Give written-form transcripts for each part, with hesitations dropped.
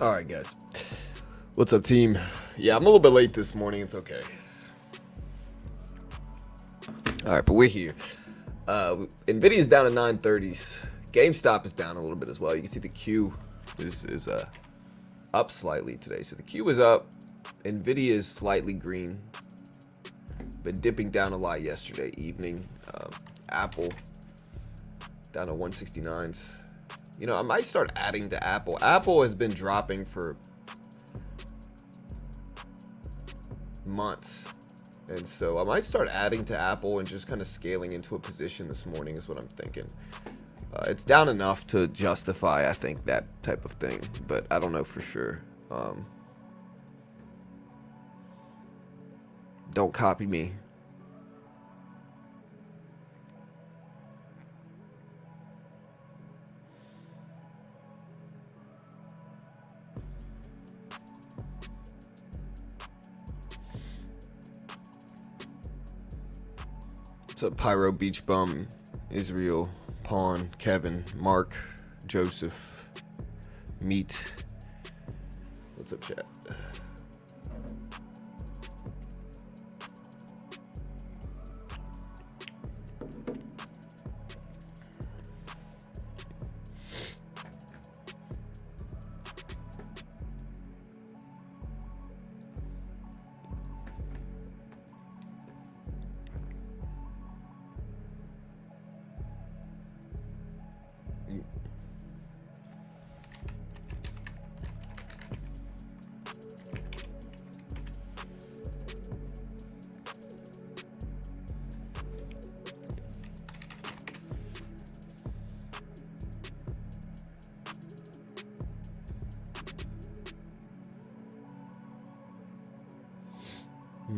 All right, guys. What's up, team? Yeah, I'm a little bit late this morning. It's okay. All right, but we're here. Nvidia's down to 930s. GameStop is down a little bit as well. You can see the Q is up slightly today. So the Q is up. Nvidia is slightly green. Been dipping down a lot yesterday evening. Apple down to 169s. You know, I might start adding to Apple. Apple has been dropping for months. And so I might start adding to Apple and just kind of scaling into a position this morning is what I'm thinking. It's down enough to justify, I think, that type of thing. But I don't know for sure. Don't copy me. What's up, Pyro, Beach Bum, Israel, Pawn, Kevin, Mark, Joseph, Meat. What's up, chat?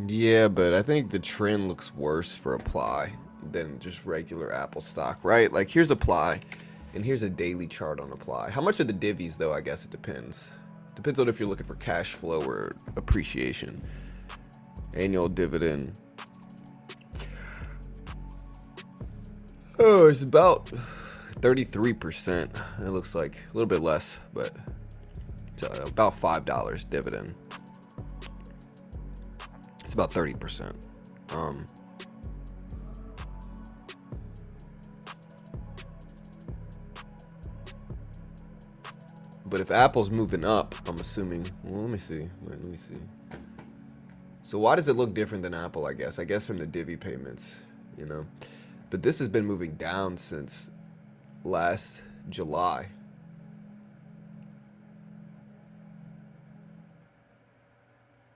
Yeah, but I think the trend looks worse for Apply than just regular Apple stock, right? Like, here's Apply, and here's a daily chart on Apply. How much are the divvies, though? I guess it depends. Depends on if you're looking for cash flow or appreciation. Annual dividend. Oh, it's about 33%. It looks like a little bit less, but it's about $5 dividend. It's about 30%. But if Apple's moving up, I'm assuming. Well, let me see. Let me see. So why does it look different than Apple? I guess from the divvy payments, you know. But this has been moving down since last July.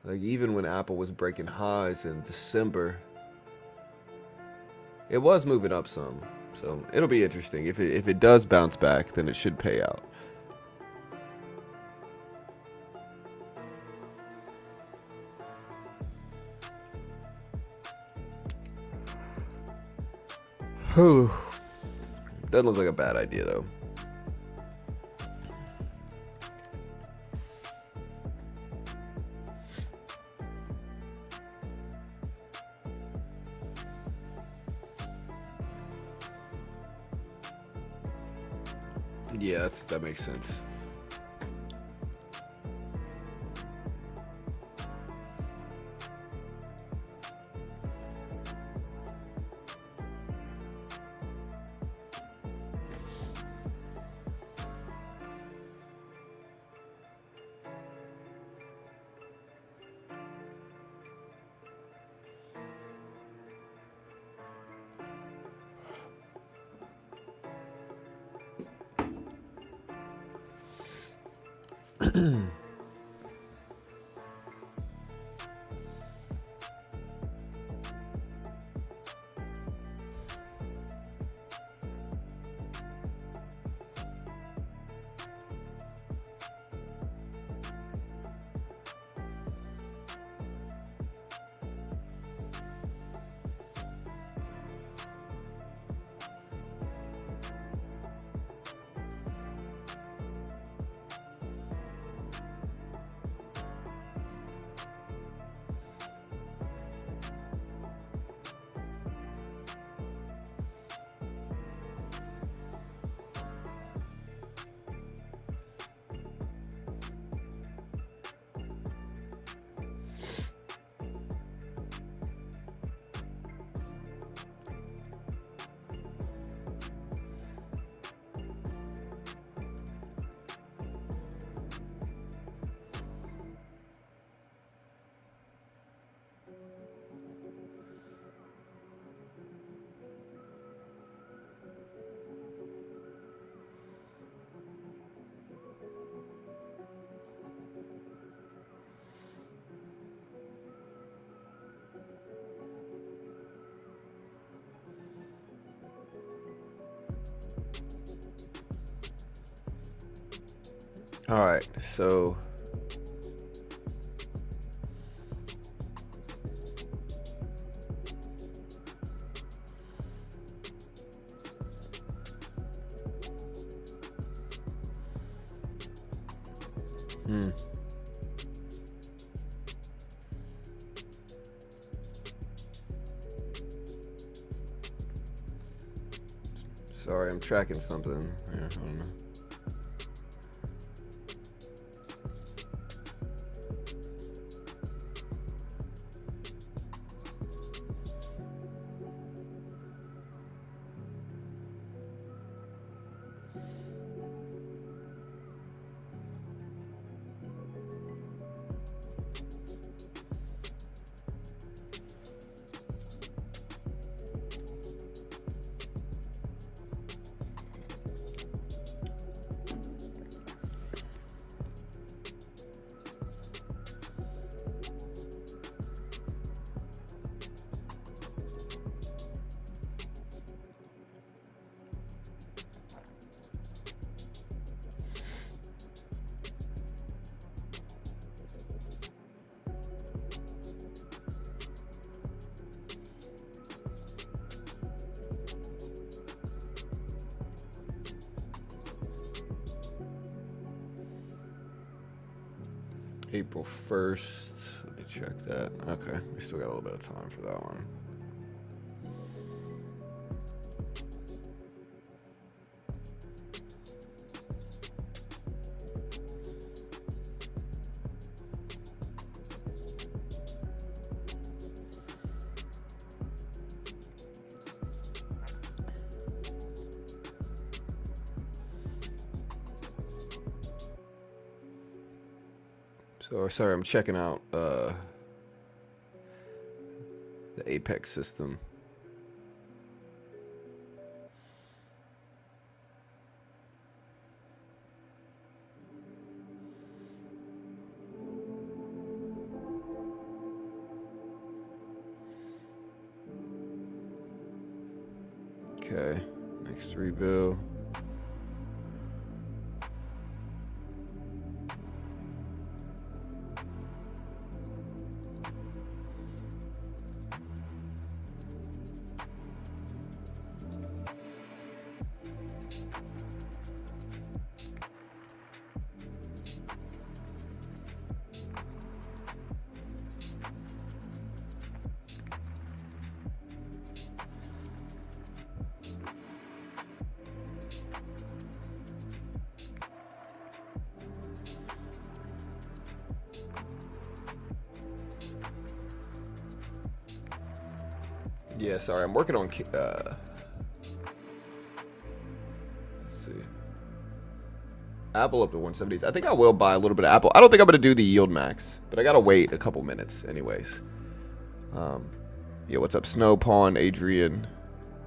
Like, even when Apple was breaking highs in December, it was moving up some. So it'll be interesting. If it does bounce back, then it should pay out. Doesn't look like a bad idea, though. Yeah, that makes sense. All right, so sorry, I'm tracking something here. I don't know. April 1st. Let me check that. Okay, we still got a little bit of time for that one. So sorry, I'm checking out the Apex system. Okay, next rebuild. Yeah, sorry, I'm working on. Let's see. Apple up to 170s. I think I will buy a little bit of Apple. I don't think I'm gonna do the yield max, but I gotta wait a couple minutes, anyways. Yeah, what's up, Snow Pawn, Adrian,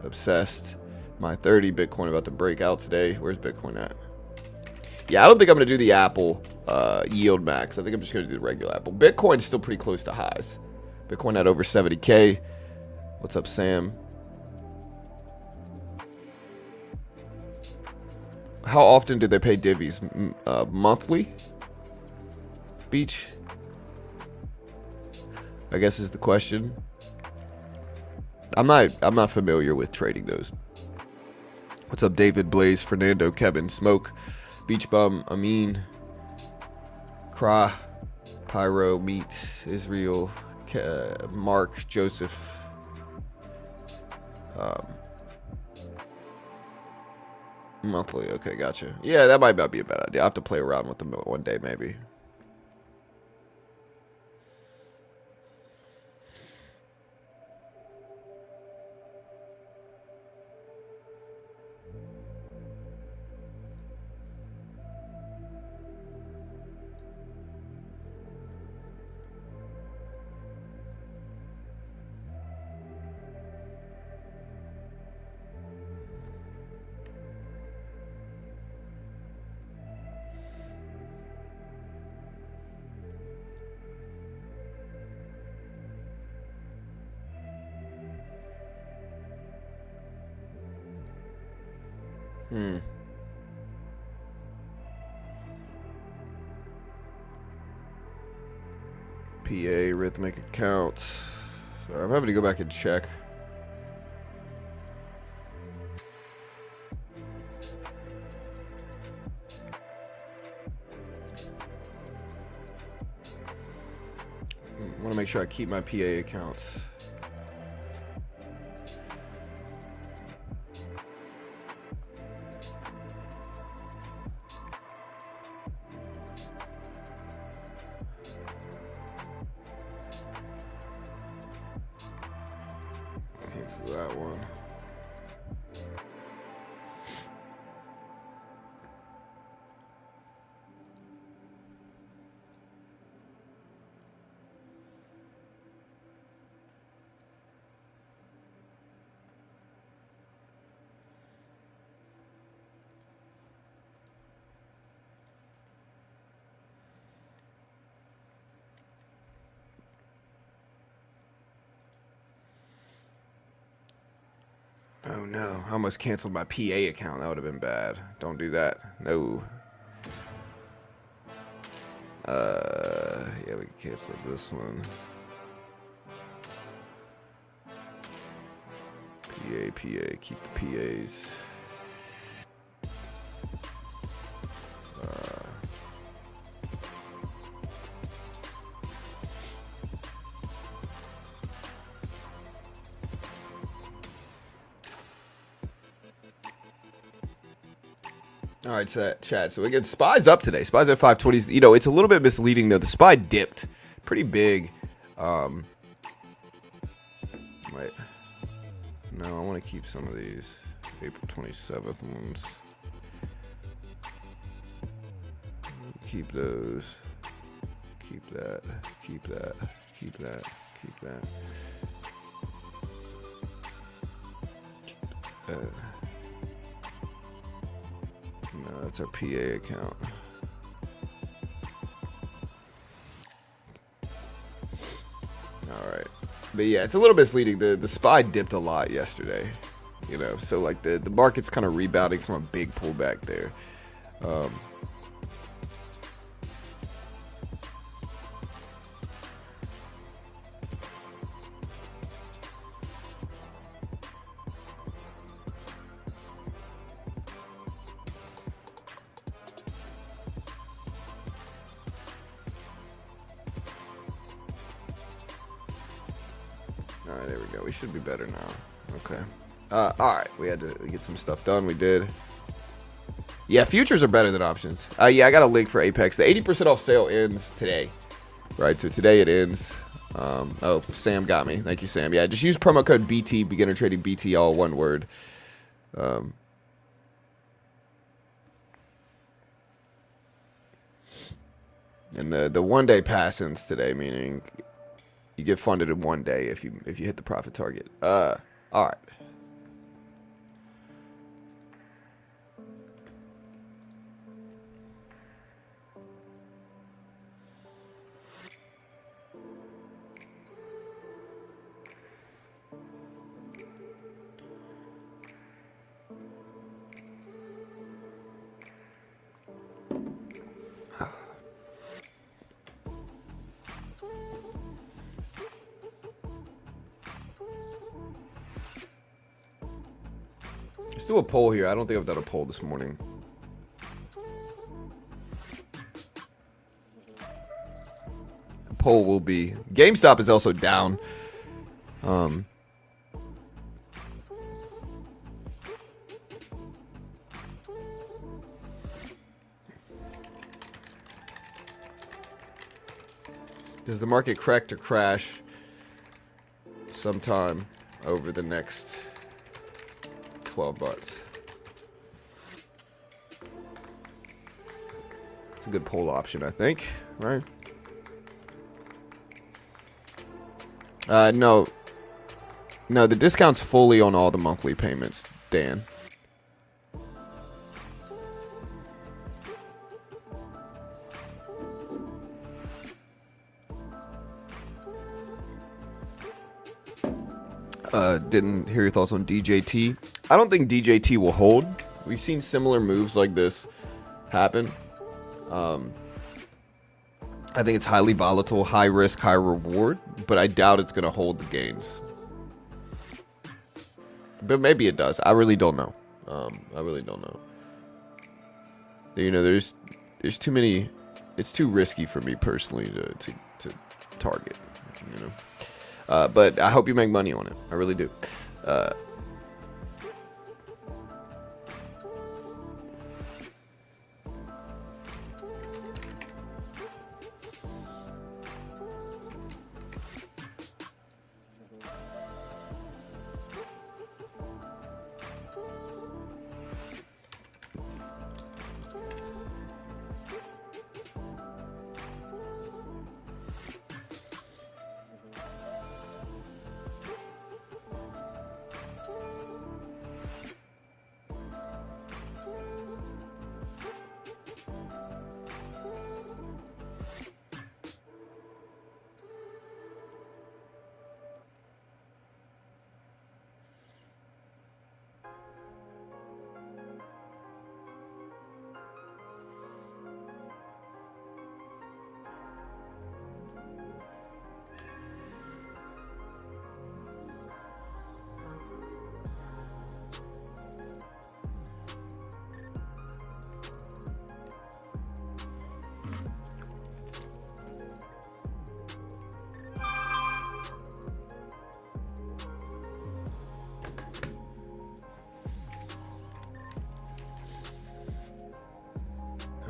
Obsessed. My 30 Bitcoin about to break out today. Where's Bitcoin at? Yeah, I don't think I'm gonna do the Apple yield max. I think I'm just gonna do the regular Apple. Bitcoin's still pretty close to highs. Bitcoin at over 70K. What's up, Sam? How often do they pay divvies? Monthly? Beach? I guess is the question. I'm not familiar with trading those. What's up, David, Blaze, Fernando, Kevin, Smoke, Beach Bum, Amin, Kra, Pyro, Meat, Israel, Mark, Joseph. Monthly, okay, gotcha. Yeah, that might not be a bad idea. I'll have to play around with them one day, maybe. PA rhythmic account. So I'm having to go back and check. I want to make sure I keep my PA accounts. Cancel that one. Oh no, I almost canceled my PA account. That would have been bad. Don't do that. No. Yeah, we can cancel this one. PA, keep the PAs. All right, so chat. So again, SPY's up today. SPY's at 520s. You know, it's a little bit misleading though. The SPY dipped pretty big. Wait. No, I want to keep some of these April 27th ones. Keep those. Keep that. Keep that. Keep that. Keep that. Keep that. No, that's our PA account. All right, but yeah, it's a little misleading. The SPY dipped a lot yesterday, you know. So like the market's kind of rebounding from a big pullback there. All right, there we go. We should be better now. Okay. All right, we had to get some stuff done. We did. Yeah, futures are better than options. Yeah, I got a link for Apex. The 80% off sale ends today, right? So today it ends. Oh, Sam got me. Thank you, Sam. Yeah, just use promo code BT, beginner trading BT, all one word. And the 1 day pass ends today, meaning you get funded in 1 day if you hit the profit target. All right. Let's do a poll here. I don't think I've done a poll this morning. The poll will be GameStop is also down. Does the market correct or crash sometime over the next 12 months? It's a good poll option, I think, right? No, the discount's fully on all the monthly payments, Dan. Didn't hear your thoughts on DJT. I don't think DJT will hold. We've seen similar moves like this happen. I think it's highly volatile, high risk, high reward, but I doubt it's going to hold the gains. But maybe it does. I really don't know. I really don't know. You know, there's too many. It's too risky for me personally to target. You know, but I hope you make money on it. I really do.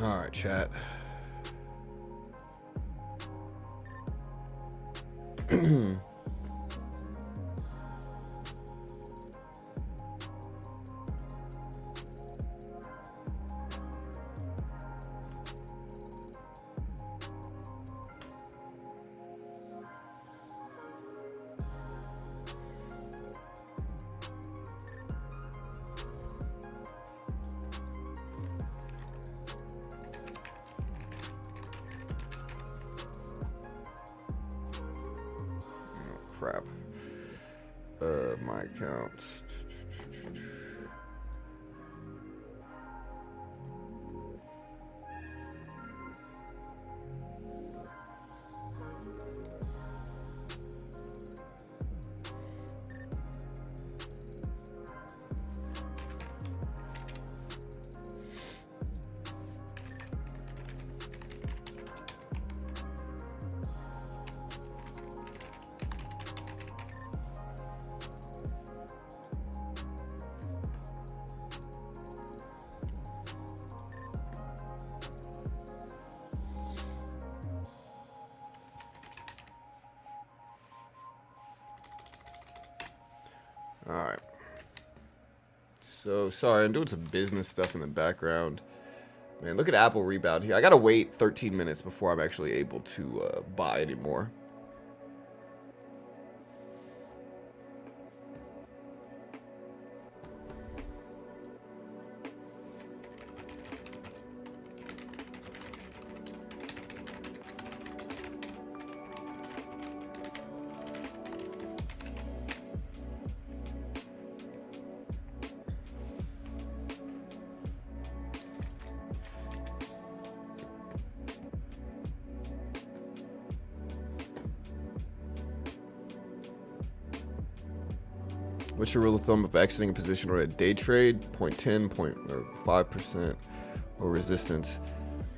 All right, chat. Crap. My account. All right. So, sorry, I'm doing some business stuff in the background. Man, look at Apple Rebound here. I gotta wait 13 minutes before I'm actually able to buy anymore. What's your rule of thumb of exiting a position on a day trade? 0.10, 5%, or resistance?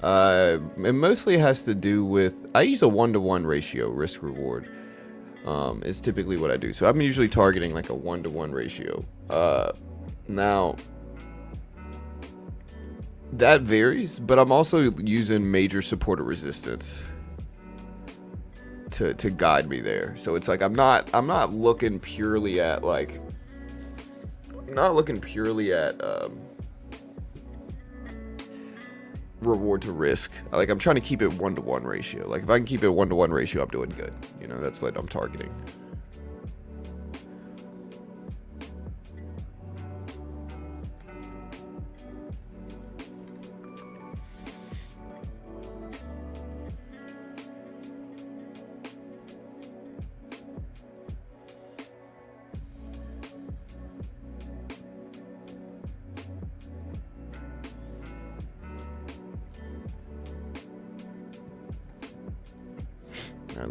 It mostly has to do with, I use a 1-to-1 ratio, risk reward. Is typically what I do. So I'm usually targeting like a 1-to-1 ratio. Now, that varies, but I'm also using major support or resistance to guide me there. So it's like I'm not looking purely at like reward to risk. Like I'm trying to keep it 1-to-1 ratio. Like if I can keep it 1-to-1 ratio, I'm doing good. You know, that's what I'm targeting.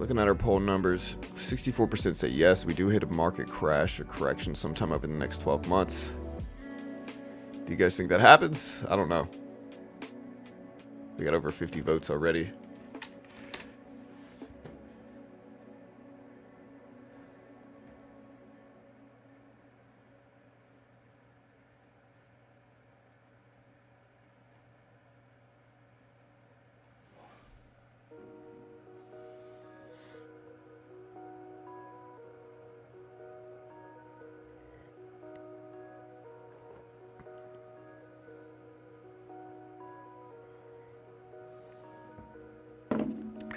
looking at our poll numbers, 64% say yes, we do hit a market crash or correction sometime over the next 12 months. Do you guys think that happens? I don't know. We got over 50 votes already.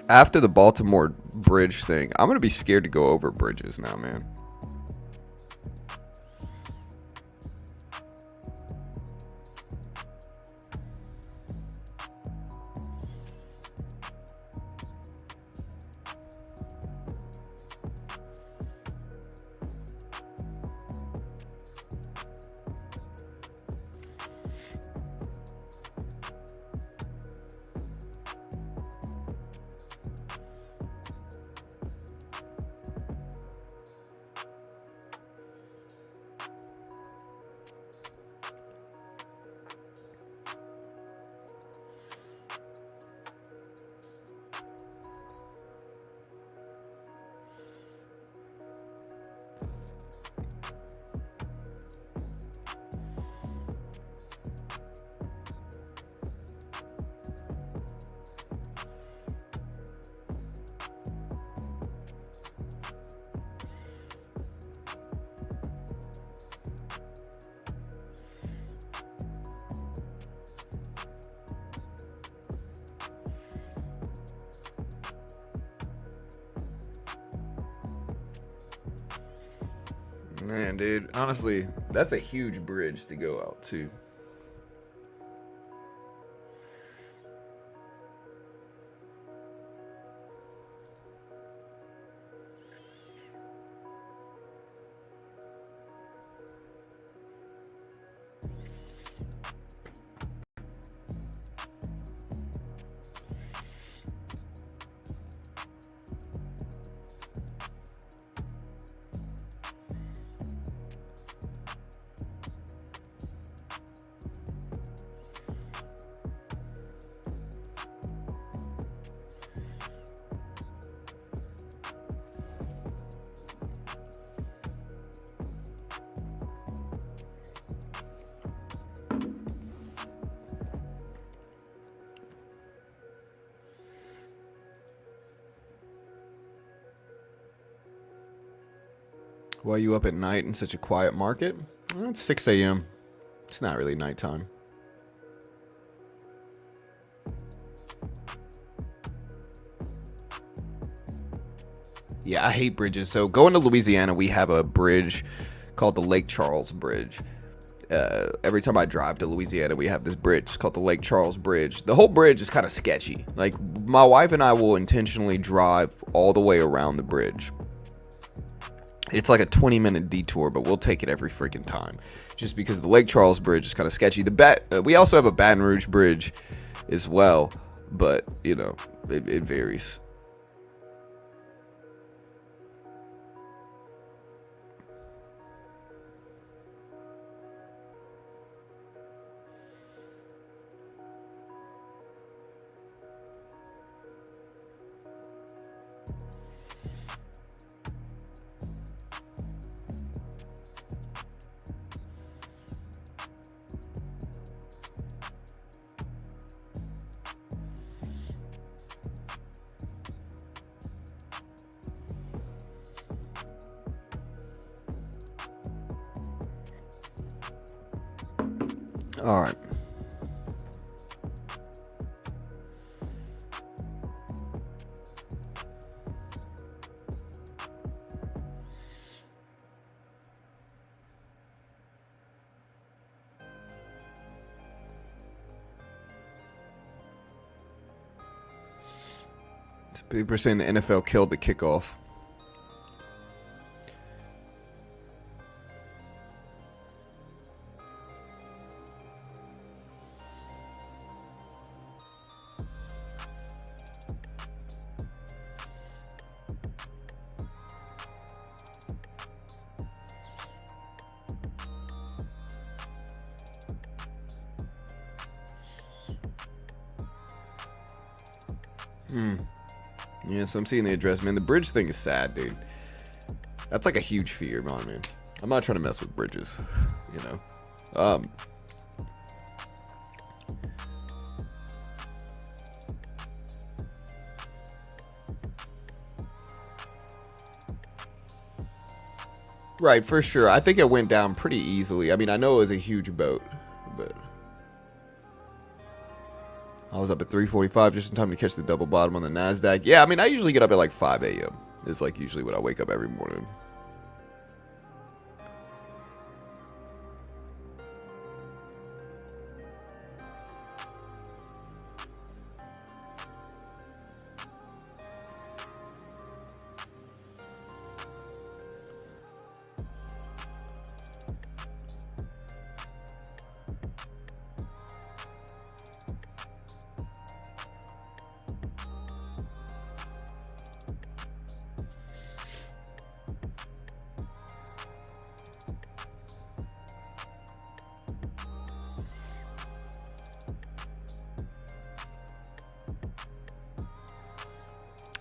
After the Baltimore bridge thing, I'm going to be scared to go over bridges now, man. Man, dude, honestly, that's a huge bridge to go out to. Why are you up at night in such a quiet market? Well, it's 6 a.m. It's not really nighttime. Yeah, I hate bridges. So going to Louisiana, we have a bridge called the Lake Charles Bridge. Every time I drive to Louisiana, we have this bridge called the Lake Charles Bridge. The whole bridge is kind of sketchy. Like, my wife and I will intentionally drive all the way around the bridge. It's like a 20-minute detour, but we'll take it every freaking time, just because the Lake Charles Bridge is kind of sketchy. We also have a Baton Rouge Bridge as well, but you know, it varies. All right. People are saying the NFL killed the kickoff. Yeah, so I'm seeing the address, man. The bridge thing is sad, dude. That's like a huge fear, man. I'm not trying to mess with bridges, you know. Right, for sure. I think it went down pretty easily. I mean, I know it was a huge boat, but I was up at 3:45 just in time to catch the double bottom on the Nasdaq. Yeah, I mean, I usually get up at like 5 a.m. It's like usually when I wake up every morning.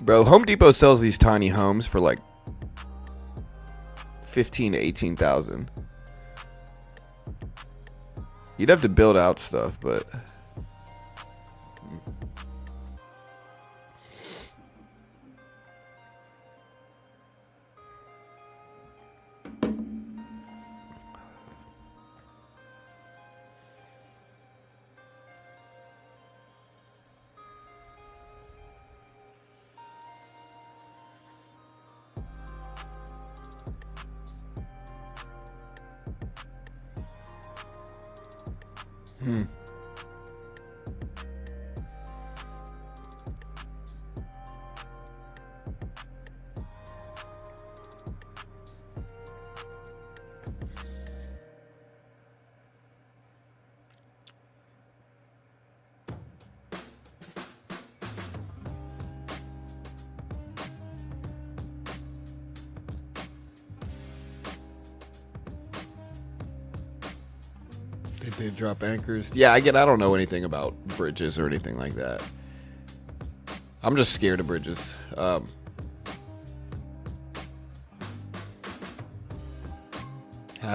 Bro, Home Depot sells these tiny homes for like 15 to 18,000. You'd have to build out stuff, but they drop anchors. Yeah, I don't know anything about bridges or anything like that. I'm just scared of bridges. Half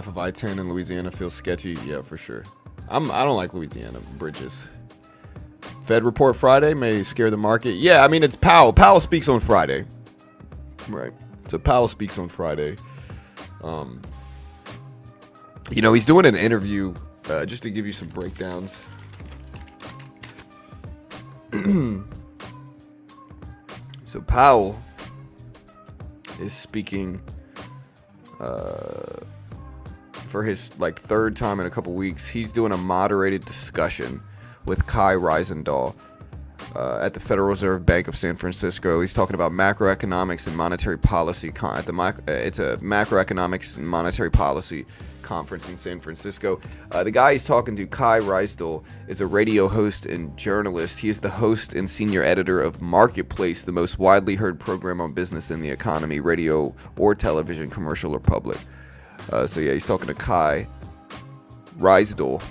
of I-10 in Louisiana feels sketchy. Yeah, for sure. I don't like Louisiana bridges. Fed report Friday may scare the market. Yeah, I mean, it's Powell. Powell speaks on Friday. Right. So Powell speaks on Friday. You know, he's doing an interview, just to give you some breakdowns. So Powell is speaking for his like third time in a couple weeks. He's doing a moderated discussion with Kai Risendahl at the Federal Reserve Bank of San Francisco. He's talking about macroeconomics and monetary policy. It's a macroeconomics and monetary policy conference in San Francisco. The guy he's talking to, Kai Risendahl, is a radio host and journalist. He is the host and senior editor of Marketplace, the most widely heard program on business in the economy, radio or television, commercial or public. So yeah, he's talking to Kai Risendahl.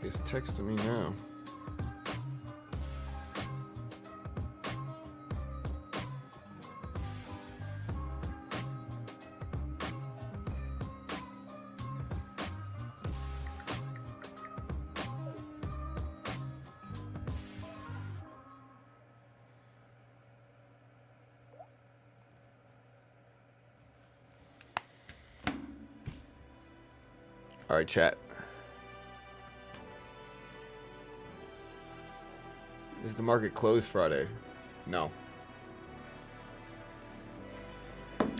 Is texting me now. All right, chat. Is the market closed Friday? No.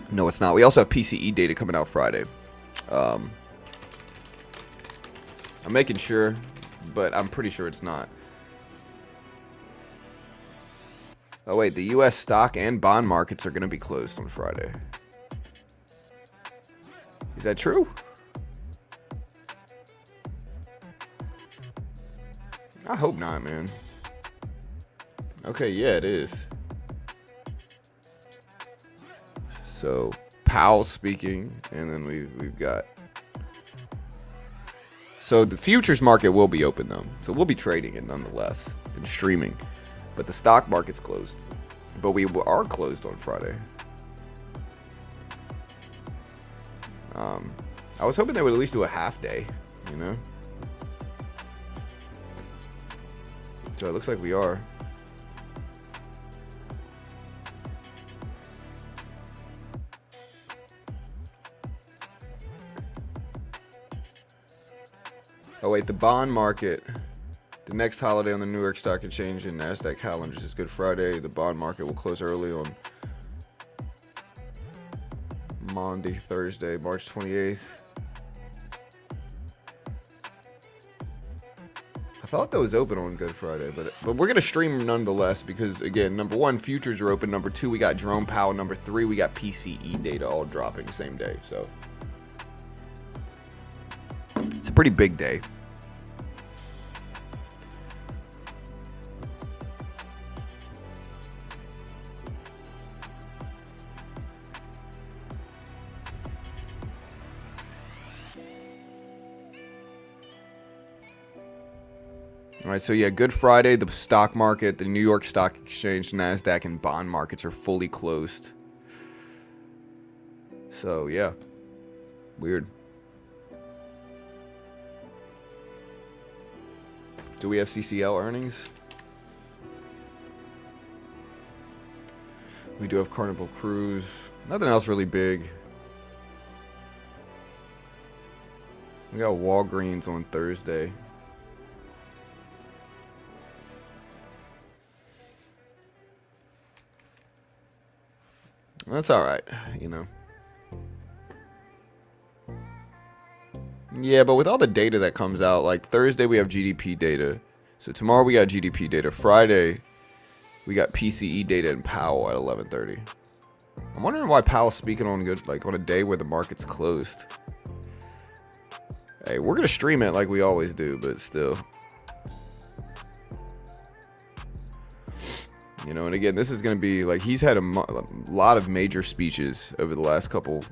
No, it's not. We also have PCE data coming out Friday. I'm making sure, but I'm pretty sure it's not. Oh, wait. The U.S. stock and bond markets are going to be closed on Friday. Is that true? I hope not, man. Okay, yeah, it is. So Powell speaking, and then we've got. So the futures market will be open though, so we'll be trading it nonetheless and streaming, but the stock market's closed. But we are closed on Friday. I was hoping they would at least do a half day, you know. So it looks like we are. Oh wait, the bond market. The next holiday on the New York Stock Exchange and NASDAQ calendars is Good Friday. The bond market will close early on Monday, Thursday, March 28th. I thought that was open on Good Friday, but we're going to stream nonetheless because, again, number one, futures are open. Number two, we got Jerome Powell. Number three, we got PCE data all dropping the same day. So it's a pretty big day. All right, so yeah, Good Friday, the stock market, the New York Stock Exchange, NASDAQ, and bond markets are fully closed. So, yeah. Weird. Do we have CCL earnings? We do have Carnival Cruise. Nothing else really big. We got Walgreens on Thursday. That's all right, you know. Yeah, but with all the data that comes out, like Thursday we have GDP data. So tomorrow we got GDP data. Friday we got PCE data and Powell at 11:30. I'm wondering why Powell's speaking on on a day where the market's closed. Hey, we're gonna stream it like we always do, but still. You know, and again, this is going to be, like, he's had a lot of major speeches over the last couple,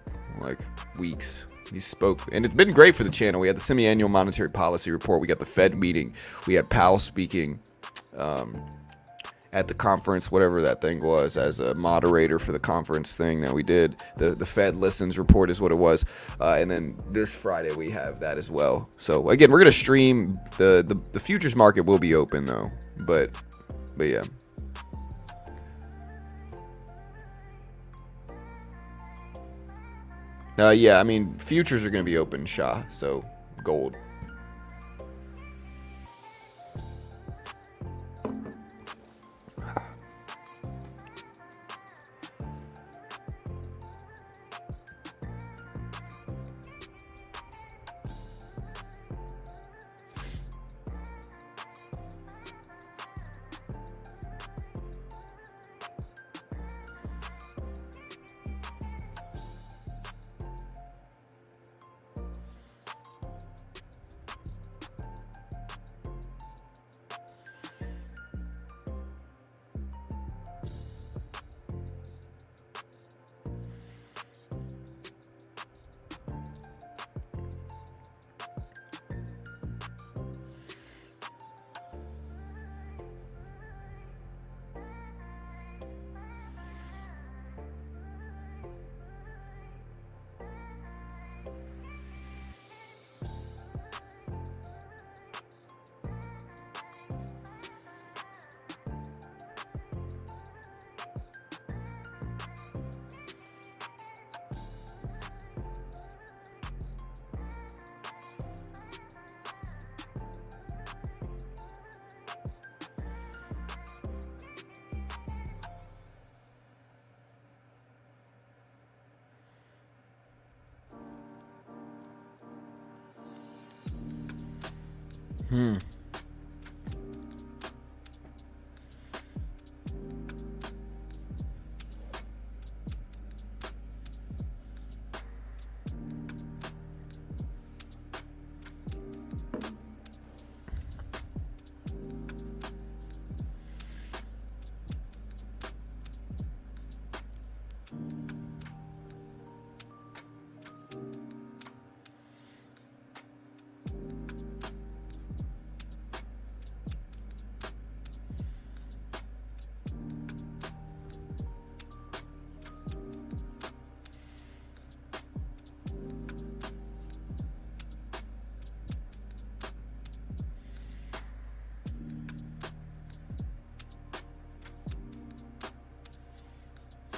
weeks. He spoke, and it's been great for the channel. We had the semi-annual monetary policy report. We got the Fed meeting. We had Powell speaking at the conference, whatever that thing was, as a moderator for the conference thing that we did. The Fed Listens report is what it was. And then this Friday we have that as well. So, again, we're going to stream. The futures market will be open, though. But yeah. Yeah, I mean, futures are going to be open, Shah, so gold.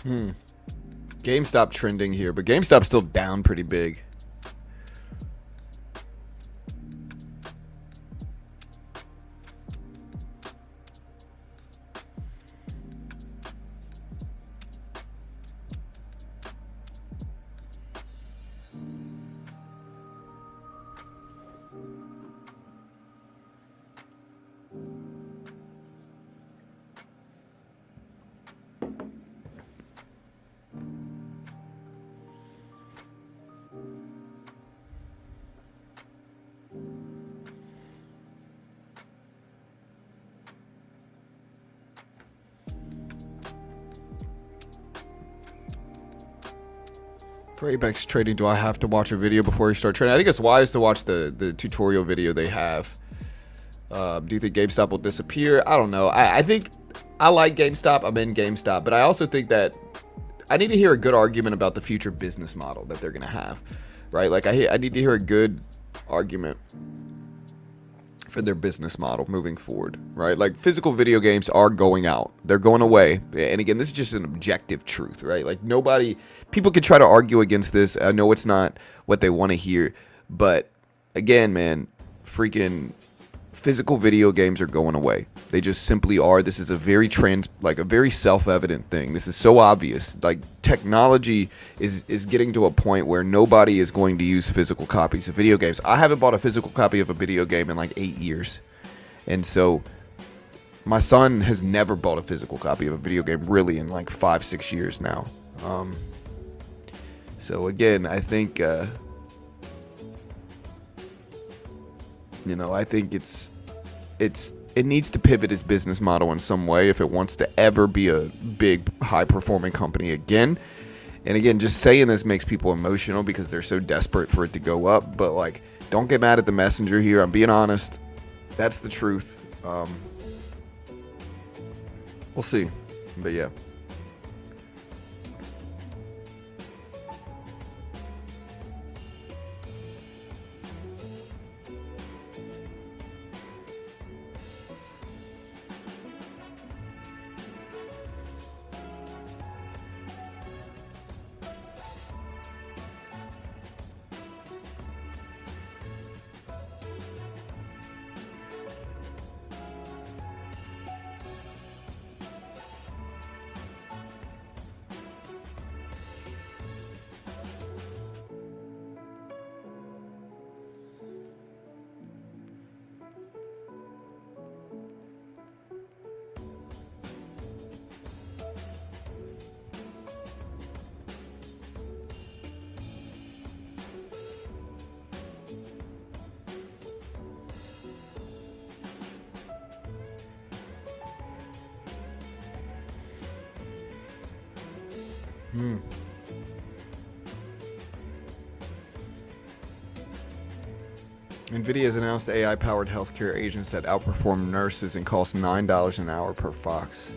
GameStop trending here, but GameStop's still down pretty big. For Apex trading, do I have to watch a video before you start trading? I think it's wise to watch the tutorial video they have. Do you think GameStop will disappear? I don't know. I think I like GameStop. I'm in GameStop, but I also think that I need to hear a good argument about the future business model that they're going to have, right? Like I need to hear a good argument for their business model moving forward, right? Like physical video games are going out. They're going away. And again, this is just an objective truth, right? Like people could try to argue against this. I know it's not what they want to hear, but again, man, freaking physical video games are going away. They just simply are. This is a very very self-evident thing. This is so obvious. Like technology is getting to a point where nobody is going to use physical copies of video games. I haven't bought a physical copy of a video game in like 8 years. And so my son has never bought a physical copy of a video game really in like 5-6 years now. So again, I think I think it needs to pivot its business model in some way if it wants to ever be a big, high-performing company again. And again, just saying this makes people emotional because they're so desperate for it to go up. But like, don't get mad at the messenger here. I'm being honest. That's the truth. We'll see. But yeah. Nvidia has announced AI-powered healthcare agents that outperform nurses and cost $9 an hour per Fox.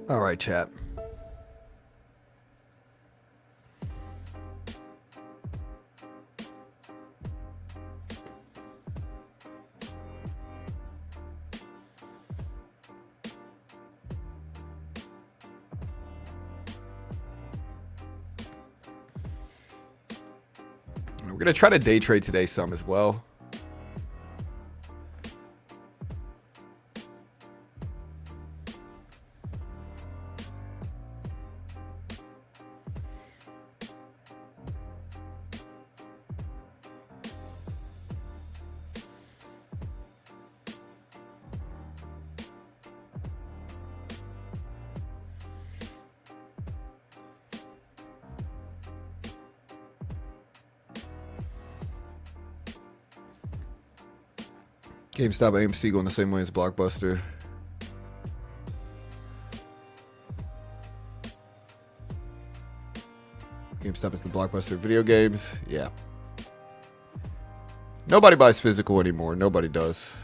All right, chat. We're going to try to day trade today some as well. GameStop AMC going the same way as Blockbuster. GameStop is the blockbuster of video games. Yeah. Nobody buys physical anymore. Nobody does.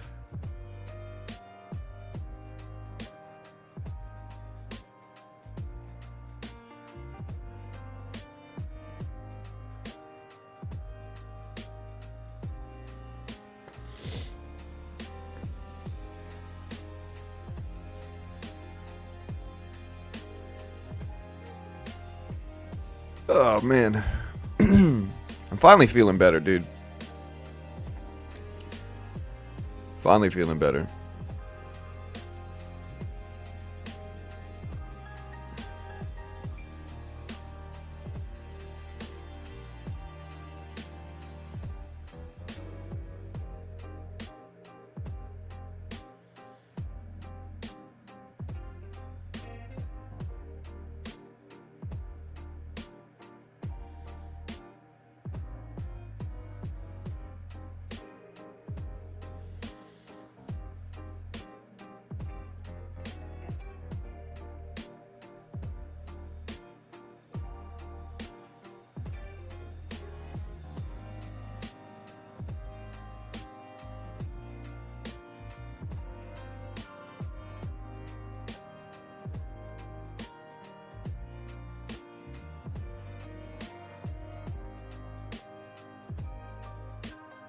Oh, man. I'm finally feeling better, dude. Finally feeling better.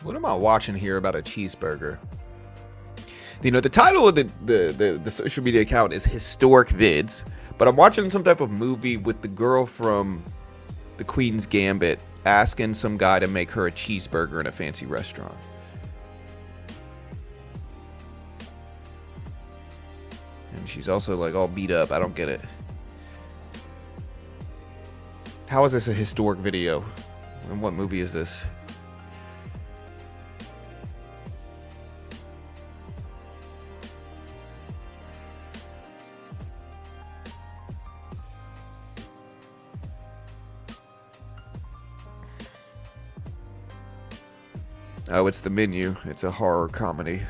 What am I watching here about a cheeseburger? You know, the title of the social media account is Historic Vids, but I'm watching some type of movie with the girl from The Queen's Gambit asking some guy to make her a cheeseburger in a fancy restaurant. And she's also like all beat up. I don't get it. How is this a historic video? And what movie is this? Oh, it's The Menu. It's a horror comedy.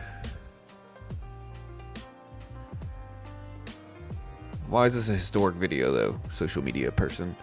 Why is this a historic video, though? Social media person.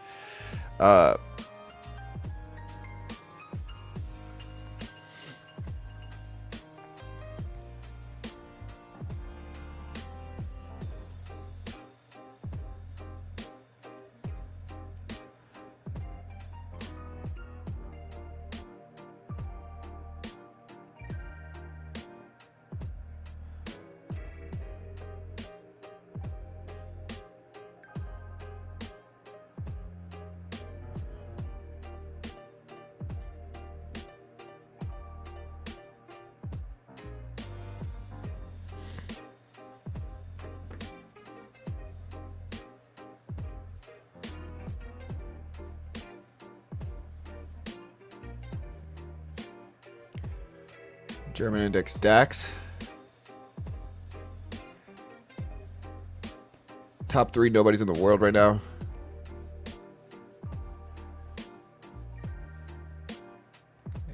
German index DAX. Top 3 nobodies in the world right now.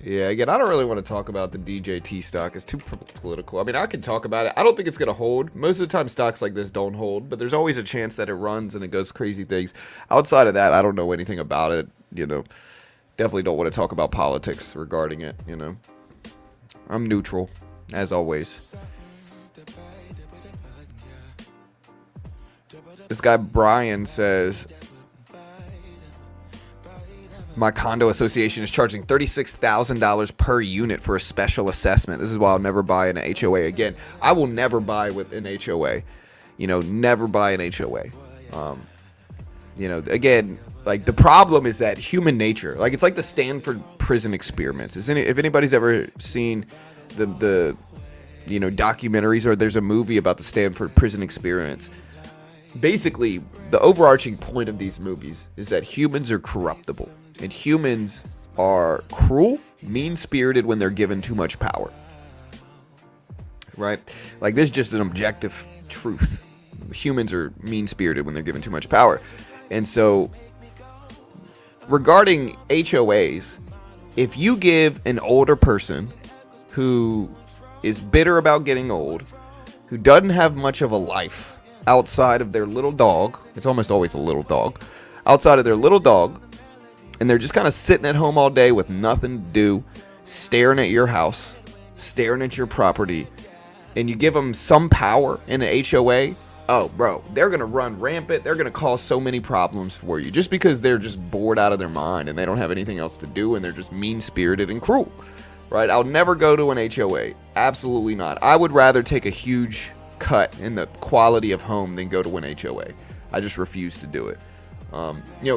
Yeah, again, I don't really want to talk about the DJT stock. It's too political. I mean, I can talk about it. I don't think it's going to hold. Most of the time, stocks like this don't hold, but there's always a chance that it runs and it does crazy things. Outside of that, I don't know anything about it. You know, definitely don't want to talk about politics regarding it, you know. I'm neutral, as always. This guy Brian says, my condo association is charging $36,000 per unit for a special assessment. This is why I'll never buy an HOA again. I will never buy with an HOA. You know, never buy an HOA. You know, again, like the problem is that human nature, like it's like the Stanford prison experiments. If anybody's ever seen the you know, documentaries, or there's a movie about the Stanford prison experiments, basically the overarching point of these movies is that humans are corruptible and humans are cruel, mean-spirited when they're given too much power. Right? Like this is just an objective truth. Humans are mean-spirited when they're given too much power. And so regarding HOAs, if you give an older person who is bitter about getting old, who doesn't have much of a life outside of their little dog, it's almost always a little dog, outside of their little dog, and they're just kind of sitting at home all day with nothing to do, staring at your house, staring at your property, and you give them some power in an HOA, oh, bro, they're going to run rampant. They're going to cause so many problems for you just because they're just bored out of their mind and they don't have anything else to do and they're just mean-spirited and cruel, right? I'll never go to an HOA. Absolutely not. I would rather take a huge cut in the quality of home than go to an HOA. I just refuse to do it.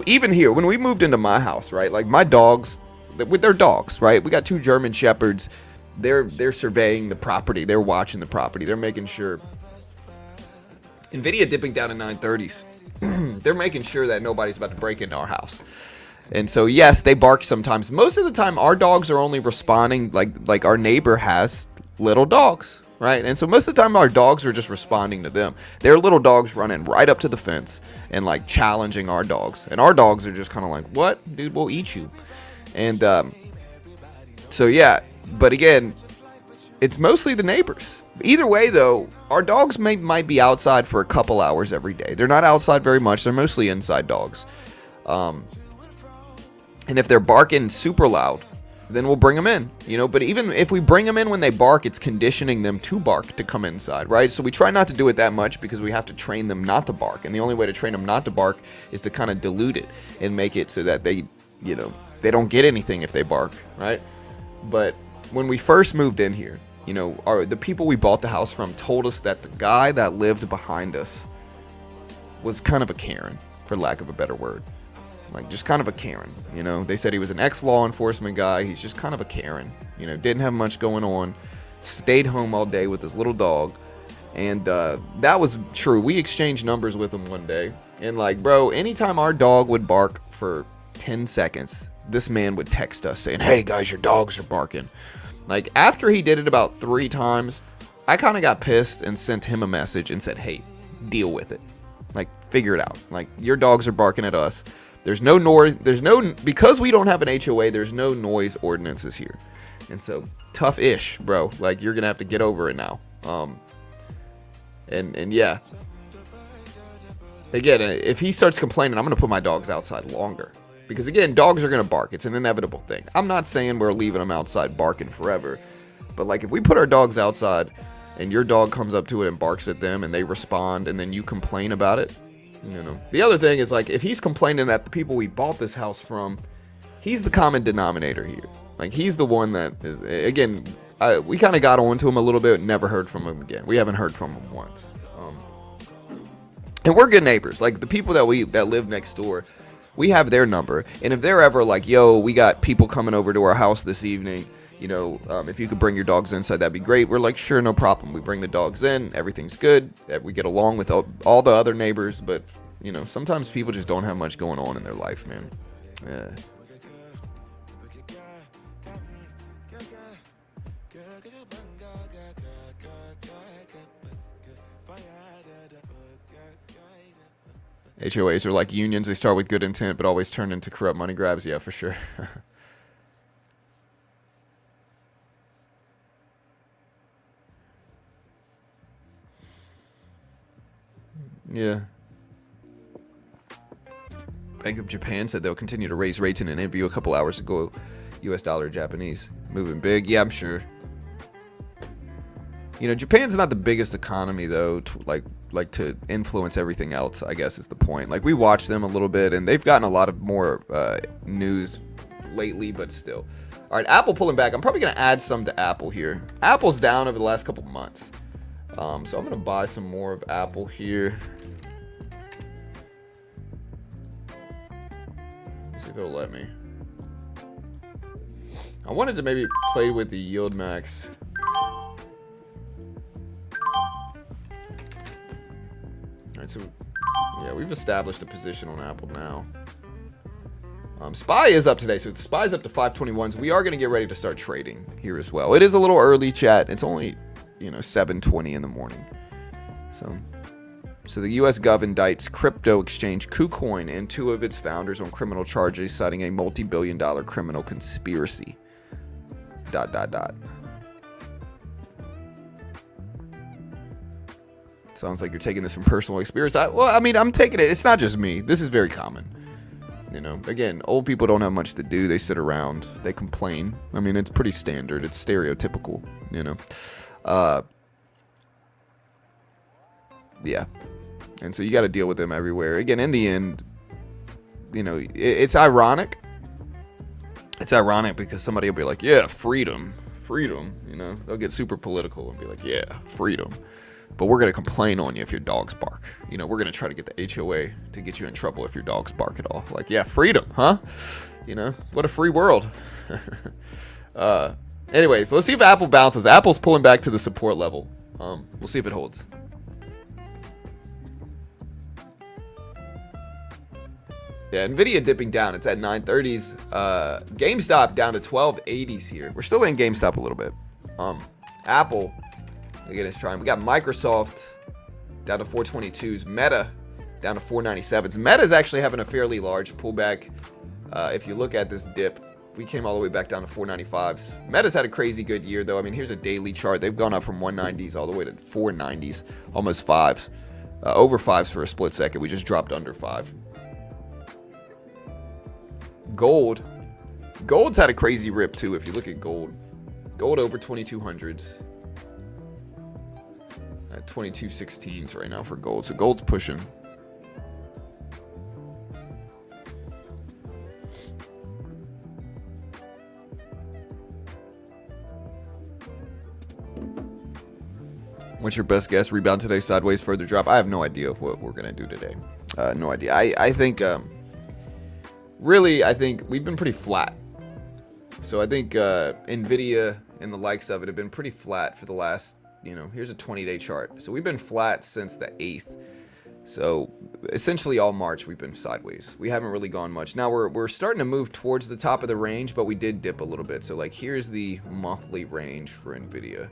Even here, when we moved into my house, right, like my dogs, with their dogs, right, we got 2 German Shepherds. They're surveying the property. They're watching the property. They're making sure. Nvidia dipping down to 930s. They're making sure that nobody's about to break into our house. And so, yes, they bark sometimes. Most of the time, our dogs are only responding like our neighbor has little dogs, right? And so most of the time, our dogs are just responding to them. They're little dogs running right up to the fence and like challenging our dogs. And our dogs are just kind of like, what? Dude, we'll eat you. And so, yeah. But again, it's mostly the neighbors. Either way, though, our dogs might be outside for a couple hours every day. They're not outside very much. They're mostly inside dogs. And if they're barking super loud, then we'll bring them in. But even if we bring them in when they bark, it's conditioning them to bark to come inside, right? So we try not to do it that much because we have to train them not to bark. And the only way to train them not to bark is to kind of dilute it and make it so that they don't get anything if they bark, right? But when we first moved in here, the people we bought the house from told us that the guy that lived behind us was kind of a Karen, for lack of a better word. Like, just kind of a Karen, They said he was an ex-law enforcement guy. He's just kind of a Karen, didn't have much going on. Stayed home all day with his little dog. And that was true. We exchanged numbers with him one day. And, like, bro, anytime our dog would bark for 10 seconds, this man would text us saying, hey, guys, your dogs are barking. Like, after he did it about 3 times, I kind of got pissed and sent him a message and said, hey, deal with it. Like, figure it out. Like, your dogs are barking at us. There's no noise. Because we don't have an HOA, there's no noise ordinances here. And so, tough-ish, bro. Like, you're going to have to get over it now. And yeah. Again, if he starts complaining, I'm going to put my dogs outside longer. Because, again, dogs are going to bark. It's an inevitable thing. I'm not saying we're leaving them outside barking forever. But, like, if we put our dogs outside and your dog comes up to it and barks at them and they respond and then you complain about it, The other thing is, like, if he's complaining at the people we bought this house from, he's the common denominator here. Like, he's the one that is, again, we kind of got onto him a little bit, never heard from him again. We haven't heard from him once. And we're good neighbors. Like, the people that live next door, we have their number, and if they're ever like, yo, we got people coming over to our house this evening, if you could bring your dogs inside, that'd be great. We're like, sure, no problem. We bring the dogs in, everything's good. We get along with all the other neighbors, but, sometimes people just don't have much going on in their life, man. Yeah. HOAs are like unions. They start with good intent, but always turn into corrupt money grabs. Yeah, for sure. Yeah. Bank of Japan said they'll continue to raise rates in an interview a couple hours ago. US dollar, Japanese. Moving big. Yeah, I'm sure. Japan's not the biggest economy, though, to influence everything else, I guess is the point. Like, we watch them a little bit, and they've gotten a lot of more news lately, but still. All right, Apple pulling back. I'm probably going to add some to Apple here. Apple's down over the last couple months. So I'm going to buy some more of Apple here. Let's see if it'll let me. I wanted to maybe play with the yield max. Alright, so yeah, we've established a position on Apple now. SPY is up today, so the SPY's up to 521s. We are going to get ready to start trading here as well. It is a little early, chat. It's only 7:20 in the morning. So the U.S. Gov indicts crypto exchange KuCoin and 2 of its founders on criminal charges, citing a multi-billion-dollar criminal conspiracy. ... Sounds like you're taking this from personal experience. I'm taking it. It's not just me. This is very common. You know, again, old people don't have much to do. They sit around, they complain. I mean, it's pretty standard. It's stereotypical, you know. Yeah. And so you got to deal with them everywhere. Again, in the end, you know, it's ironic. It's ironic because somebody will be like, yeah, freedom, you know. They'll get super political and be like, yeah, freedom. But we're going to complain on you if your dogs bark. You know, we're going to try to get the HOA to get you in trouble if your dogs bark at all. Like, yeah, freedom, huh? You know, what a free world. Anyways, let's see if Apple bounces. Apple's pulling back to the support level. We'll see if it holds. Yeah, Nvidia dipping down. It's at 930s. GameStop down to 1280s here. We're still in GameStop a little bit. Apple, again, it's trying. We got Microsoft down to 422s. Meta down to 497s. Meta's actually having a fairly large pullback. If you look at this dip, we came all the way back down to 495s. Meta's had a crazy good year, though. I mean, here's a daily chart. They've gone up from 190s all the way to 490s, almost 5s. Over 5s for a split second. We just dropped under 5. Gold's had a crazy rip too. If you look at gold over 2200s at 2216s right now for gold. So gold's pushing. What's your best guess? Rebound today, sideways, further drop? I have no idea what we're gonna do today. No idea. I think really, I think we've been pretty flat. So I think Nvidia and the likes of it have been pretty flat for the last, you know, here's a 20-day chart. So we've been flat since the 8th. So essentially all March we've been sideways. We haven't really gone much. Now we're starting to move towards the top of the range, but we did dip a little bit. So like here's the monthly range for Nvidia.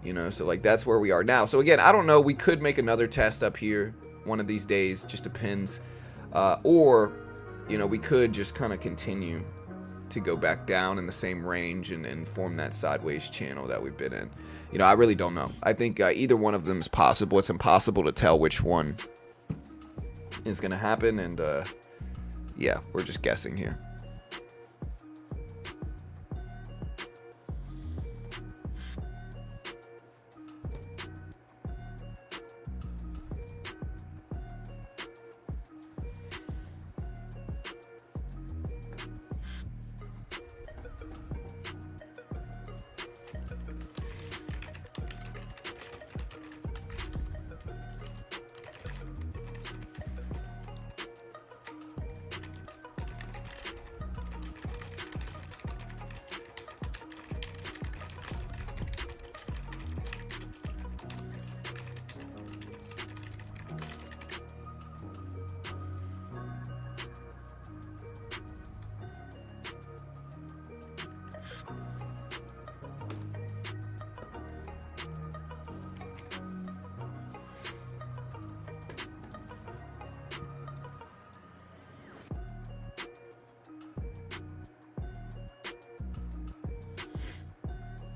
You know, so like that's where we are now. So again, I don't know. We could make another test up here one of these days. Just depends. Or you know, we could just kind of continue to go back down in the same range and form that sideways channel that we've been in. You know, I really don't know. I think either one of them is possible. It's impossible to tell which one is going to happen. And yeah, we're just guessing here.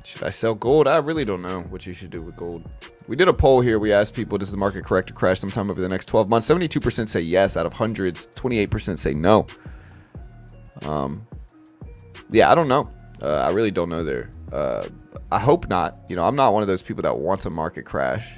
Should I sell gold? I really don't know what you should do with gold. We did a poll here. We asked people, does the market correct or crash sometime over the next 12 months? 72% say yes out of hundreds. 28% say no. Yeah, I don't know. I really don't know there. I hope not. You know, I'm not one of those people that wants a market crash.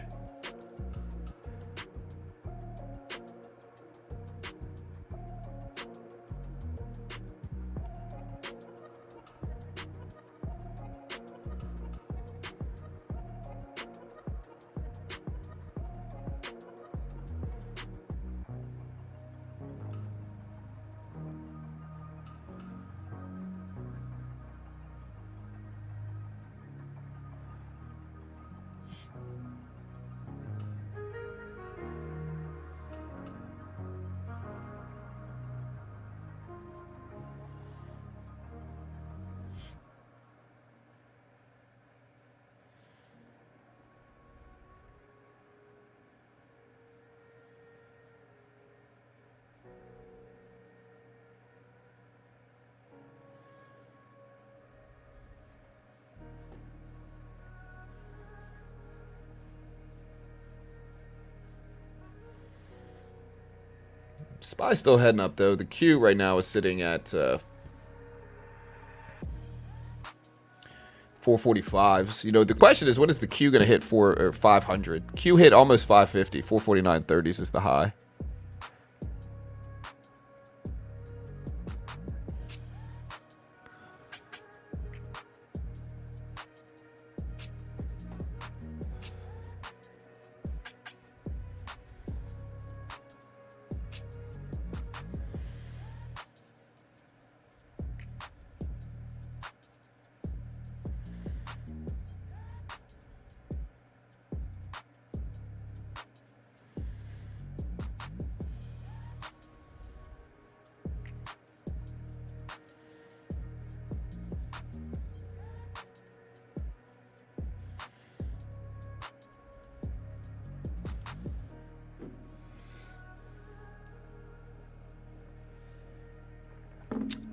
SPY's still heading up, though. The Q right now is sitting at 445s. You know, the question is, what is the Q going to hit for, or 500? Q hit almost 550. 449.30s is the high.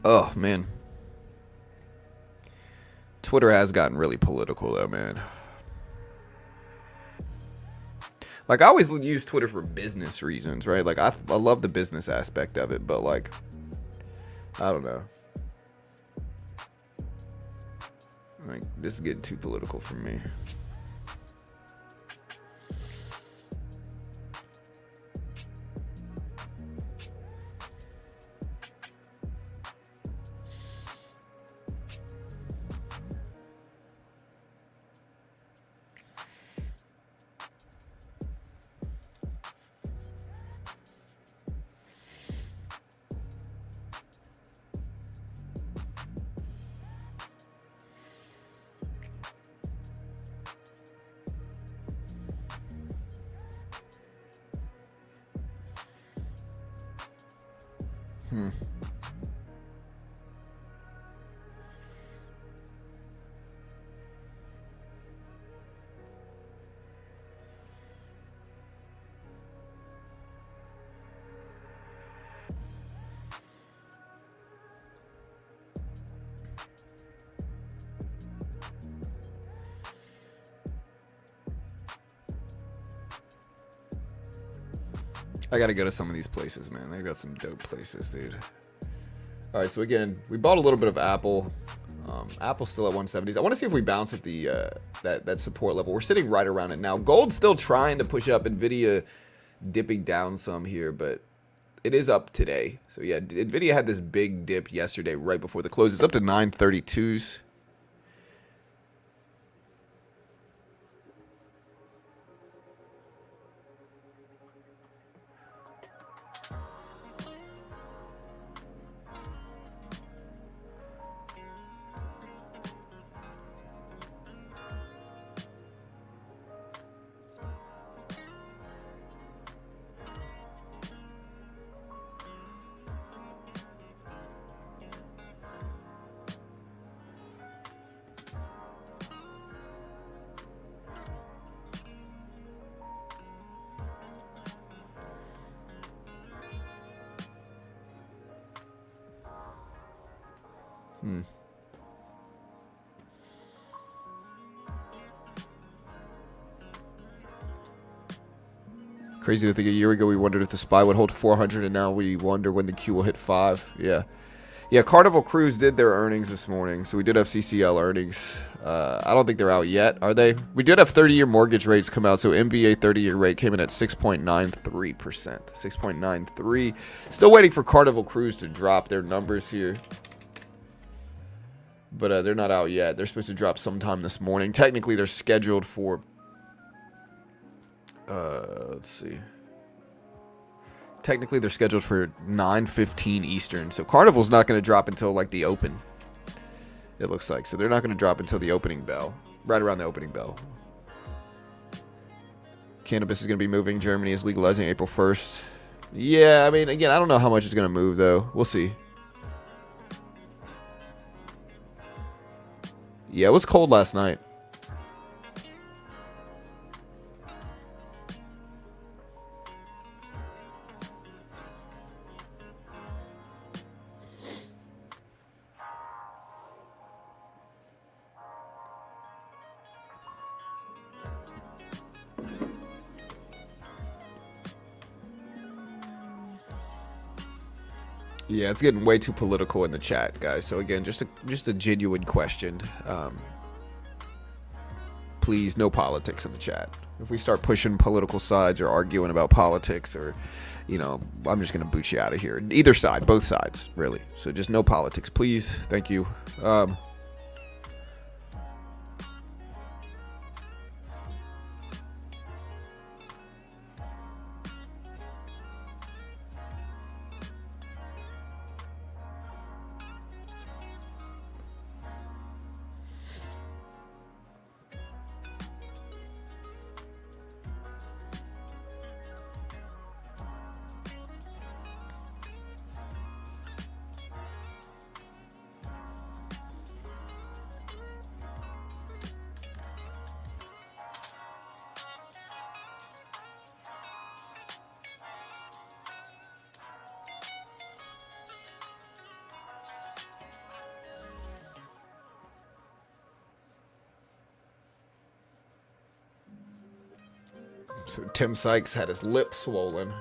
Oh, man. Twitter has gotten really political, though, man. Like, I always use Twitter for business reasons, right? Like, I love the business aspect of it, but, like, I don't know. Like, this is getting too political for me. I gotta go to some of these places, man. They got some dope places, dude. All right, so again, we bought a little bit of Apple. Apple's still at 170s. I want to see if we bounce at the that support level. We're sitting right around it now. Gold's still trying to push up. Nvidia dipping down some here, but it is up today. So yeah, Nvidia had this big dip yesterday right before the close. It's up to 932s. Crazy to think a year ago we wondered if the SPY would hold 400, and now we wonder when the Q will hit 5. Yeah, Carnival Cruise did their earnings this morning, so we did have CCL earnings. I don't think they're out yet, are they? We did have 30-year mortgage rates come out, so MBA 30-year rate came in at 6.93%. 6.93. Still waiting for Carnival Cruise to drop their numbers here. But they're not out yet. They're supposed to drop sometime this morning. Technically, they're scheduled for... let's see. Technically, they're scheduled for 9:15 Eastern. So Carnival's not going to drop until, like, the open. It looks like. So they're not going to drop until the opening bell. Right around the opening bell. Cannabis is going to be moving. Germany is legalizing April 1st. Yeah, I mean, again, I don't know how much it's going to move, though. We'll see. Yeah, it was cold last night. Yeah, it's getting way too political in the chat, guys. So again, just a genuine question. Please, no politics in the chat. If we start pushing political sides or arguing about politics, or, you know, I'm just gonna boot you out of here. Either side, both sides, really. So just no politics, please. Thank you. So Tim Sykes had his lip swollen.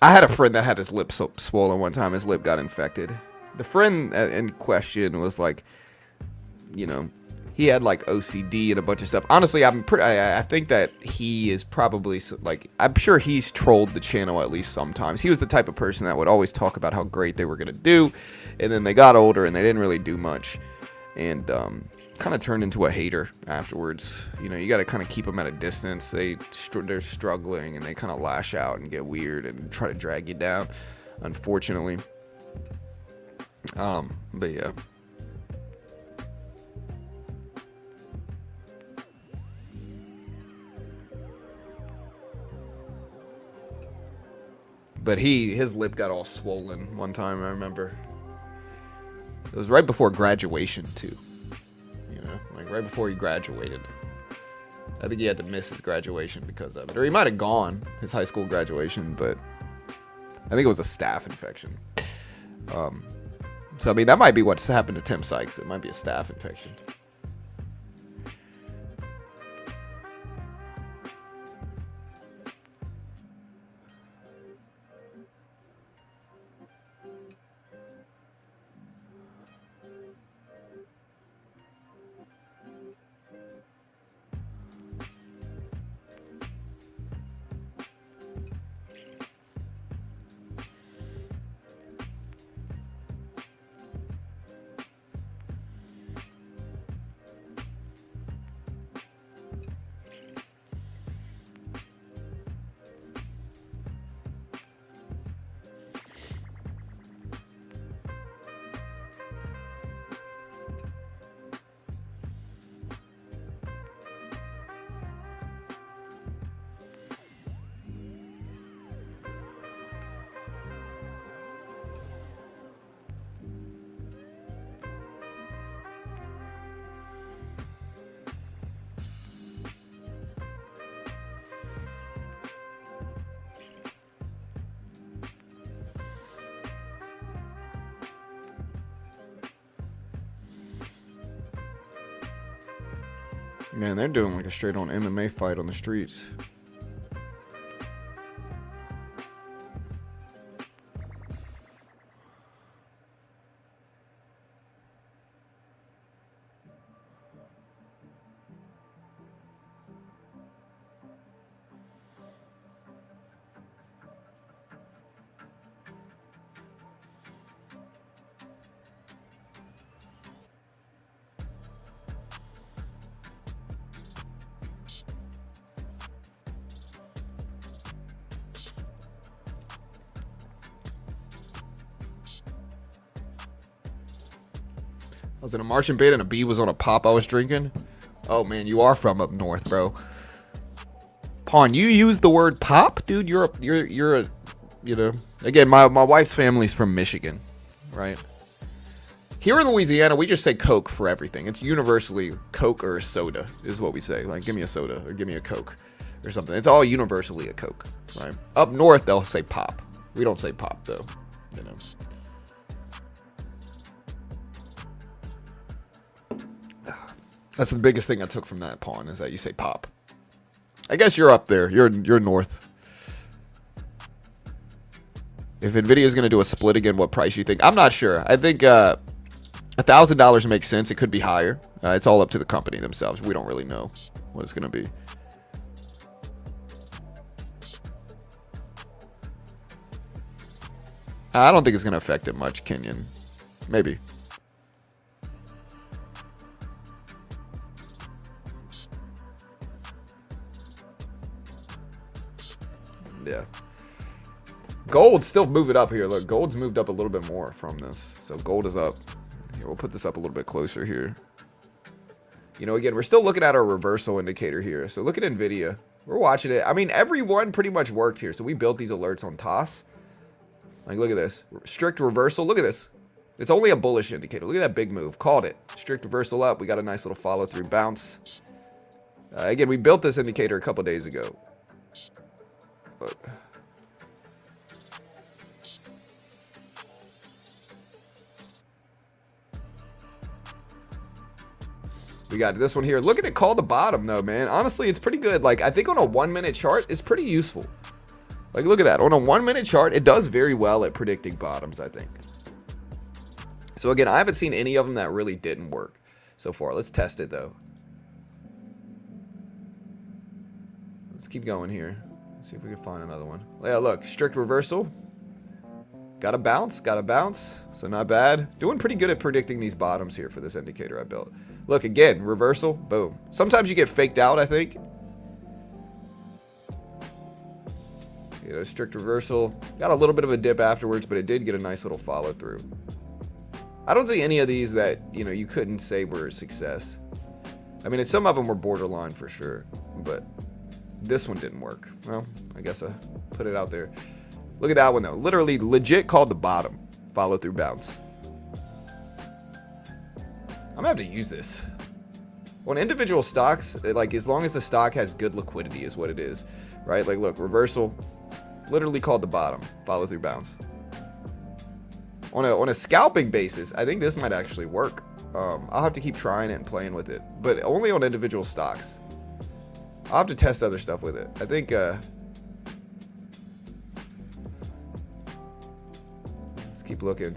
I had a friend that had his lip swollen one time. His lip got infected. The friend in question was like, you know, he had like OCD and a bunch of stuff. Honestly, I think that he is probably like, I'm sure he's trolled the channel at least sometimes. He was the type of person that would always talk about how great they were gonna do, and then they got older and they didn't really do much, and kind of turned into a hater afterwards. You know, you got to kind of keep them at a distance. They're struggling and they kind of lash out and get weird and try to drag you down, unfortunately. But yeah. But his lip got all swollen one time, I remember. It was right before graduation too. Like right before he graduated. I think he had to miss his graduation because of it. Or he might have gone his high school graduation, but I think it was a staph infection. So, I mean, that might be what's happened to Tim Sykes. It might be a staph infection. Man, they're doing like a straight on MMA fight on the streets. I was in a marching band and a bee was on a pop I was drinking. Oh man, you are from up north, bro. Pawn, you use the word pop, dude. You're a, you know. Again, my wife's family's from Michigan, right? Here in Louisiana, we just say Coke for everything. It's universally Coke or a soda is what we say. Like, give me a soda or give me a Coke or something. It's all universally a Coke, right? Up north, they'll say pop. We don't say pop though, you know. That's the biggest thing I took from that, Pawn, is that you say pop. I guess you're up there. You're north. If Nvidia is going to do a split again, what price you think? I'm not sure. I think $1,000 makes sense. It could be higher. It's all up to the company themselves. We don't really know what it's going to be. I don't think it's going to affect it much, Kenyon. Maybe. Yeah. Gold still moving up here. Look, gold's moved up a little bit more from this. So gold is up. Here, we'll put this up a little bit closer here. You know, again, we're still looking at our reversal indicator here. So look at Nvidia. We're watching it. I mean, everyone pretty much worked here. So we built these alerts on TOS. Like, look at this. Strict reversal. Look at this. It's only a bullish indicator. Look at that big move. Called it. Strict reversal up. We got a nice little follow through bounce. Again, we built this indicator a couple days ago. But we got this one here. Look at it call the bottom though, man. Honestly, it's pretty good. Like, I think on a 1 minute chart, it's pretty useful. Like, look at that. On a 1 minute chart, it does very well at predicting bottoms, I think. So again, I haven't seen any of them that really didn't work so far. Let's test it though. Let's keep going here. See if we can find another one. Yeah, look, strict reversal. Got a bounce, so not bad. Doing pretty good at predicting these bottoms here for this indicator I built. Look, again, reversal, boom. Sometimes you get faked out, I think. You know, strict reversal. Got a little bit of a dip afterwards, but it did get a nice little follow through. I don't see any of these that, you know, you couldn't say were a success. I mean, some of them were borderline for sure, but this one didn't work. Well, I guess I put it out there. Look at that one though. Literally legit called the bottom. Follow through bounce. I'm gonna have to use this. On individual stocks, like, as long as the stock has good liquidity is what it is, right? Like, look, reversal. Literally called the bottom. Follow through bounce. On a scalping basis, I think this might actually work. I'll have to keep trying it and playing with it, but only on individual stocks. I'll have to test other stuff with it. I think, let's keep looking.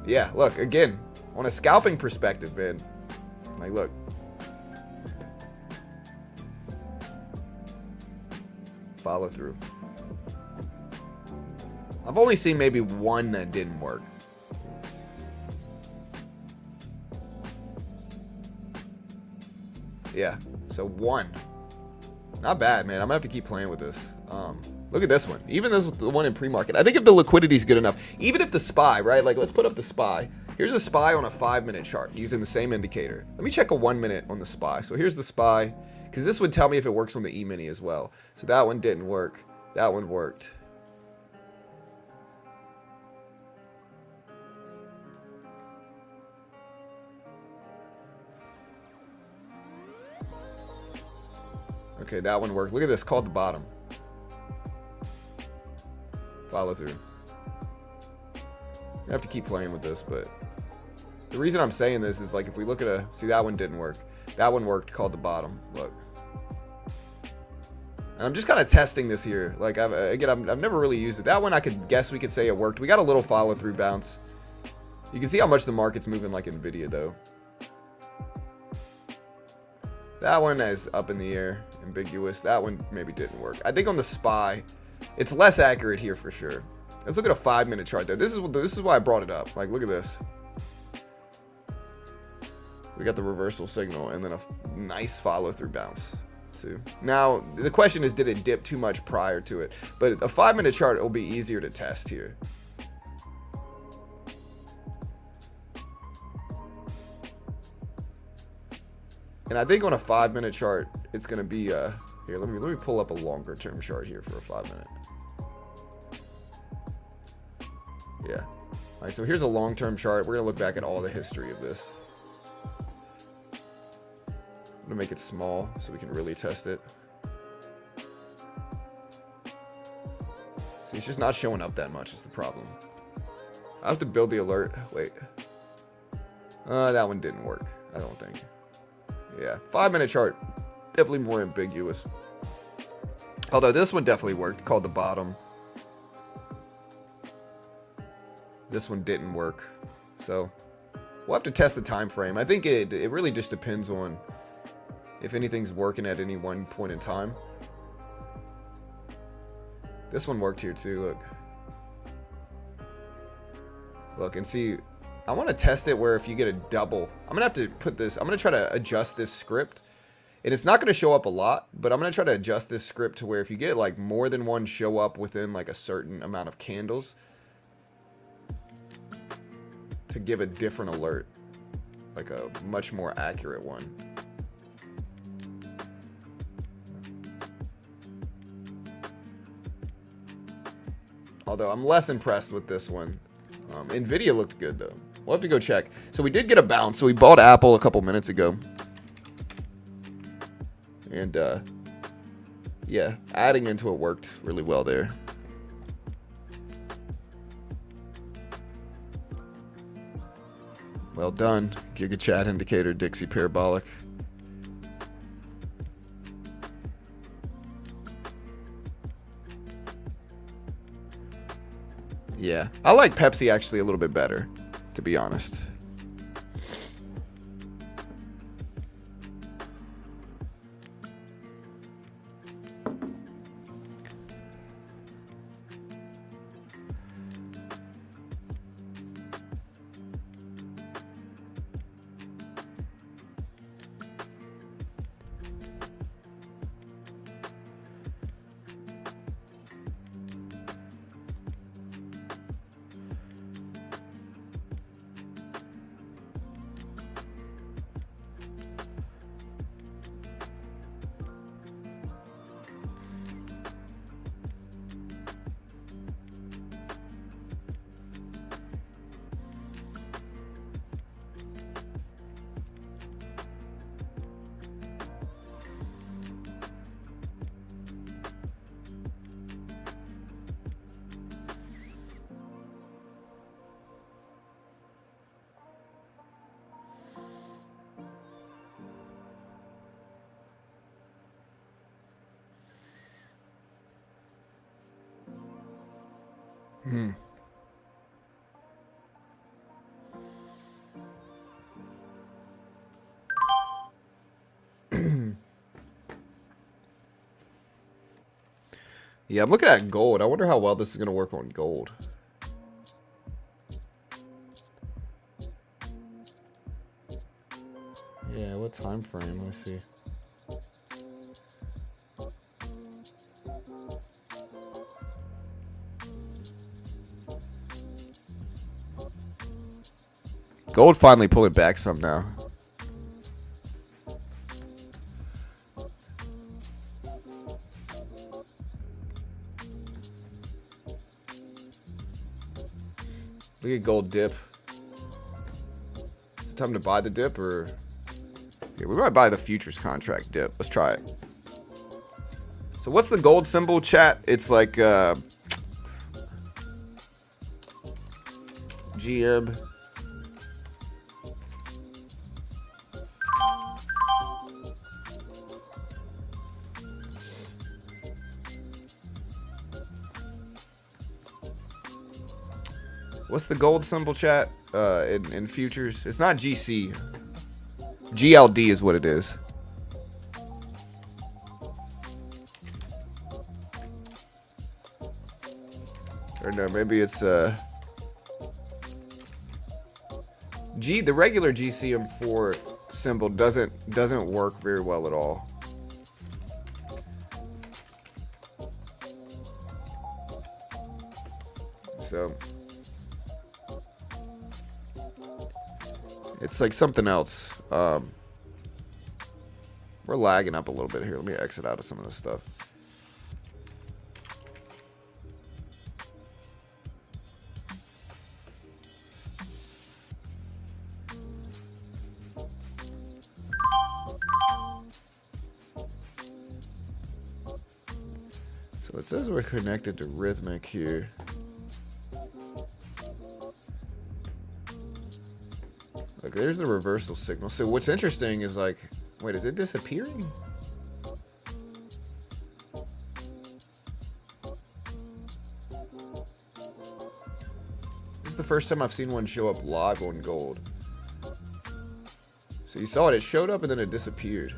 Yeah, look, again, on a scalping perspective, man. Like, look. Follow through. I've only seen maybe one that didn't work. Yeah, so one. Not bad, man. I'm gonna have to keep playing with this. Look at this one. Even this the one in pre-market. I think if the liquidity is good enough, even if the SPY, right? Like, let's put up the SPY. Here's a SPY on a 5-minute chart using the same indicator. Let me check a 1 minute on the SPY. So here's the SPY, because this would tell me if it works on the E-mini as well. So that one didn't work. That one worked. Okay, that one worked. Look at this, called the bottom. Follow through. I have to keep playing with this, but the reason I'm saying this is, like, if we look at see, that one didn't work. That one worked, called the bottom. Look. And I'm just kind of testing this here. Like, I've never really used it. That one, I could guess we could say it worked. We got a little follow through bounce. You can see how much the market's moving like Nvidia though. That one is up in the air, ambiguous. That one maybe didn't work. I think on the SPY, it's less accurate here for sure. Let's look at a 5-minute chart there. This is why I brought it up. Like, look at this. We got the reversal signal and then a nice follow through bounce too. Now the question is, did it dip too much prior to it? But a 5-minute chart will be easier to test here. And I think on a 5-minute chart, it's gonna be here. Let me pull up a longer term chart here for a 5-minute. Yeah. All right. So here's a long term chart. We're gonna look back at all the history of this. I'm gonna make it small so we can really test it. He's just not showing up that much is the problem. I have to build the alert. Wait. That one didn't work, I don't think. Yeah, 5-minute chart. Definitely more ambiguous. Although this one definitely worked, called the bottom. This one didn't work. So we'll have to test the time frame. I think it really just depends on if anything's working at any one point in time. This one worked here too, look. Look and see, I want to test it where if you get a double, I'm going to have to put this, I'm going to try to adjust this script. And it's not going to show up a lot, but I'm going to try to adjust this script to where if you get like more than one show up within like a certain amount of candles, to give a different alert, like a much more accurate one. Although I'm less impressed with this one. Nvidia looked good though. We'll have to go check. So we did get a bounce. So we bought Apple a couple minutes ago. And yeah, adding into it worked really well there. Well done. Giga chat indicator, Dixie parabolic. Yeah, I like Pepsi actually a little bit better, to be honest. Yeah, I'm looking at gold. I wonder how well this is going to work on gold. Yeah, what time frame? Let's see. Gold finally pulling back some now. Look at gold dip. Is it time to buy the dip or? Yeah, we might buy the futures contract dip. Let's try it. So what's the gold symbol, chat? It's like GM. What's the gold symbol, chat? In futures, it's not GC. GLD is what it is. Or no, maybe it's G. The regular GCM4 symbol doesn't work very well at all. So it's like something else. We're lagging up a little bit here. Let me exit out of some of this stuff. So it says we're connected to Rhythmic here. Look, there's the reversal signal. So what's interesting is like, wait, is it disappearing? This is the first time I've seen one show up live on gold. So you saw it, it showed up and then it disappeared.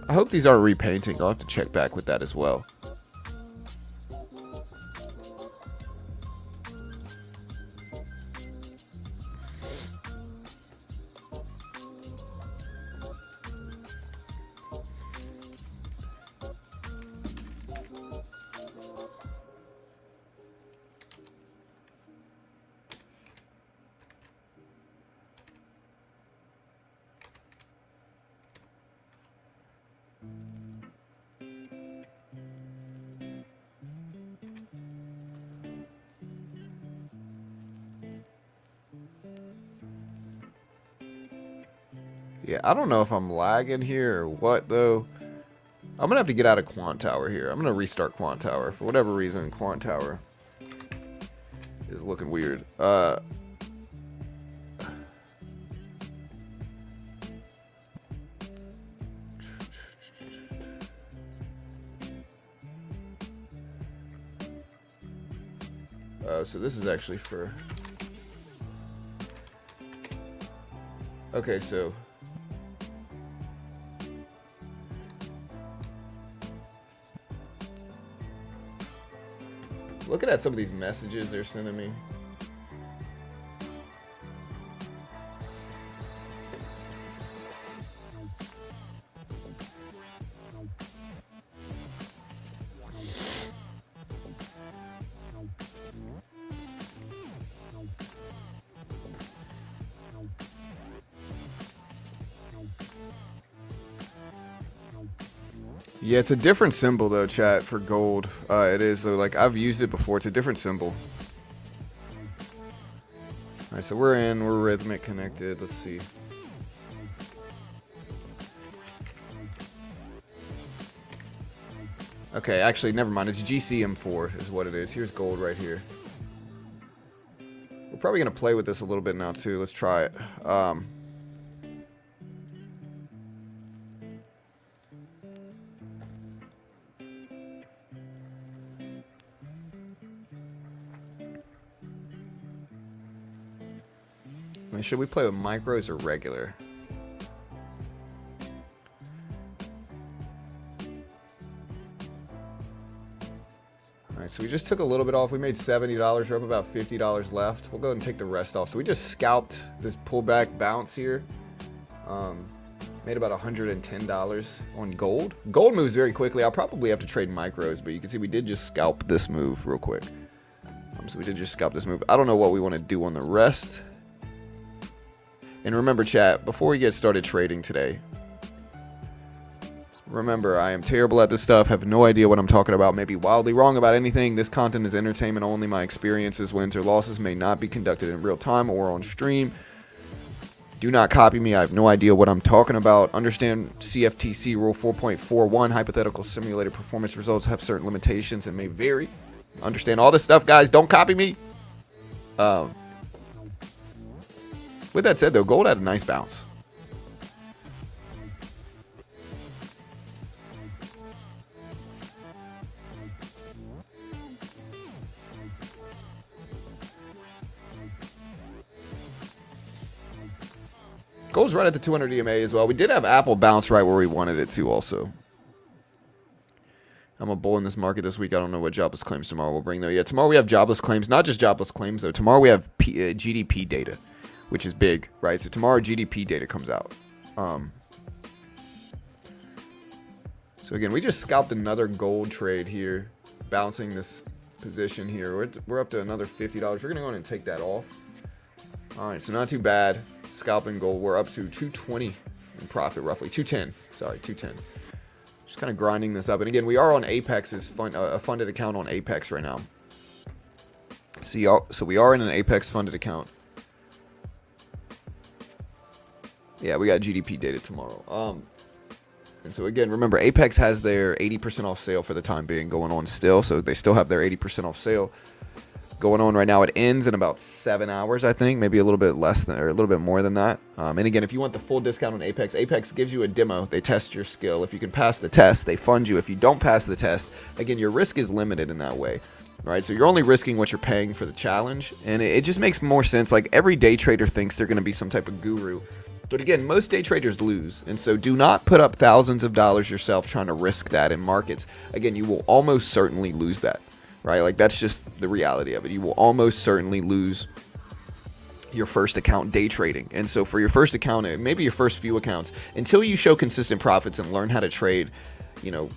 I hope these aren't repainting. I'll have to check back with that as well. Yeah, I don't know if I'm lagging here or what, though. I'm going to have to get out of Quant Tower here. I'm going to restart Quant Tower. For whatever reason, Quant Tower is looking weird. So this is actually for... Okay, so... Looking at some of these messages they're sending me. Yeah, it's a different symbol though, chat, for gold. It is, so like I've used it before. It's a different symbol. Alright, so we're Rhythmic connected. Let's see. Okay, actually, never mind. It's GCM4 is what it is. Here's gold right here. We're probably going to play with this a little bit now too. Let's try it. Should we play with micros or regular? Alright, so we just took a little bit off. We made $70. We're up about $50 left. We'll go ahead and take the rest off. So we just scalped this pullback bounce here. Made about $110 on gold. Gold moves very quickly. I'll probably have to trade micros, but you can see we did just scalp this move real quick. So we did just scalp this move. I don't know what we want to do on the rest. And remember, chat, before we get started trading today, remember, I am terrible at this stuff, have no idea what I'm talking about, may be wildly wrong about anything. This content is entertainment only. My experiences, wins or losses may not be conducted in real time or on stream. Do not copy me. I have no idea what I'm talking about. Understand CFTC Rule 4.41. Hypothetical simulated performance results have certain limitations and may vary. Understand all this stuff, guys. Don't copy me. With that said, though, gold had a nice bounce. Gold's right at the 200 EMA as well. We did have Apple bounce right where we wanted it to also. I'm a bull in this market this week. I don't know what jobless claims tomorrow will bring, though. Yeah, tomorrow we have jobless claims. Not just jobless claims, though. Tomorrow we have GDP data, which is big, right? So tomorrow GDP data comes out. So again, we just scalped another gold trade here, bouncing this position here. We're up to another $50. We're going to go in and take that off. All right, so not too bad. Scalping gold. We're up to 220 in profit, roughly. 210. Sorry, 210. Just kind of grinding this up. And again, we are on Apex's a funded account on Apex right now. So we are in an Apex funded account. Yeah, we got GDP data tomorrow. And so again, remember, Apex has their 80% off sale for the time being going on still. So they still have their 80% off sale going on right now. It ends in about 7 hours, I think, maybe a little bit less than, or a little bit more than that. And again, if you want the full discount on Apex, Apex gives you a demo. They test your skill. If you can pass the test, they fund you. If you don't pass the test, again, your risk is limited in that way, right? So you're only risking what you're paying for the challenge. And it just makes more sense. Like, every day trader thinks they're going to be some type of guru. But again, most day traders lose. And so do not put up thousands of dollars yourself trying to risk that in markets. Again, you will almost certainly lose that. Right? Like, that's just the reality of it. You will almost certainly lose your first account day trading. And so for your first account, maybe your first few accounts, until you show consistent profits and learn how to trade, you know,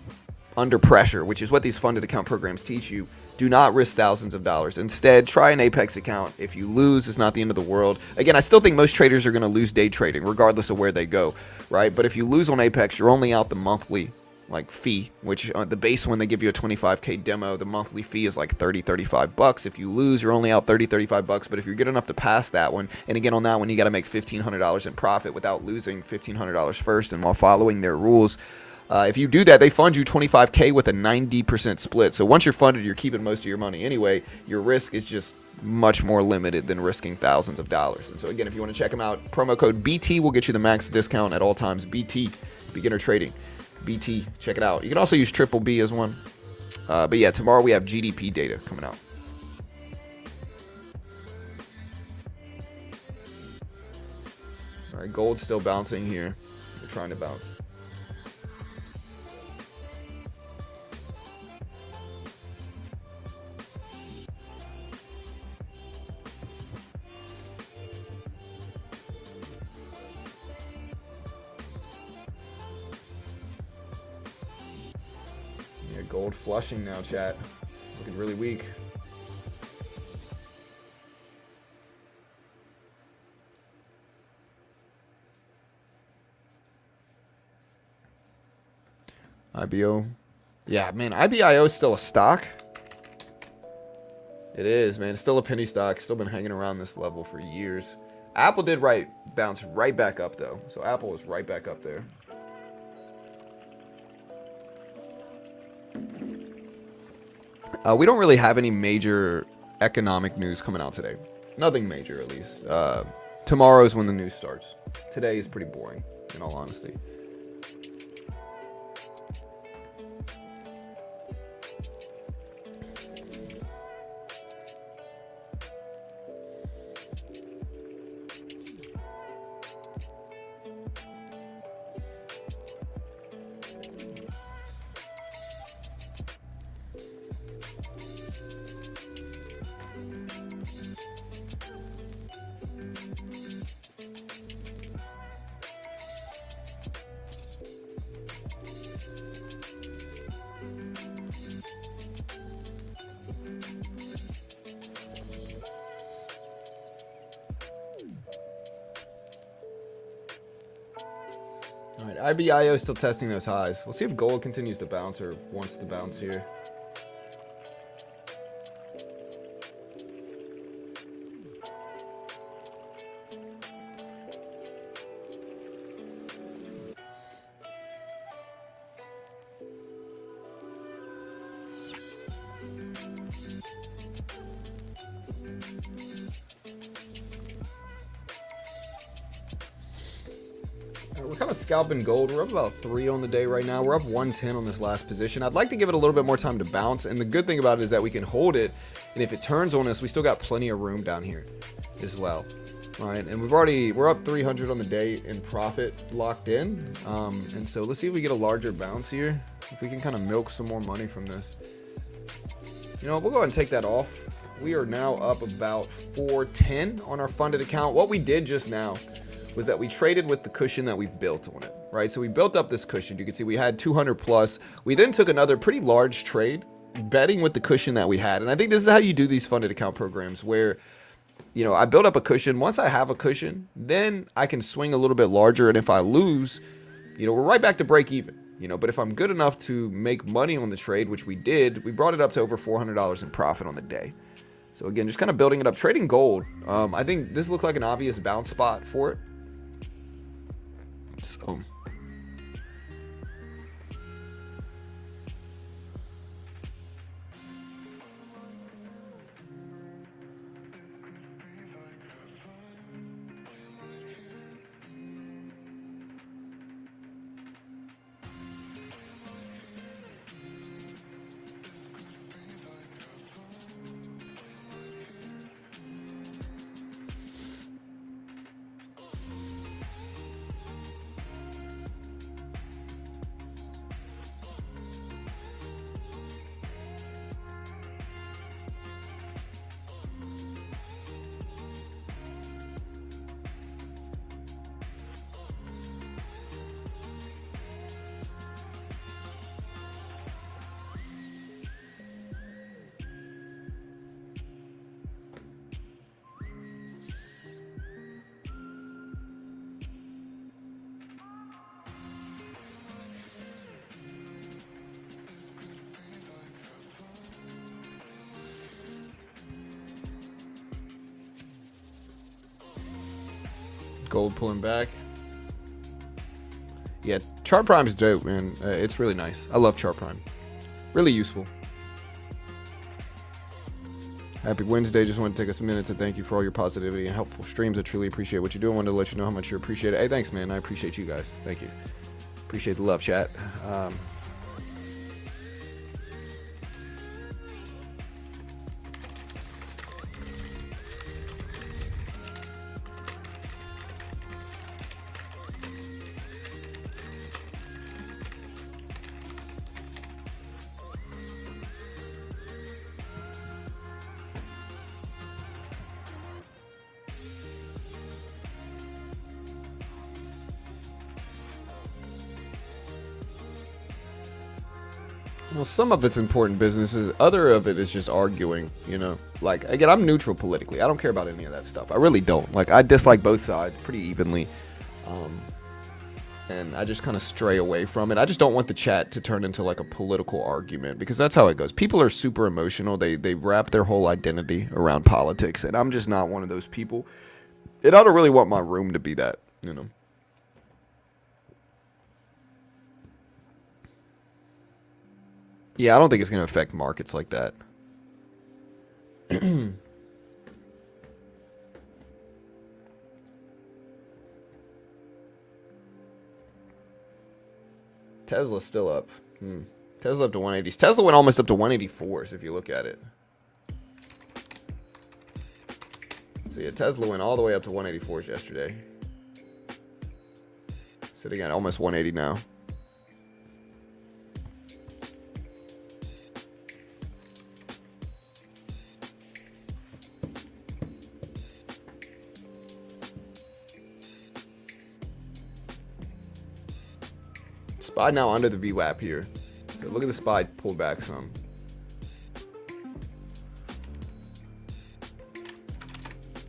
under pressure, which is what these funded account programs teach you, do not risk thousands of dollars. Instead, try an Apex account. If you lose, it's not the end of the world. Again, I still think most traders are going to lose day trading regardless of where they go, right? But if you lose on Apex, you're only out the monthly fee, which the base when they give you a 25K demo, the monthly fee is like 35 bucks. If you lose, you're only out 35 bucks. But if you're good enough to pass that one, and again, on that one, you got to make $1,500 in profit without losing $1,500 first and while following their rules. If you do that, they fund you 25K with a 90% split. So once you're funded, you're keeping most of your money anyway. Your risk is just much more limited than risking thousands of dollars. And so again, if you want to check them out, promo code BT will get you the max discount at all times. BT, beginner trading. BT, check it out. You can also use triple B as one. But yeah, tomorrow we have GDP data coming out. All right, gold's still bouncing here. We're trying to bounce. Gold flushing now, chat. Looking really weak. IBO. Yeah, man, IBIO is still a stock. It is, man. It's still a penny stock. Still been hanging around this level for years. Apple did bounce right back up, though. So Apple is right back up there. We don't really have any major economic news coming out today. Nothing major, at least. Tomorrow is when the news starts. Today is pretty boring, in all honesty. All right, IBIO is still testing those highs. We'll see if gold continues to bounce or wants to bounce here. We're kind of scalping gold. We're up about 3 on the day right now. We're up 110 on this last position. I'd like to give it a little bit more time to bounce. And the good thing about it is that we can hold it. And if it turns on us, we still got plenty of room down here as well. All right. And we're up 300 on the day in profit locked in. And so let's see if we get a larger bounce here. If we can kind of milk some more money from this. You know, we'll go ahead and take that off. We are now up about 410 on our funded account. What we did just now was that we traded with the cushion that we've built on it, right? So we built up this cushion. You can see we had 200 plus. We then took another pretty large trade betting with the cushion that we had. And I think this is how you do these funded account programs where, you know, I build up a cushion. Once I have a cushion, then I can swing a little bit larger. And if I lose, you know, we're right back to break even, you know, but if I'm good enough to make money on the trade, which we did, we brought it up to over $400 in profit on the day. So again, just kind of building it up, trading gold. I think this looks like an obvious bounce spot for it. So Gold pulling back. Yeah, Chart Prime is dope, man. It's really nice. I love Chart Prime. Really useful. Happy Wednesday. Just want to take us a minute to thank you for all your positivity and helpful streams. I truly appreciate what you do. I wanted to let you know how much you appreciate it. Hey, thanks, man. I appreciate you guys. Thank you. Appreciate the love, chat. Well, some of it's important businesses. Other of it is just arguing, you know. Like, again, I'm neutral politically. I don't care about any of that stuff. I really don't. Like, I dislike both sides pretty evenly. And I just kind of stray away from it. I just don't want the chat to turn into, like, a political argument. Because that's how it goes. People are super emotional. They wrap their whole identity around politics. And I'm just not one of those people. And I don't really want my room to be that, you know. Yeah, I don't think it's going to affect markets like that. Tesla's still up. Tesla up to 180s. Tesla went almost up to 184s if you look at it. So yeah, Tesla went all the way up to 184s yesterday. Sitting at almost 180 now. SPY now under the VWAP here. So look at the SPY pulled back some.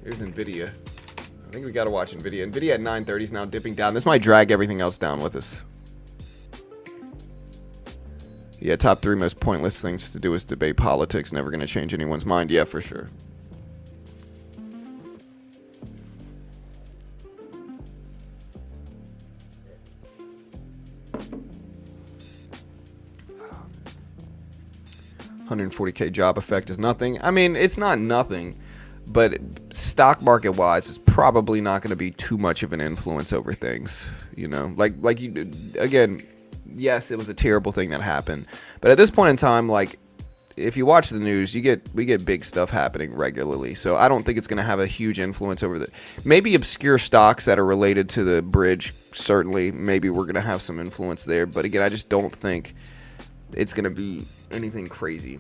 Here's Nvidia. I think we got to watch Nvidia. Nvidia at 930 is now dipping down. This might drag everything else down with us. Yeah, top 3 most pointless things to do is debate politics. Never going to change anyone's mind. Yeah, for sure. $140K job effect is nothing. I mean, it's not nothing, but stock market wise, it's probably not going to be too much of an influence over things. You know, like you, again, yes, it was a terrible thing that happened, but at this point in time, like if you watch the news, we get big stuff happening regularly. So I don't think it's going to have a huge influence over maybe obscure stocks that are related to the bridge. Certainly, maybe we're going to have some influence there, but again, I just don't think it's going to be anything crazy.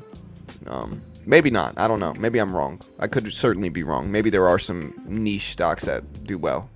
Maybe not. I don't know. Maybe I'm wrong. I could certainly be wrong. Maybe there are some niche stocks that do well.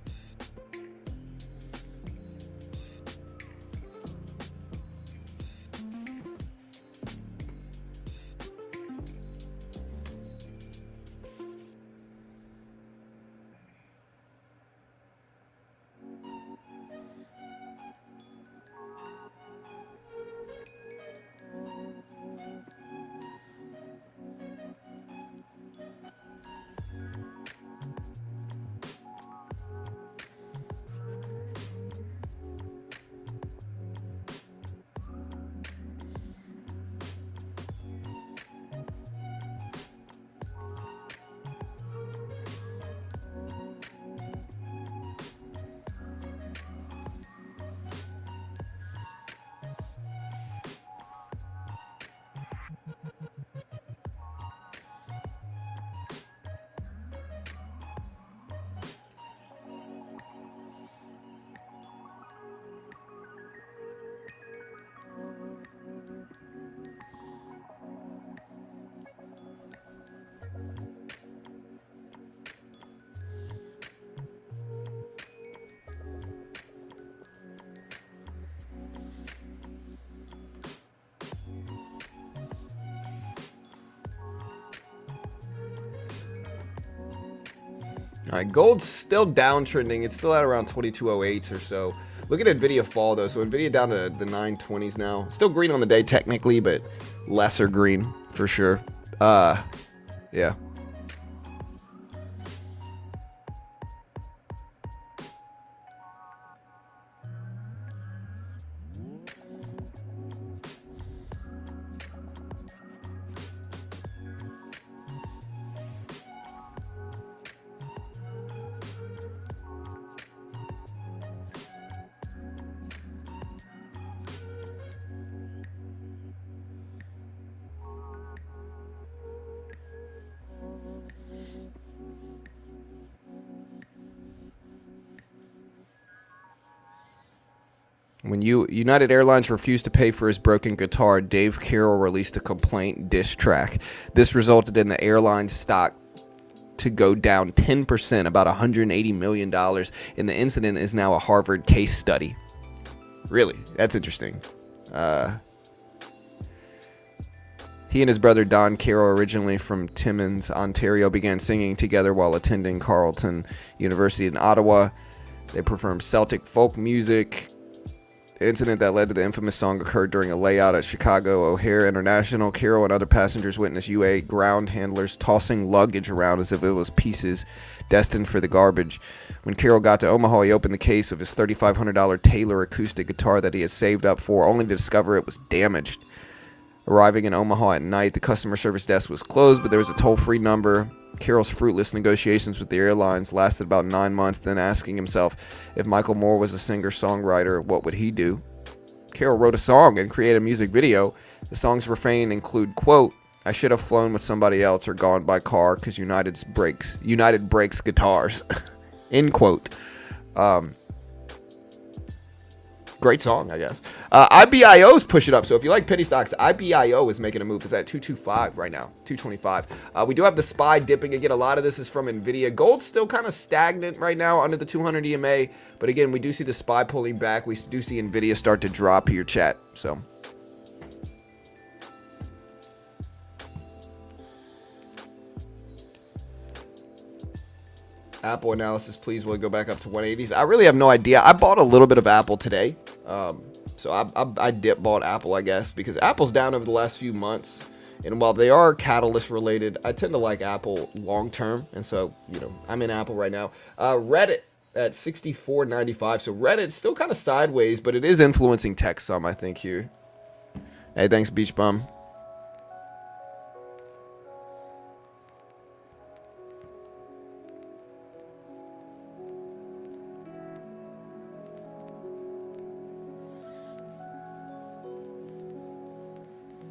All right, gold's still downtrending. It's still at around 2208s or so. Look at Nvidia fall though. So Nvidia down to the 920s now. Still green on the day technically, but lesser green for sure. Yeah. When United Airlines refused to pay for his broken guitar, Dave Carroll released a complaint diss track. This resulted in the airline stock to go down 10%, about $180 million, and the incident is now a Harvard case study. Really? That's interesting. He and his brother Don Carroll, originally from Timmins, Ontario, began singing together while attending Carleton University in Ottawa. They performed Celtic folk music. The incident that led to the infamous song occurred during a layout at Chicago O'Hare International. Carroll and other passengers witnessed UA ground handlers tossing luggage around as if it was pieces destined for the garbage. When Carroll got to Omaha, he opened the case of his $3,500 Taylor acoustic guitar that he had saved up for, only to discover it was damaged. Arriving in Omaha at night, the customer service desk was closed, but there was a toll-free number. Carroll's fruitless negotiations with the airlines lasted about 9 months, then asking himself if Michael Moore was a singer-songwriter, what would he do? Carroll wrote a song and created a music video. The song's refrain include, quote, "I should have flown with somebody else or gone by car because United breaks guitars." End quote. Great song, I guess. IBIO's push it up. So if you like penny stocks, IBIO is making a move. It's at 225 right now, 225. We do have the SPY dipping again. A lot of this is from Nvidia. Gold's still kind of stagnant right now under the 200 EMA. But again, we do see the SPY pulling back. We do see Nvidia start to drop here, chat. So Apple analysis, please. Will it go back up to 180s? I really have no idea. I bought a little bit of Apple today. So I bought Apple, I guess, because Apple's down over the last few months. And while they are catalyst related, I tend to like Apple long term. And so, I'm in Apple right now. Reddit at 64.95. So Reddit's still kind of sideways, but it is influencing tech some, I think, here. Hey, thanks, Beach Bum.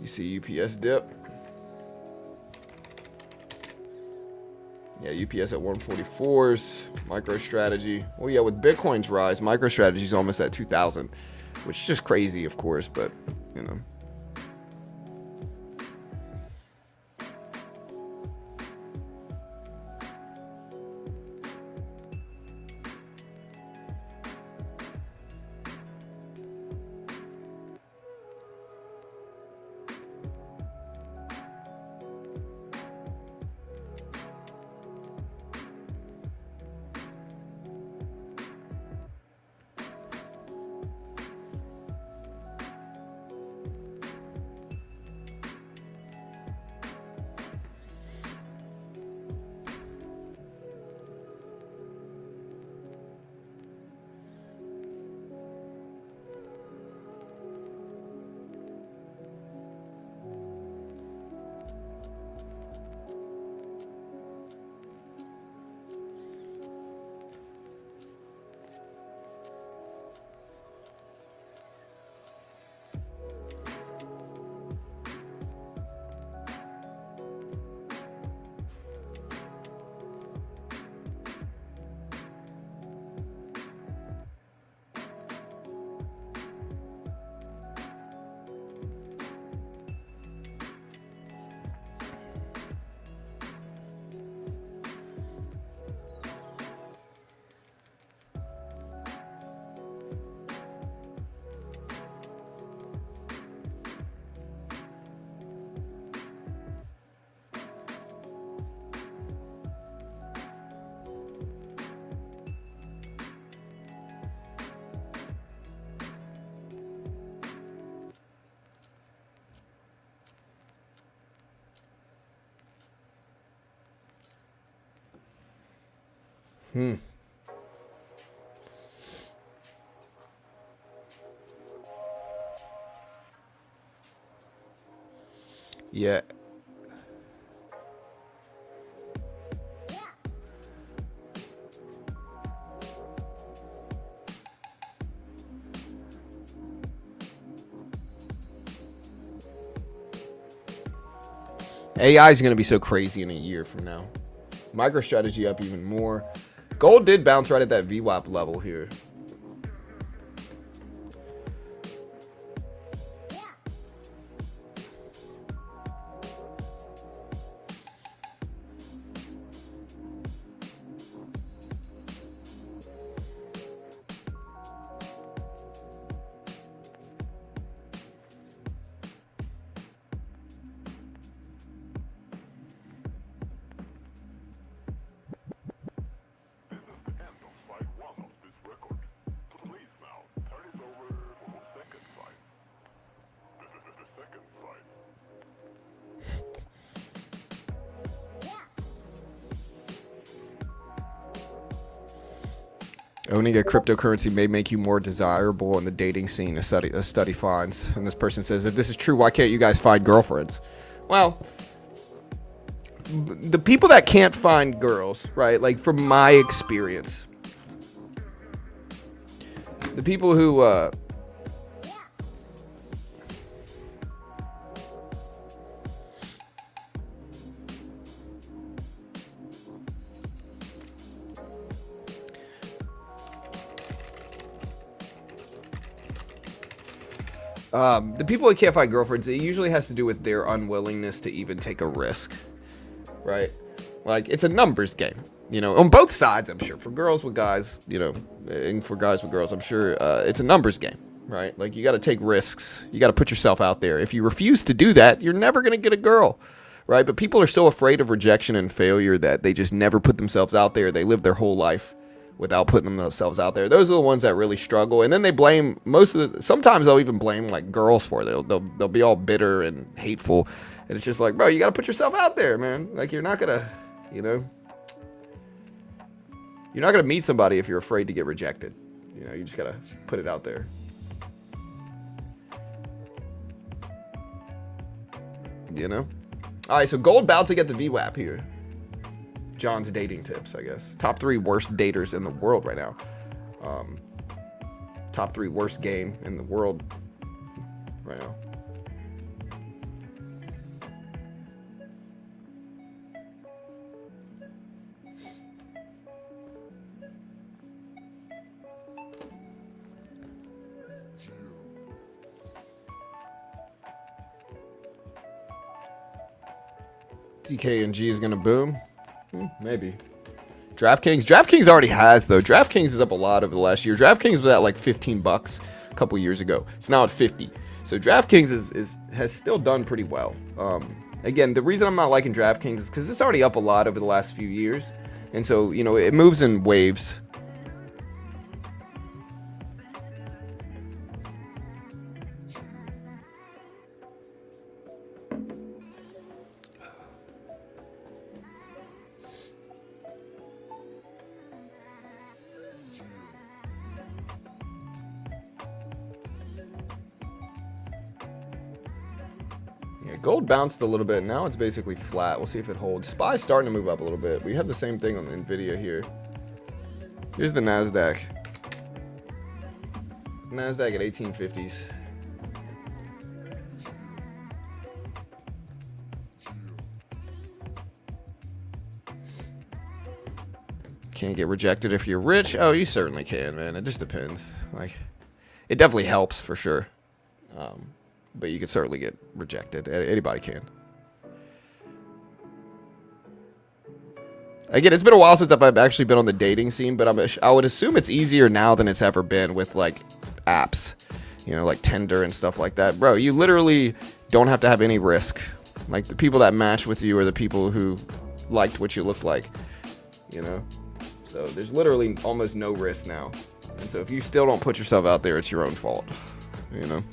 You see UPS dip. Yeah, UPS at 144s. MicroStrategy. Well, yeah, with Bitcoin's rise, MicroStrategy's almost at 2,000, which is just crazy, of course, but, Yeah. AI is going to be so crazy in a year from now. MicroStrategy up even more. Gold did bounce right at that VWAP level here. Owning a cryptocurrency may make you more desirable in the dating scene, a study finds. And this person says, if this is true, why can't you guys find girlfriends? Well, the people that can't find girls, right? Like from my experience, the people who the people that can't find girlfriends, it usually has to do with their unwillingness to even take a risk, right? Like, it's a numbers game, you know, on both sides, I'm sure. For girls with guys, you know, and for guys with girls, I'm sure it's a numbers game, right? Like, you got to take risks. You got to put yourself out there. If you refuse to do that, you're never going to get a girl, right? But people are so afraid of rejection and failure that they just never put themselves out there. They live their whole life without putting themselves out there. Those are the ones that really struggle. And then they blame sometimes they'll even blame like girls for it. They'll be all bitter and hateful. And it's just like, bro, you got to put yourself out there, man. Like, you're not going to, you know, you're not going to meet somebody if you're afraid to get rejected. You know, you just got to put it out there. You know? All right, so gold bouncing at the VWAP here. John's dating tips, I guess. Top 3 worst daters in the world right now. Top 3 worst game in the world right now. TK&G is gonna boom. Maybe. DraftKings already has, though. DraftKings is up a lot over the last year. DraftKings was at like $15 a couple years ago. It's now at 50. So DraftKings has still done pretty well. Again, the reason I'm not liking DraftKings is because it's already up a lot over the last few years. And so, you know, it moves in waves. Yeah, gold bounced a little bit. Now it's basically flat. We'll see if it holds. SPY's starting to move up a little bit. We have the same thing on Nvidia here. Here's the NASDAQ. NASDAQ at 1850s. Can't get rejected if you're rich. Oh, you certainly can, man. It just depends. Like, it definitely helps for sure. But you can certainly get rejected. Anybody can. Again, it's been a while since I've actually been on the dating scene, but I would assume it's easier now than it's ever been with like apps, you know, like Tinder and stuff like that. Bro, you literally don't have to have any risk. Like, the people that match with you are the people who liked what you looked like, you know? So there's literally almost no risk now. And so if you still don't put yourself out there, it's your own fault, you know?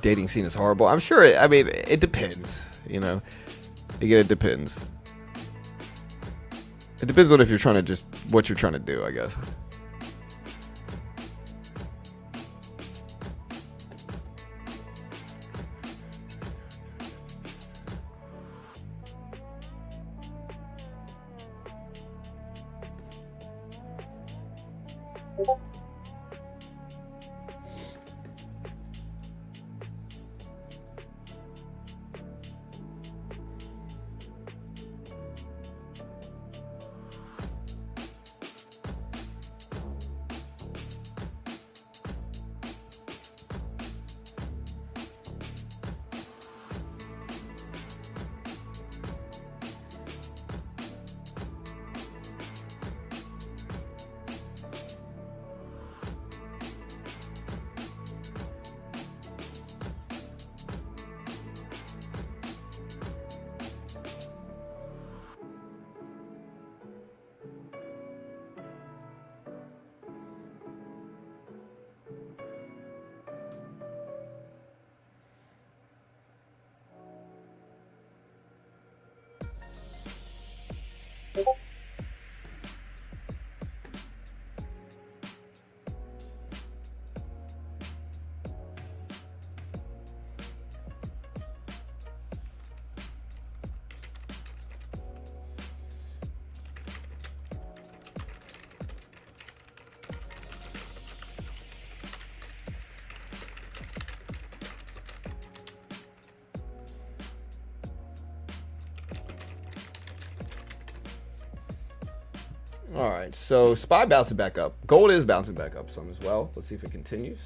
Dating scene is horrible. I'm sure it depends, you know. Again, it depends. It depends on if you're trying to just what you're trying to do, I guess. All right, so SPY bouncing back up. Gold is bouncing back up some as well. Let's see if it continues.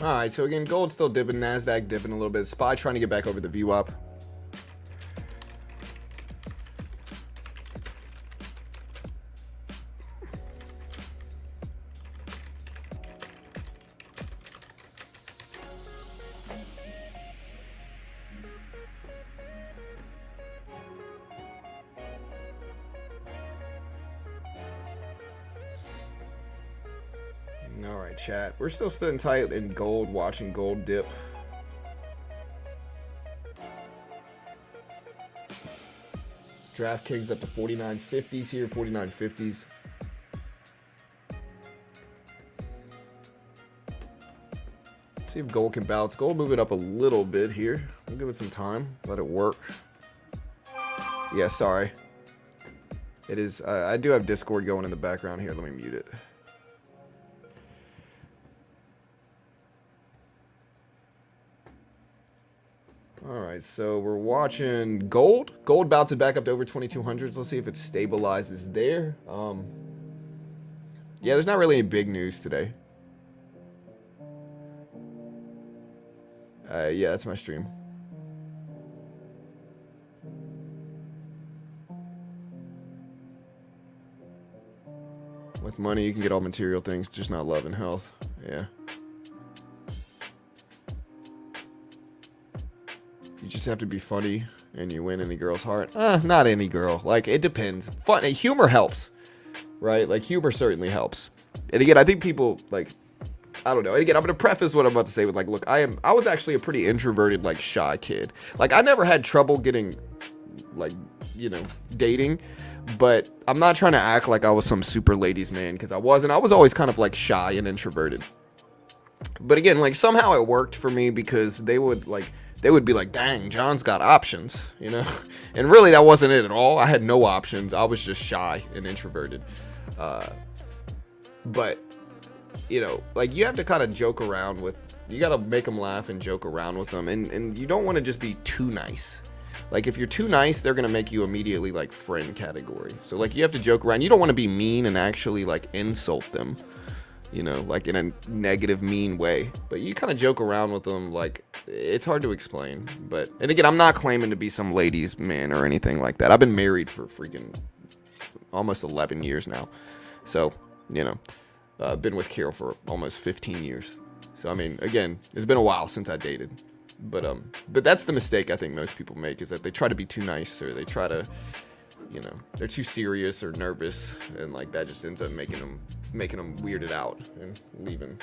All right, so again, gold still dipping, Nasdaq dipping a little bit. SPY trying to get back over the VWAP. All right, chat. We're still sitting tight in gold, watching gold dip. DraftKings up to 49.50s here, 49.50s. See if gold can bounce. Gold moving up a little bit here. We'll give it some time. Let it work. Yeah, sorry. It is. I do have Discord going in the background here. Let me mute it. All right, so we're watching gold. Gold bouncing back up to over 2200s. Let's see if it stabilizes there. Yeah, there's not really any big news today. Yeah, that's my stream. With money, you can get all material things, just not love and health. Yeah. You just have to be funny and you win any girl's heart. Not any girl. Like, it depends. Fun, humor helps, right? Like, humor certainly helps. And again, I think people, like, I don't know. And again, I'm going to preface what I'm about to say with, like, look, I was actually a pretty introverted, like, shy kid. Like, I never had trouble getting, like, you know, dating. But I'm not trying to act like I was some super ladies man, because I wasn't. I was always kind of, like, shy and introverted. But again, like, somehow it worked for me because they would be like, dang, John's got options, you know? And really, that wasn't it at all. I had no options. I was just shy and introverted. But, you know, like, you have to kind of joke around with, you got to make them laugh and joke around with them. And you don't want to just be too nice. Like, if you're too nice, they're going to make you immediately, like, friend category. So, like, you have to joke around. You don't want to be mean and actually, like, insult them. You know, like in a negative, mean way. But you kind of joke around with them, like, it's hard to explain. But, and again, I'm not claiming to be some ladies man or anything like that. I've been married for freaking almost 11 years now. So, you know, I've been with Carol for almost 15 years. So, I mean, again, it's been a while since I dated. But that's the mistake I think most people make, is that they try to be too nice, or they try to, you know, they're too serious or nervous, and like that just ends up making them weirded out and leaving.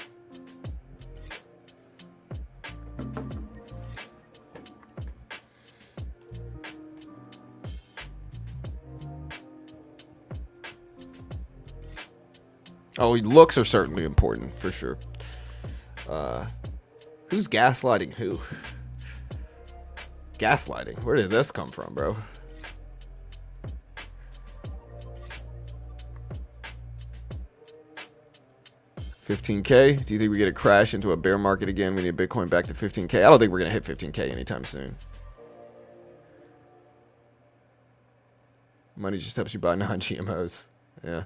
Oh, looks are certainly important, for sure. Who's gaslighting who? Gaslighting? Where did this come from, bro? $15K? Do you think we get a crash into a bear market again? We need Bitcoin back to 15K. I don't think we're going to hit 15K anytime soon. Money just helps you buy non-GMOs. Yeah.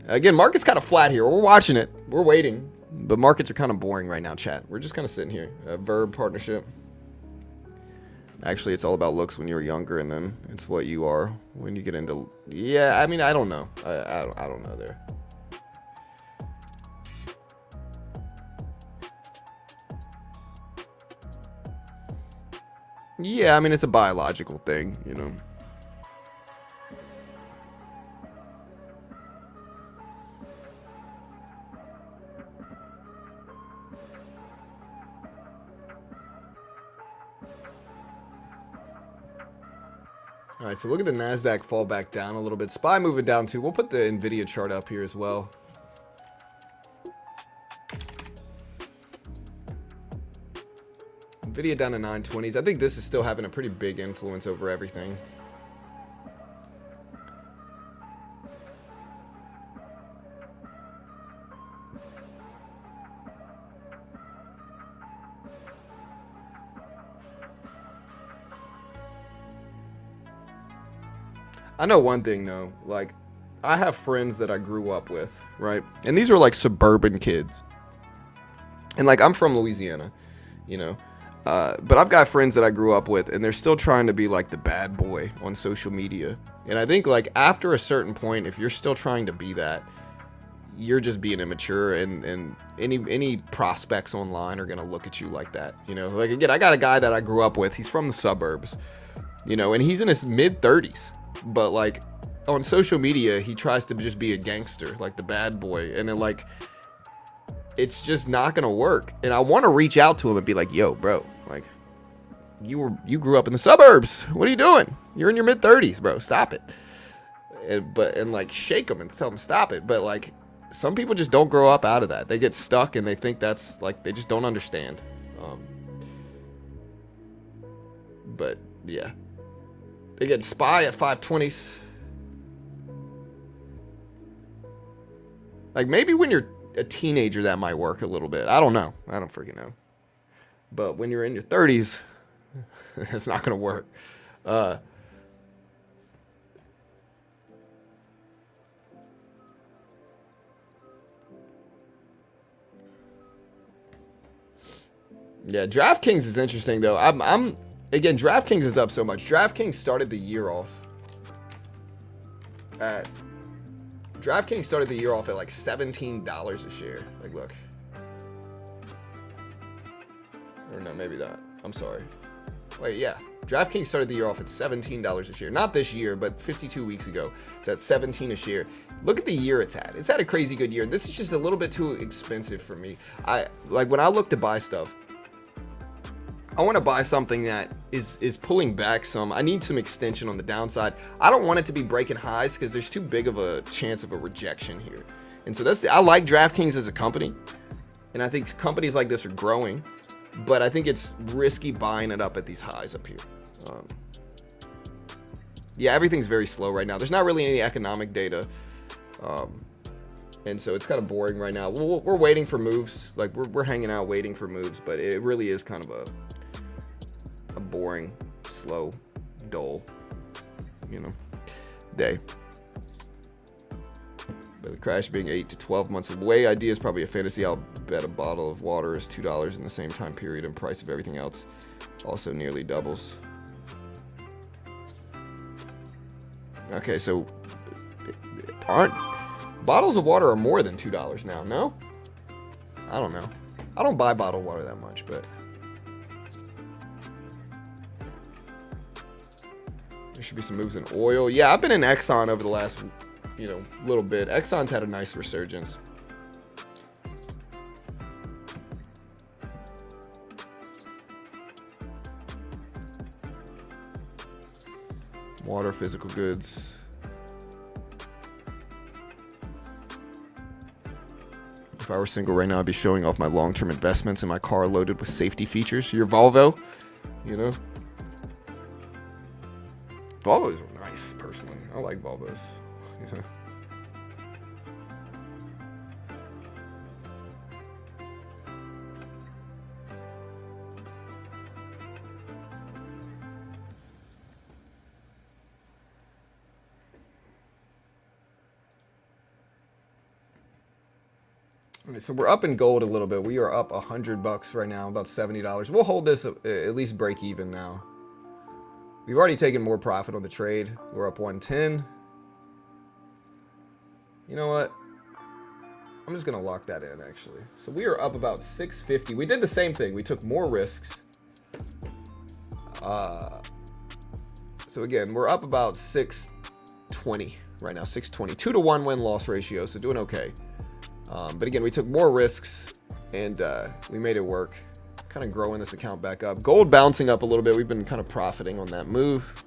Again, market's kind of flat here. We're watching it. We're waiting. But markets are kind of boring right now, chat. We're just kind of sitting here. Verb partnership. Actually, it's all about looks when you were younger, and then it's what you are when you get into... Yeah, I mean, I don't know. I don't know there. Yeah, I mean, it's a biological thing, you know. All right, so look at the Nasdaq fall back down a little bit. SPY moving down too. We'll put the Nvidia chart up here as well. Nvidia down to 920s. I think this is still having a pretty big influence over everything. I know one thing though, like I have friends that I grew up with, right? And these are like suburban kids. And like I'm from Louisiana, you know. But I've got friends that I grew up with and they're still trying to be like the bad boy on social media. And I think like after a certain point, if you're still trying to be that, you're just being immature, and any prospects online are gonna look at you like that. You know, like again, I got a guy that I grew up with, he's from the suburbs, you know, and he's in his mid-30s. But like on social media, he tries to just be a gangster, like the bad boy, and then like it's just not gonna work. And I want to reach out to him and be like, "Yo, bro, like you grew up in the suburbs. What are you doing? You're in your mid-30s, bro. Stop it." And like shake him and tell him stop it. But like some people just don't grow up out of that. They get stuck and they think that's like they just don't understand. But yeah. They get SPY at 520s. Like maybe when you're a teenager that might work a little bit. I don't know. I don't freaking know. But when you're in your 30s, it's not going to work. Yeah, DraftKings is interesting though. Again, DraftKings is up so much. DraftKings started the year off at like $17 a share. Like, look. Or no, maybe not. I'm sorry. Wait, yeah. DraftKings started the year off at $17 a share. Not this year, but 52 weeks ago. It's at $17 a share. Look at the year it's had. It's had a crazy good year. This is just a little bit too expensive for me. When I look to buy stuff, I want to buy something that is pulling back some. I need some extension on the downside. I don't want it to be breaking highs because there's too big of a chance of a rejection here. And so I like DraftKings as a company, and I think companies like this are growing, but I think it's risky buying it up at these highs up here. Yeah, everything's very slow right now. There's not really any economic data, and so it's kind of boring right now. We're waiting for moves. Like we're hanging out waiting for moves, but it really is kind of a boring, slow, dull, day. But the crash being 8 to 12 months away, idea is probably a fantasy. I'll bet a bottle of water is $2 in the same time period, and price of everything else also nearly doubles. Okay, so aren't bottles of water are more than $2 now? No? I don't know. I don't buy bottled water that much, but there should be some moves in oil. Yeah, I've been in Exxon over the last, little bit. Exxon's had a nice resurgence. Water, physical goods. If I were single right now, I'd be showing off my long-term investments in my car loaded with safety features. Your Volvo, Volvos are nice, personally. I like Volvos. All right, so we're up in gold a little bit. We are up $100 right now, about $70. We'll hold this at least break even now. We've already taken more profit on the trade. We're up 110. You know what? I'm just going to lock that in, actually. So we are up about 650. We did the same thing. We took more risks. So again, we're up about 620 right now, 620, 2-to-1 win-loss ratio, so doing okay. But again, we took more risks and we made it work. Kind of growing this account back up. Gold bouncing up a little bit. We've been kind of profiting on that move.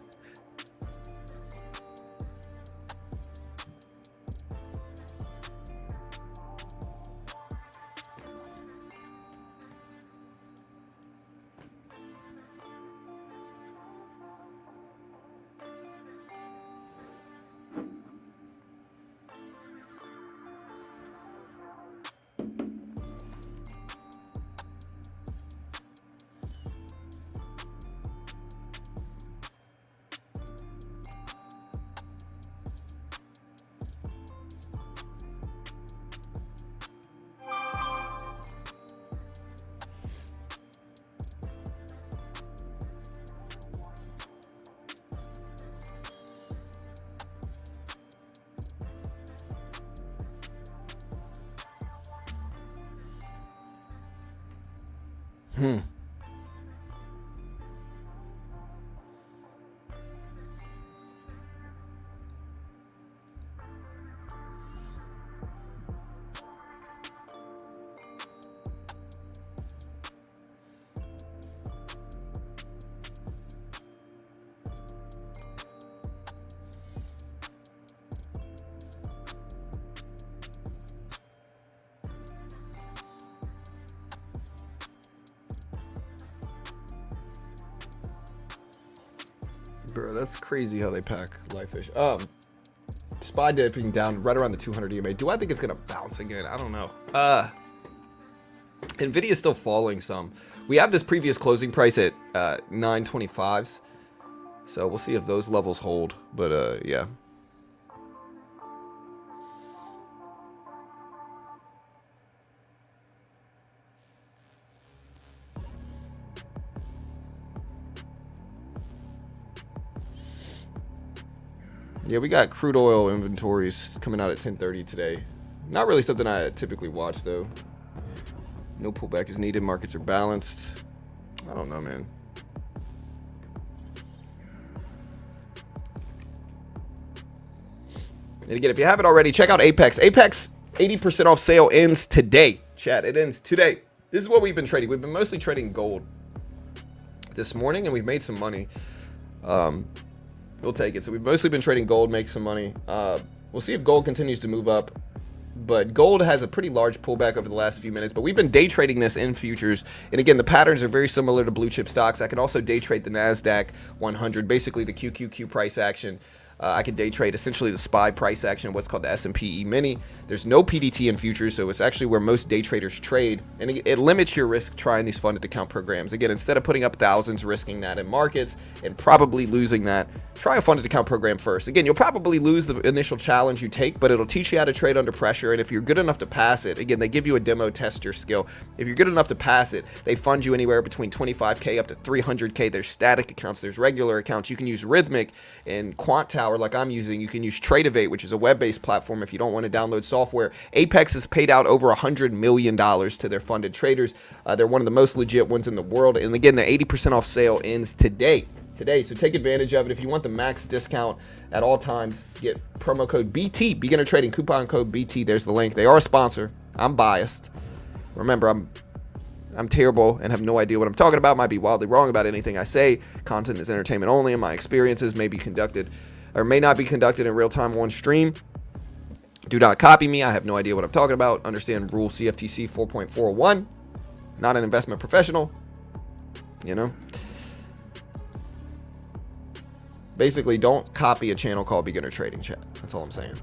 Bro, that's crazy how they pack live fish. SPY dipping down right around the 200 EMA. Do I think it's gonna bounce again? I don't know. Nvidia is still falling some. We have this previous closing price at 925s, so we'll see if those levels hold. But yeah. Yeah, we got crude oil inventories coming out at 10:30 today. Not really something I typically watch, though. No pullback is needed. Markets are balanced. I don't know, man. And again, if you haven't already, check out Apex. Apex 80% off sale ends today. Chat, it ends today. This is what we've been trading. We've been mostly trading gold this morning, and we've made some money. We'll take it. So we've mostly been trading gold, make some money. We'll see if gold continues to move up. But gold has a pretty large pullback over the last few minutes. But we've been day trading this in futures. And again, the patterns are very similar to blue chip stocks. I can also day trade the NASDAQ 100, basically the QQQ price action. I can day trade essentially the SPY price action, what's called the S&P E-mini. There's no PDT in futures, so it's actually where most day traders trade. And it limits your risk trying these funded account programs. Again, instead of putting up thousands, risking that in markets, and probably losing that, try a funded account program first. Again, you'll probably lose the initial challenge you take, but it'll teach you how to trade under pressure. And if you're good enough to pass it, again, they give you a demo, test your skill. If you're good enough to pass it, they fund you anywhere between 25K up to 300K. There's static accounts, there's regular accounts. You can use Rhythmic and Quant Tower like I'm using. You can use Tradeovate, which is a web-based platform if you don't want to download software. Apex has paid out over $100 million to their funded traders. They're one of the most legit ones in the world. And again, the 80% off sale ends today. So take advantage of it. If you want the max discount at all times, get promo code BT, beginner trading, coupon code BT. There's the link. They are a sponsor. I'm biased. Remember, I'm terrible and have no idea what I'm talking about. Might be wildly wrong about anything I say. Content is entertainment only, and my experiences may be conducted or may not be conducted in real time on stream. Do not copy me. I have no idea what I'm talking about. Understand rule CFTC 4.41. Not an investment professional. You know. Basically, don't copy a channel called Beginner Trading, chat. That's all I'm saying.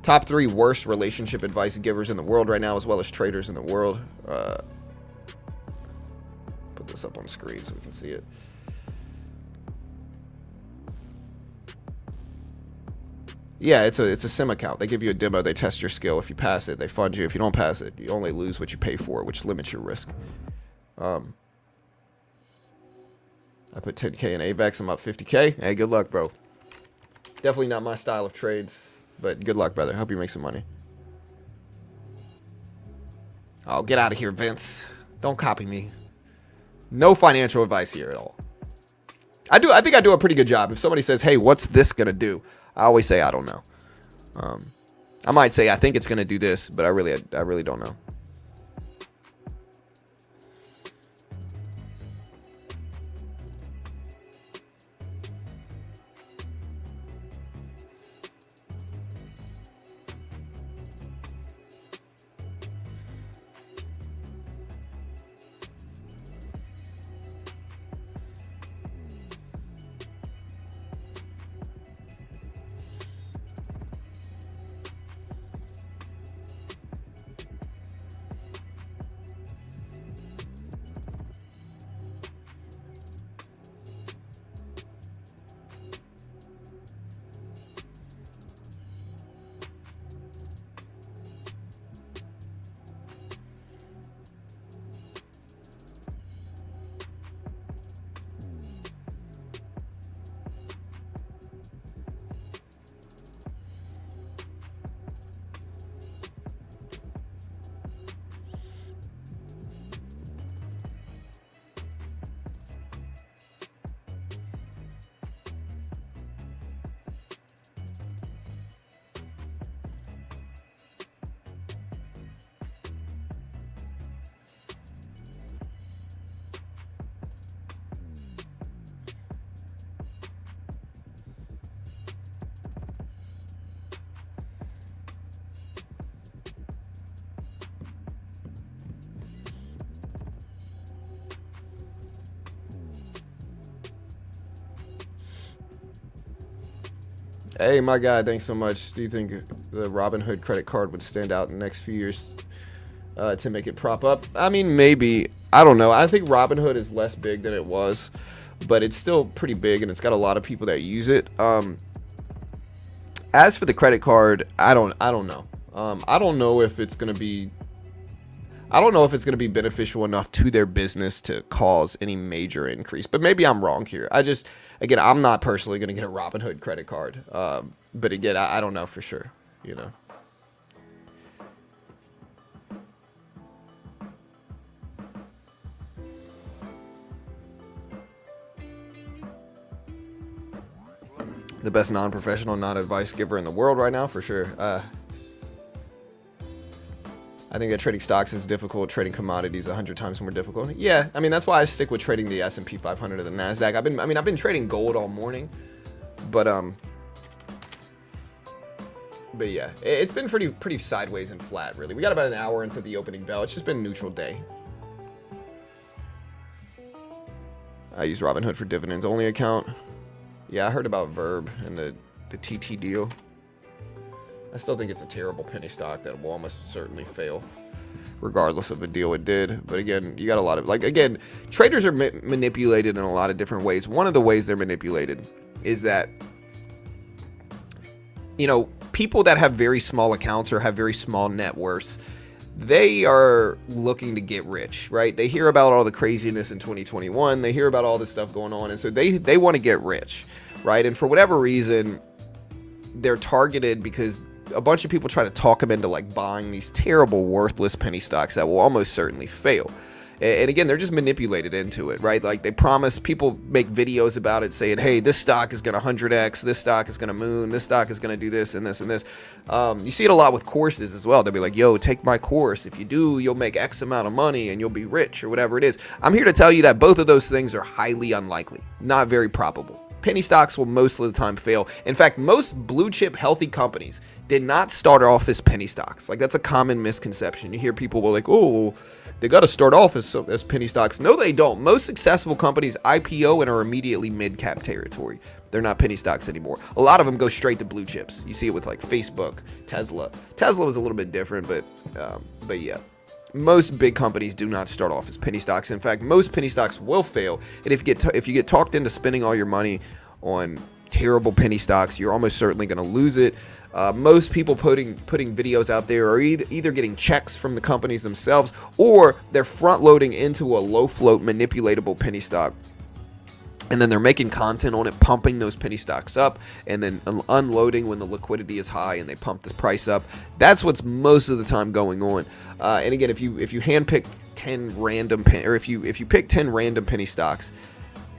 Top 3 worst relationship advice givers in the world right now, as well as traders in the world. Put this up on the screen so we can see it. Yeah, it's a sim account. They give you a demo. They test your skill. If you pass it, they fund you. If you don't pass it, you only lose what you pay for, which limits your risk. I put 10K in AVAX. I'm up 50K. Hey, good luck, bro. Definitely not my style of trades, but good luck, brother. Hope you make some money. Oh, get out of here, Vince. Don't copy me. No financial advice here at all. I think I do a pretty good job. If somebody says, hey, what's this going to do? I always say, I don't know. I might say, I think it's going to do this, but I really don't know. Hey, my guy, thanks so much. Do you think the Robinhood credit card would stand out in the next few years to make it prop up? I mean, maybe. I don't know. I think Robinhood is less big than it was, but it's still pretty big, and it's got a lot of people that use it. As for the credit card, I don't know. I don't know if it's going to be beneficial enough to their business to cause any major increase, but maybe I'm wrong here. Again, I'm not personally going to get a Robinhood credit card. But again, I don't know for sure, you know. The best non-professional, non-advice giver in the world right now, for sure. I think that trading stocks is difficult. Trading commodities 100 times more difficult. Yeah, I mean, that's why I stick with trading the S&P 500 or the Nasdaq. I've been trading gold all morning, but yeah, it's been pretty sideways and flat, really. We got about an hour into the opening bell. It's just been neutral day. I use Robinhood for dividends only account. Yeah, I heard about Verb and the TT deal. I still think it's a terrible penny stock that will almost certainly fail, regardless of the deal it did. But again, you got a lot of, again, traders are manipulated in a lot of different ways. One of the ways they're manipulated is that, people that have very small accounts or have very small net worths, they are looking to get rich, right? They hear about all the craziness in 2021. They hear about all this stuff going on. And so they want to get rich, right? And for whatever reason, they're targeted because a bunch of people try to talk them into buying these terrible, worthless penny stocks that will almost certainly fail. And again, they're just manipulated into it, right? They promise, people make videos about it saying, hey, this stock is going to 100x, this stock is going to moon, this stock is going to do this and this and this. You see it a lot with courses as well. They'll be like, yo, take my course. If you do, you'll make X amount of money and you'll be rich or whatever it is. I'm here to tell you that both of those things are highly unlikely, not very probable. Penny stocks will most of the time fail. In fact, most blue chip healthy companies did not start off as penny stocks. That's a common misconception. You hear people will oh, they got to start off as penny stocks. No, they don't. Most successful companies IPO and are immediately mid-cap territory. They're not penny stocks anymore. A lot of them go straight to blue chips. You see it with Facebook, Tesla. Tesla was a little bit different, but yeah. Most big companies do not start off as penny stocks. In fact, most penny stocks will fail. And if you get talked into spending all your money on terrible penny stocks, you're almost certainly going to lose it. Most people putting videos out there are either getting checks from the companies themselves, or they're front loading into a low float manipulatable penny stock and then they're making content on it, pumping those penny stocks up, and then unloading when the liquidity is high and they pump this price up. That's what's most of the time going on. And again, if you handpick 10 random if you pick 10 random penny stocks,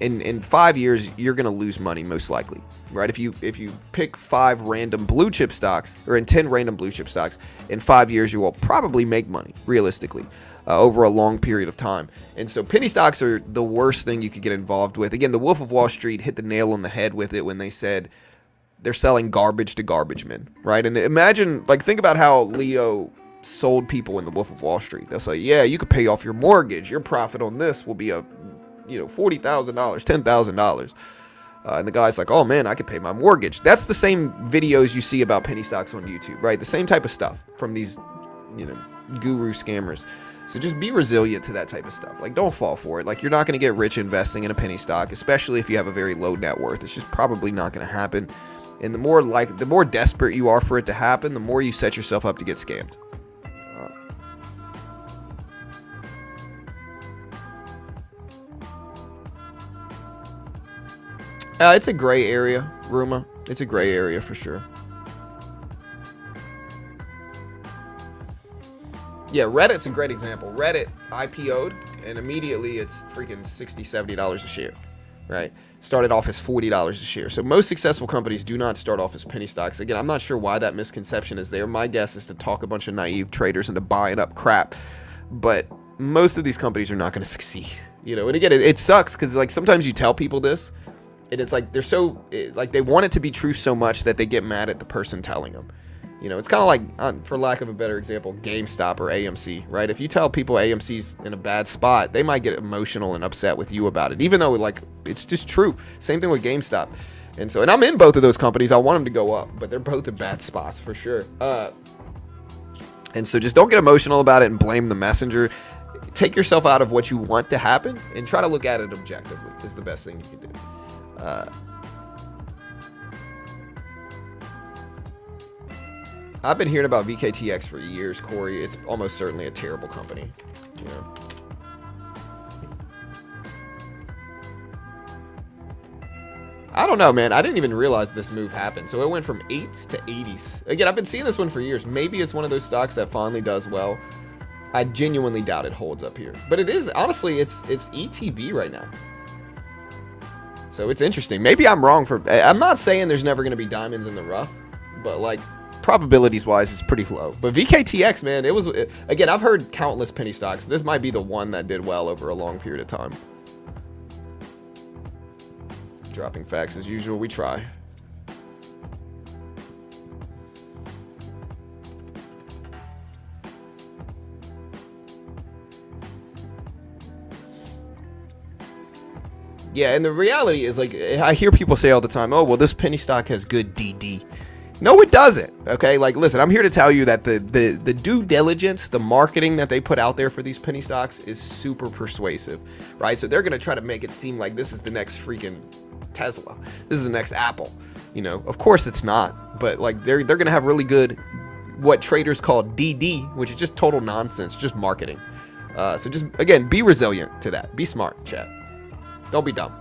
in 5 years you're going to lose money most likely, right? If you pick 5 random blue chip stocks, or in 10 random blue chip stocks, in 5 years you will probably make money realistically. Over a long period of time. And so penny stocks are the worst thing you could get involved with. Again, the Wolf of Wall Street hit the nail on the head with it when they said they're selling garbage to garbage men, right? And imagine, like, think about how Leo sold people in the Wolf of Wall Street. They'll say, yeah, you could pay off your mortgage. Your profit on this will be $40,000, $10,000. And the guy's like, oh man, I could pay my mortgage. That's the same videos you see about penny stocks on YouTube, right? The same type of stuff from these, guru scammers. So just be resilient to that type of stuff. Like, don't fall for it. Like, you're not going to get rich investing in a penny stock, especially if you have a very low net worth. It's just probably not going to happen. And the more desperate you are for it to happen, the more you set yourself up to get scammed. It's a gray area, Ruma. It's a gray area for sure. Yeah, Reddit's a great example. Reddit IPO'd, and immediately it's freaking $60, $70 a share, right? Started off as $40 a share. So most successful companies do not start off as penny stocks. Again, I'm not sure why that misconception is there. My guess is to talk a bunch of naive traders into buying up crap. But most of these companies are not going to succeed, And again, it sucks because, like, sometimes you tell people this, and it's like they want it to be true so much that they get mad at the person telling them. It's kind of like, for lack of a better example, GameStop or AMC, right? If you tell people AMC's in a bad spot, they might get emotional and upset with you about it, even though, like, it's just true. Same thing with GameStop. And I'm in both of those companies. I want them to go up, but they're both in bad spots for sure. And so just don't get emotional about it and blame the messenger. Take yourself out of what you want to happen and try to look at it objectively is the best thing you can do. I've been hearing about VKTX for years, Corey. It's almost certainly a terrible company. I don't know, man. I didn't even realize this move happened. So it went from 8s to 80s. Again, I've been seeing this one for years. Maybe it's one of those stocks that finally does well. I genuinely doubt it holds up here. But it is, honestly, it's ETB right now. So it's interesting. Maybe I'm wrong I'm not saying there's never going to be diamonds in the rough, but, like, probabilities wise, it's pretty low. But VKTX, man, again, I've heard countless penny stocks. This might be the one that did well over a long period of time. Dropping facts as usual. We try. Yeah, and the reality is, like, I hear people say all the time, oh, well, this penny stock has good DD. No, it doesn't. Okay, like, listen, I'm here to tell you that the due diligence, the marketing that they put out there for these penny stocks is super persuasive, right? So they're going to try to make it seem like this is the next freaking Tesla. This is the next Apple. Of course it's not, but, like, they're going to have really good, what traders call DD, which is just total nonsense, just marketing. So just, again, be resilient to that. Be smart, chat. Don't be dumb.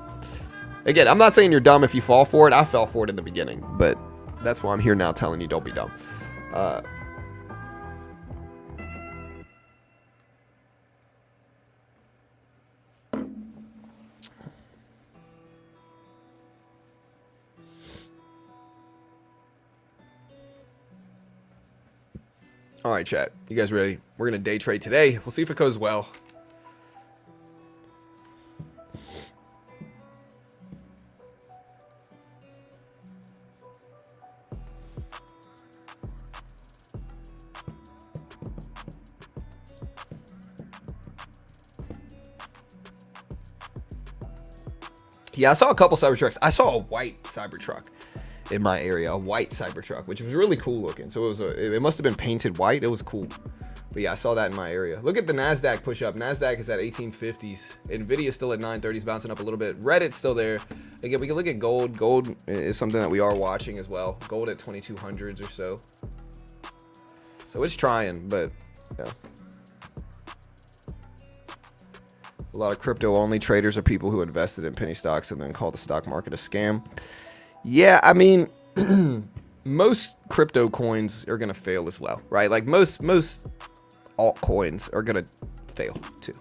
Again, I'm not saying you're dumb if you fall for it. I fell for it in the beginning, but that's why I'm here now telling you don't be dumb. All right, chat. You guys ready? We're going to day trade today. We'll see if it goes well. Yeah, I saw a couple Cybertrucks. I saw a white Cybertruck in my area, a white Cybertruck, which was really cool looking. So it must have been painted white. It was cool. But yeah, I saw that in my area. Look at the NASDAQ push up. NASDAQ is at 1850s. Nvidia is still at 930s, bouncing up a little bit. Reddit's still there. Again, we can look at gold. Gold is something that we are watching as well. Gold at 2200s or so. So it's trying, but yeah. A lot of crypto-only traders are people who invested in penny stocks and then call the stock market a scam. Yeah, I mean, most crypto coins are going to fail as well, right? Like most altcoins are going to fail too.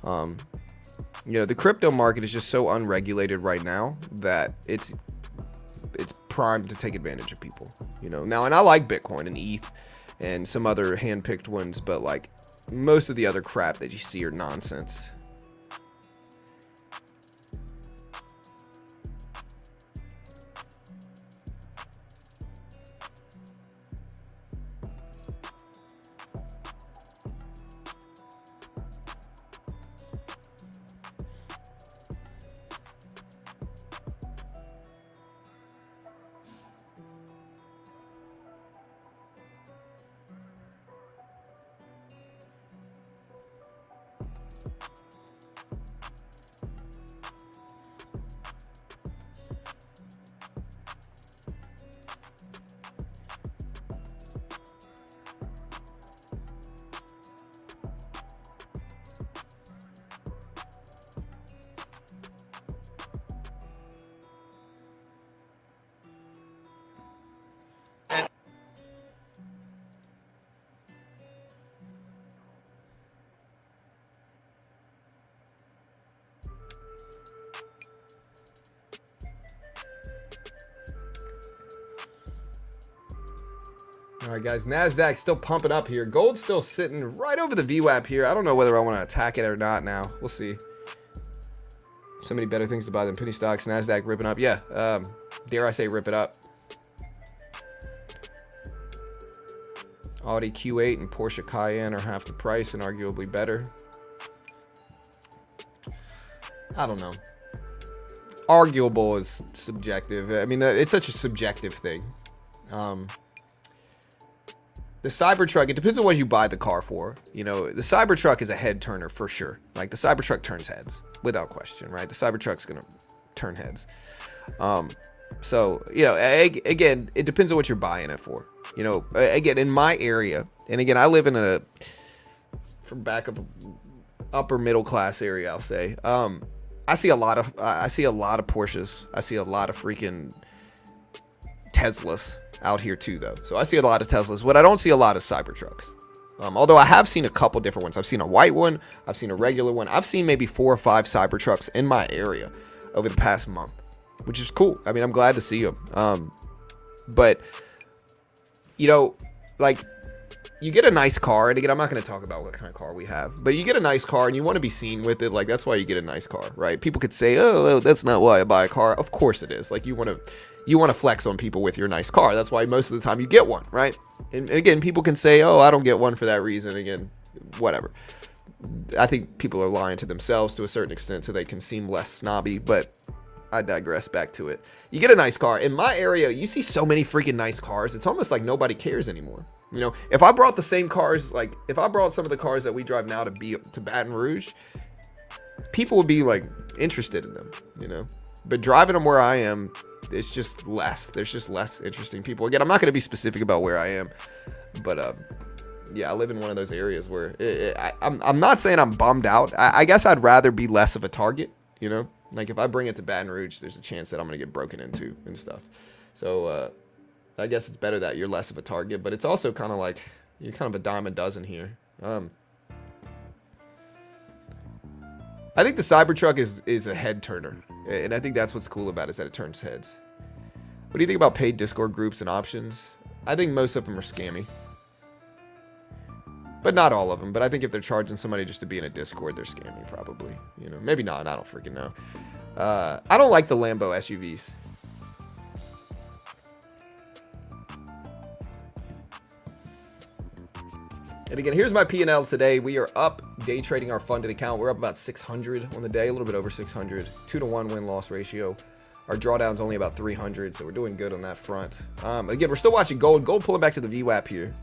You know, the crypto market is just so unregulated right now that it's primed to take advantage of people, you know. Now, and I like Bitcoin and ETH and some other hand-picked ones, but like most of the other crap that you see are nonsense. All right, guys, Nasdaq still pumping up here. Gold's still sitting right over the VWAP here. I don't know whether I want to attack it or not now. We'll see. So many better things to buy than penny stocks. Nasdaq ripping up. Yeah, dare I say rip it up. Audi Q8 and Porsche Cayenne are half the price and arguably better. I don't know. Arguable is subjective. I mean, it's such a subjective thing. The Cybertruck, it depends on what you buy the car for. You know, the Cybertruck is a head turner for sure. Like, the Cybertruck turns heads without question, right? The Cybertruck's going to turn heads. So, you know, again, it depends on what you're buying it for. You know, again, in my area, and again, I live in from back of upper middle class area, I'll say. I see a lot of Porsches. I see a lot of freaking Teslas out here too, though. So I see a lot of Teslas. What I don't see a lot is Cybertrucks. Although I have seen a couple different ones. I've seen a white one. I've seen a regular one. I've seen maybe 4 or 5 Cybertrucks in my area over the past month, which is cool. I mean, I'm glad to see them. But, you know, like, you get a nice car, and again, I'm not going to talk about what kind of car we have, but you get a nice car and you want to be seen with it. Like, that's why you get a nice car, right? People could say, oh, that's not why I buy a car. Of course it is. Like, you want to flex on people with your nice car. That's why most of the time you get one, right? And again, people can say, oh, I don't get one for that reason. Again, whatever. I think people are lying to themselves to a certain extent so they can seem less snobby, but I digress. Back to it. You get a nice car. In my area, you see so many freaking nice cars. It's almost like nobody cares anymore. You know, if I brought the same cars, like if I brought some of the cars that we drive now to Baton Rouge, people would be like interested in them, you know. But driving them where I am, it's just less. There's just less interesting people. Again, I'm not going to be specific about where I am, but yeah, I live in one of those areas where I'm not saying I'm bummed out. I guess I'd rather be less of a target, you know. Like if I bring it to Baton Rouge, there's a chance that I'm going to get broken into and stuff. So I guess it's better that you're less of a target, but it's also kind of like you're kind of a dime a dozen here. I think the Cybertruck is a head turner, and I think that's what's cool about it, is that it turns heads. What do you think about paid Discord groups and options? I think most of them are scammy, but not all of them. But I think if they're charging somebody just to be in a Discord, they're scammy probably. You know, maybe not. I don't freaking know. I don't like the Lambo SUVs. And again, here's my P&L today. We are up day trading our funded account. We're up about 600 on the day, a little bit over 600. 2-to-1 win-loss ratio. Our drawdown's only about 300, so we're doing good on that front. Again, we're still watching gold. Gold pulling back to the VWAP here.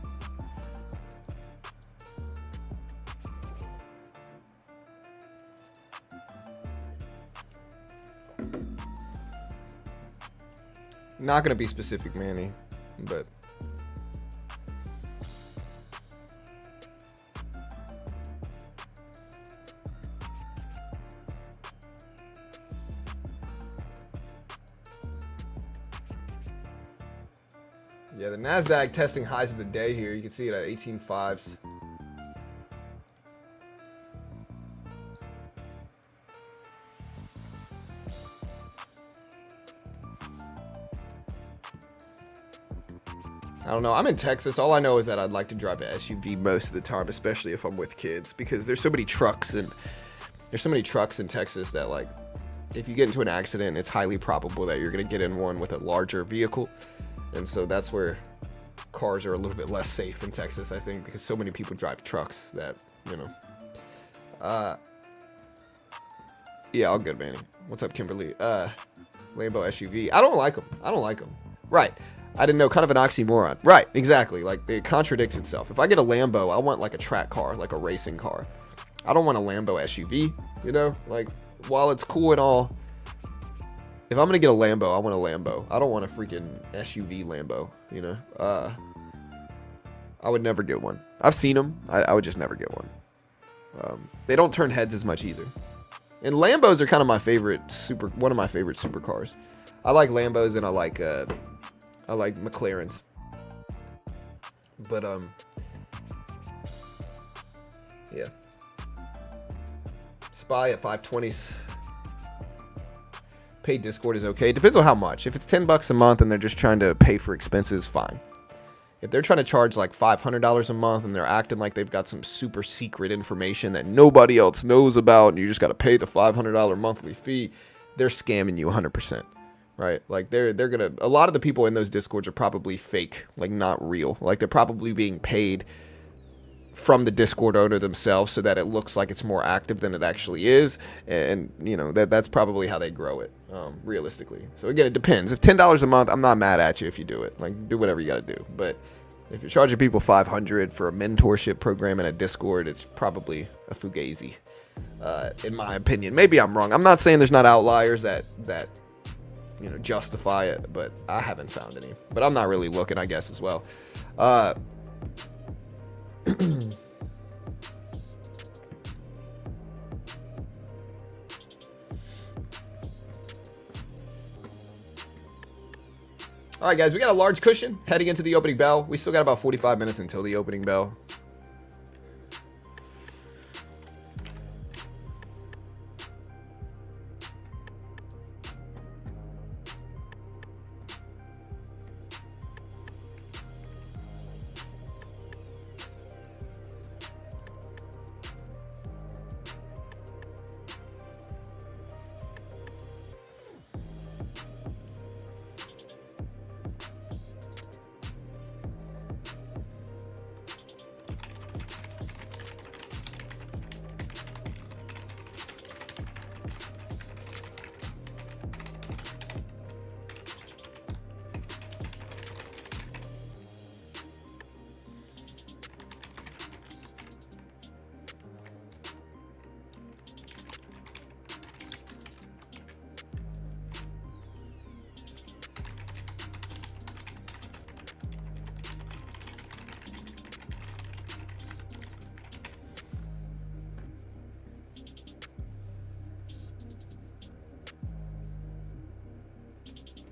Not going to be specific, Manny, but... Yeah, the Nasdaq testing highs of the day here. You can see it at 18.5s. I don't know. I'm in Texas. All I know is that I'd like to drive an SUV most of the time, especially if I'm with kids, because there's so many trucks in Texas that, like, if you get into an accident, it's highly probable that you're going to get in one with a larger vehicle. And so that's where cars are a little bit less safe in Texas, I think, because so many people drive trucks that, you know. Yeah, all good, Manny. What's up, Kimberly? Lambo SUV. I don't like them. Right. I didn't know, kind of an oxymoron. Right, exactly. Like, it contradicts itself. If I get a Lambo, I want like a track car, like a racing car. I don't want a Lambo SUV, you know? Like, while it's cool and all, if I'm gonna get a Lambo, I want a Lambo. I don't want a freaking SUV Lambo, you know? I would never get one. I've seen them. I would just never get one. They don't turn heads as much either. And Lambos are kind of my favorite one of my favorite supercars. I like Lambos and I like McLarens. But yeah. Spy at 520s. Paid Discord is okay. It depends on how much. If it's $10 a month and they're just trying to pay for expenses, fine. If they're trying to charge like $500 a month and they're acting like they've got some super secret information that nobody else knows about and you just got to pay the $500 monthly fee, they're scamming you 100%. Right? Like they're gonna, a lot of the people in those Discords are probably fake, like not real. Like they're probably being paid from the Discord owner themselves so that it looks like it's more active than it actually is. And you know, that's probably how they grow it, realistically. So again, it depends. If $10 a month, I'm not mad at you if you do it. Like, do whatever you gotta do. But if you're charging people $500 for a mentorship program in a Discord, it's probably a fugazi, in my opinion. Maybe I'm wrong. I'm not saying there's not outliers that you know, justify it, but I haven't found any. But I'm not really looking, I guess, as well. All right, guys, we got a large cushion heading into the opening bell. We still got about 45 minutes until the opening bell.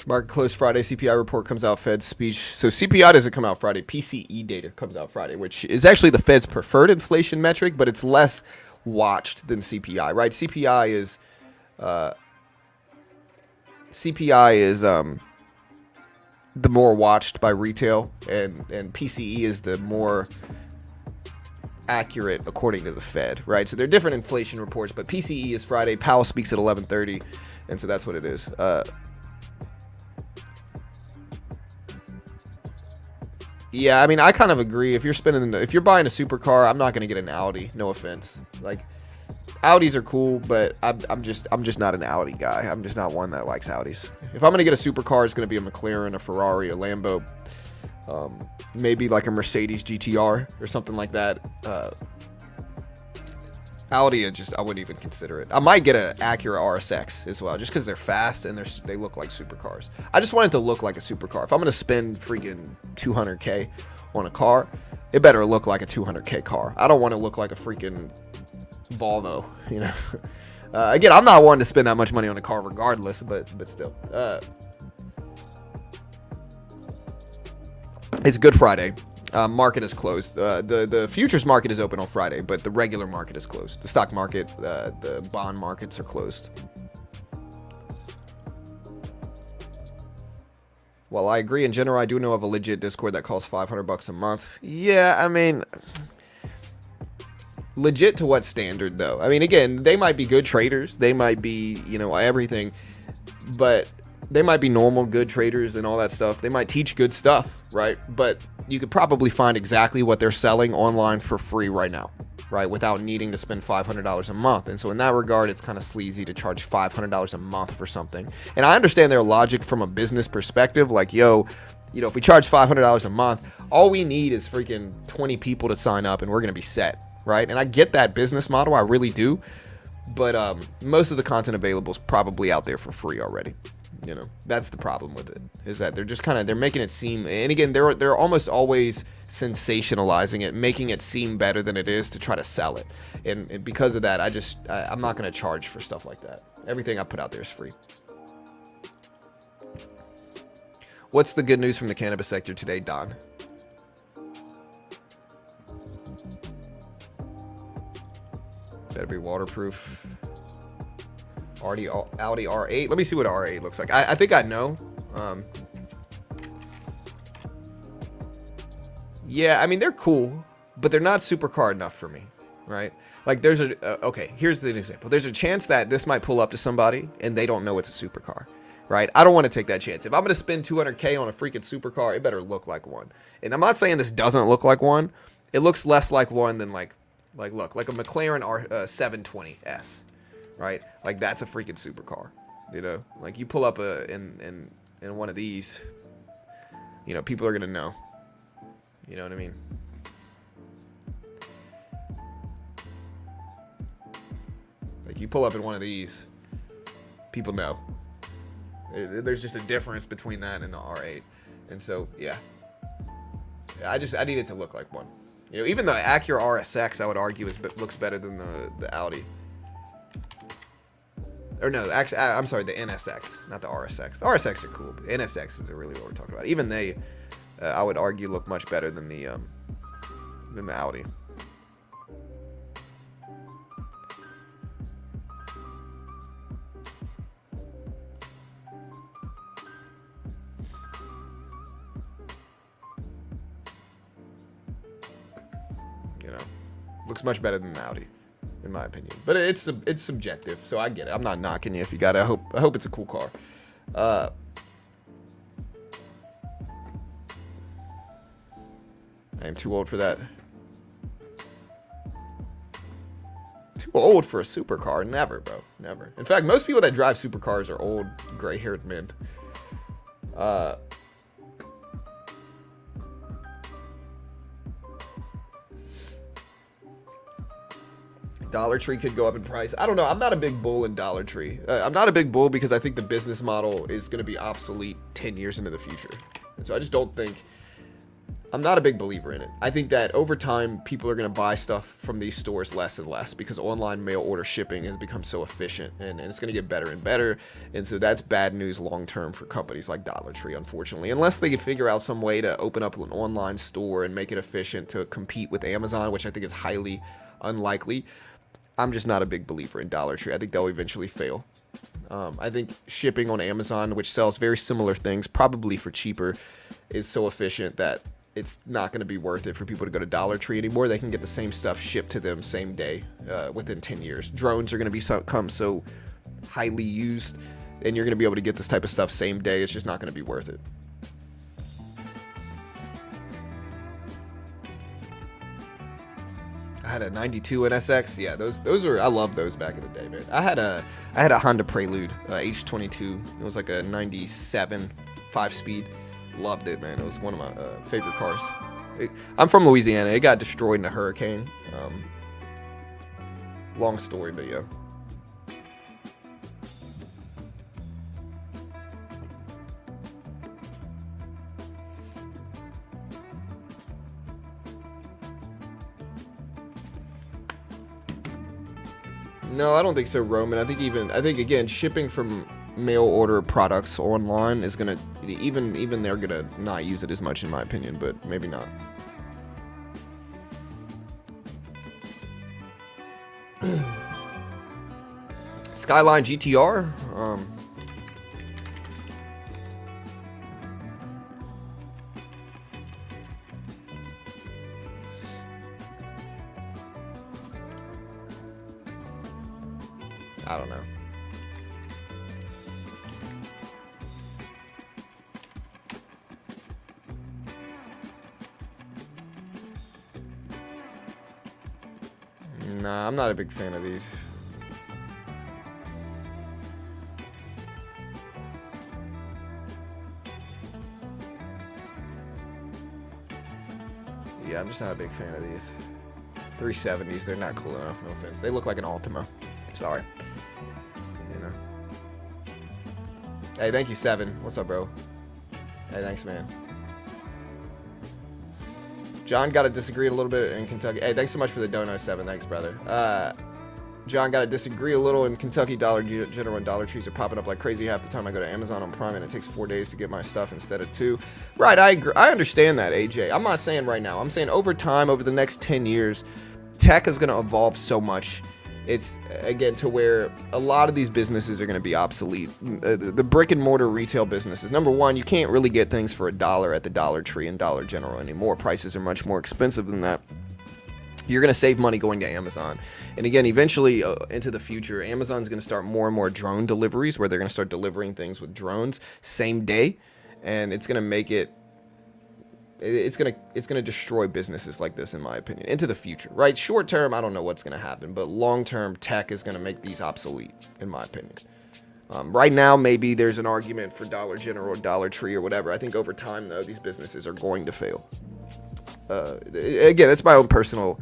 Market close Friday. CPI report comes out. Fed speech. So CPI doesn't come out Friday. PCE data comes out Friday, which is actually the Fed's preferred inflation metric, but it's less watched than CPI, right? CPI is the more watched by retail, and PCE is the more accurate according to the Fed, right? So they're different inflation reports, but PCE is Friday. Powell speaks at 11:30, and so that's what it is. Yeah, I mean, I kind of agree. If you're buying a supercar, I'm not gonna get an Audi. No offense. Like, Audis are cool, but I'm just not an Audi guy. I'm just not one that likes Audis. If I'm gonna get a supercar, it's gonna be a McLaren, a Ferrari, a Lambo, maybe like a Mercedes GTR or something like that. Audi, I wouldn't even consider it. I might get an Acura RSX as well, just because they're fast and they look like supercars. I just want it to look like a supercar. If I'm gonna spend freaking $200K on a car, it better look like a $200K car. I don't want to look like a freaking Volvo, you know. Again, I'm not one to spend that much money on a car regardless, but still. It's Good Friday. Market is closed. The futures market is open on Friday, but the regular market is closed. The stock market, the bond markets are closed. While I agree in general, I do know of a legit Discord that costs $500 a month. Yeah, I mean, legit to what standard though? I mean, again, they might be good traders. They might be, you know, everything, but they might be normal good traders and all that stuff. They might teach good stuff, right? But you could probably find exactly what they're selling online for free right now, right? Without needing to spend $500 a month. And so in that regard, it's kind of sleazy to charge $500 a month for something. And I understand their logic from a business perspective. Like, yo, you know, if we charge $500 a month, all we need is freaking 20 people to sign up and we're going to be set, right? And I get that business model. I really do. But most of the content available is probably out there for free already. You know, that's the problem with it, is that they're just kind of, they're making it seem, and again, they're almost always sensationalizing it, making it seem better than it is to try to sell it. And because of that, I'm not going to charge for stuff like that. Everything I put out there is free. What's the good news from the cannabis sector today, Don? Better be waterproof. Audi R8. Let me see what R8 looks like. I think I know. Yeah, I mean, they're cool, but they're not supercar enough for me, right? Like, there's okay, here's an example. There's a chance that this might pull up to somebody and they don't know it's a supercar, right? I don't want to take that chance. If I'm going to spend $200K on a freaking supercar, it better look like one. And I'm not saying this doesn't look like one. It looks less like one than like a McLaren 720S. Right, like that's a freaking supercar, you know. Like you pull up in one of these, you know, people are gonna know. You know what I mean? Like you pull up in one of these, people know. There's just a difference between that and the R8, and so yeah, I need it to look like one. You know, even the Acura RSX, I would argue, looks better than the Audi. Or no, actually, I'm sorry, the NSX, not the RSX. The RSX are cool, but NSX is really what we're talking about. Even they, I would argue, look much better than the Audi. You know, looks much better than the Audi, in my opinion, but it's subjective, so I get it. I'm not knocking you if you got it. I hope it's a cool car. I am too old for that. Too old for a supercar? Never, bro. Never. In fact, most people that drive supercars are old, gray-haired men. Dollar Tree could go up in price. I don't know. I'm not a big bull in Dollar Tree. I'm not a big bull because I think the business model is going to be obsolete 10 years into the future. And so I just don't think... I'm not a big believer in it. I think that over time, people are going to buy stuff from these stores less and less because online mail order shipping has become so efficient, and it's going to get better and better. And so that's bad news long term for companies like Dollar Tree, unfortunately, unless they can figure out some way to open up an online store and make it efficient to compete with Amazon, which I think is highly unlikely. I'm just not a big believer in Dollar Tree. I think they'll eventually fail. I think shipping on Amazon, which sells very similar things, probably for cheaper, is so efficient that it's not going to be worth it for people to go to Dollar Tree anymore. They can get the same stuff shipped to them same day within 10 years. Drones are going to become so highly used, and you're going to be able to get this type of stuff same day. It's just not going to be worth it. I had a 92 NSX. Yeah, those were, I loved those back in the day, man. I had a Honda Prelude H22. It was like a 97 5-speed. Loved it, man. It was one of my favorite cars. I'm from Louisiana. It got destroyed in a hurricane. Long story, but yeah. No, I don't think so, Roman. I think again, shipping from mail order products online is gonna even they're gonna not use it as much in my opinion, but maybe not. Skyline GTR. I don't know. Nah, I'm not a big fan of these. Yeah, I'm just not a big fan of these. 370s, they're not cool enough, no offense. They look like an Altima. Sorry. You know. Hey, thank you, Seven. What's up, bro? Hey, thanks, man. John got to disagree a little bit in Kentucky. Hey, thanks so much for the dono, Seven. Thanks, brother. John got to disagree a little in Kentucky. Dollar General and Dollar Trees are popping up like crazy half the time I go to Amazon on Prime, and it takes 4 days to get my stuff instead of 2. Right, I agree. I understand that, AJ. I'm not saying right now. I'm saying over time, over the next 10 years, tech is going to evolve so much. It's, again, to where a lot of these businesses are going to be obsolete. The brick and mortar retail businesses. Number one, you can't really get things for $1 at the Dollar Tree and Dollar General anymore. Prices are much more expensive than that. You're going to save money going to Amazon. And again, eventually into the future, Amazon's going to start more and more drone deliveries where they're going to start delivering things with drones same day. And it's going to make it, it's going to destroy businesses like this, in my opinion, into the future, right? Short term, I don't know what's going to happen, but long term, tech is going to make these obsolete, in my opinion. Right now, maybe there's an argument for Dollar General, Dollar Tree, or whatever. I think over time, though, these businesses are going to fail. Again, that's my own personal,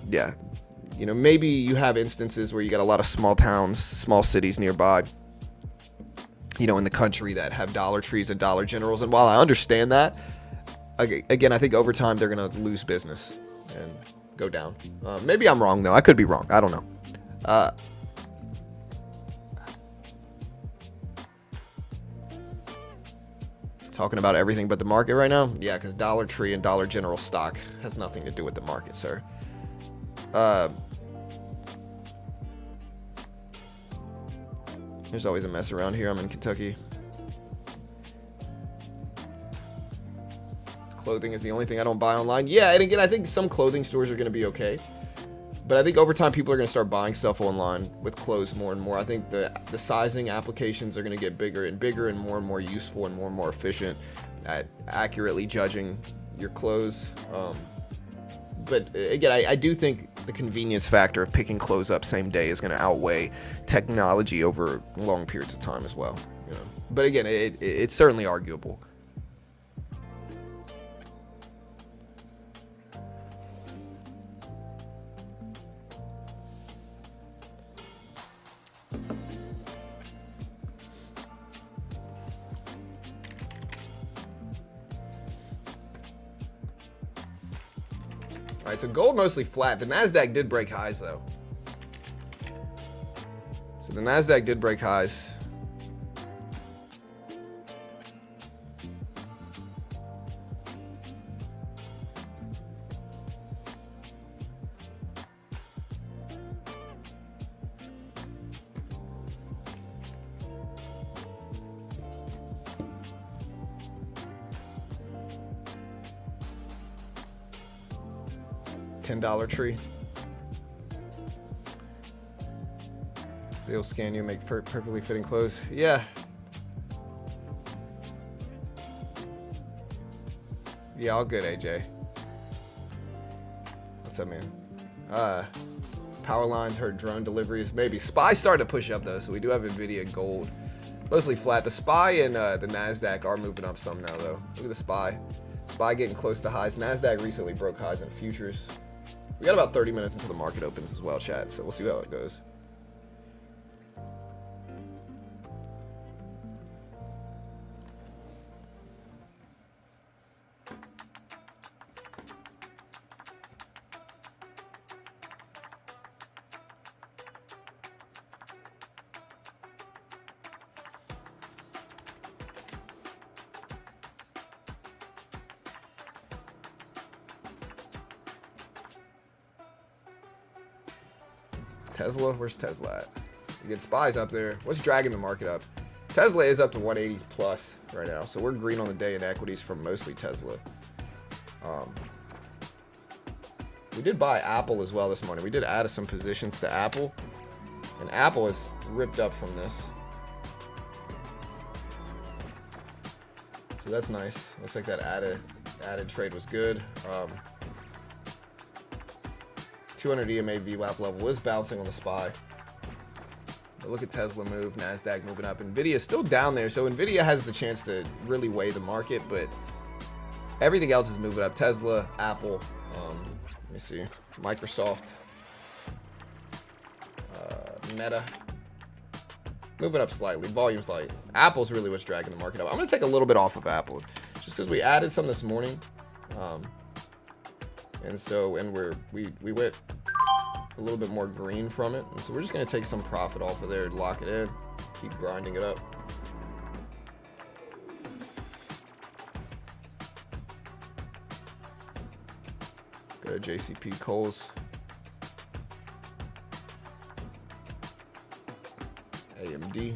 yeah, maybe you have instances where you got a lot of small towns, small cities nearby, in the country that have Dollar Trees and Dollar Generals. And while I understand that, again, I think over time they're going to lose business and go down. Maybe I'm wrong, though. I could be wrong. I don't know. Talking about everything but the market right now? Yeah, because Dollar Tree and Dollar General stock has nothing to do with the market, sir. There's always a mess around here. I'm in Kentucky. Clothing is the only thing I don't buy online. Yeah, and again, I think some clothing stores are going to be okay. But I think over time, people are going to start buying stuff online with clothes more and more. I think the sizing applications are going to get bigger and more useful and more efficient at accurately judging your clothes. But again, I do think the convenience factor of picking clothes up same day is going to outweigh technology over long periods of time as well. But again, it's certainly arguable. Alright, so gold mostly flat. The Nasdaq did break highs, though. So the Nasdaq did break highs. $10 tree. They'll scan you, make perfectly fitting clothes. Yeah. Yeah, all good, AJ. What's up, man? Power lines, heard drone deliveries. Maybe. SPY started to push up, though, so we do have Nvidia gold. Mostly flat. The SPY and the Nasdaq are moving up some now, though. Look at the SPY. SPY getting close to highs. Nasdaq recently broke highs in futures. We got about 30 minutes until the market opens as well, chat, so we'll see how it goes. Tesla, where's Tesla at? Again, SPY's up there. What's dragging the market up? Tesla is up to 180s plus right now, so we're green on the day in equities from mostly Tesla. We did buy Apple as well this morning. We did add some positions to Apple, and Apple is ripped up from this. So that's nice. Looks like that added trade was good. 200 EMA VWAP level is bouncing on the SPY. But look at Tesla move, NASDAQ moving up. Nvidia is still down there, so Nvidia has the chance to really weigh the market, but everything else is moving up. Tesla, Apple, let me see, Microsoft, Meta, moving up slightly. Volume's light. Apple's really what's dragging the market up. I'm going to take a little bit off of Apple, just because we added some this morning, and we went a little bit more green from it, and so we're just going to take some profit off of there, lock it in, keep grinding it up. Go to JCP Coles, AMD.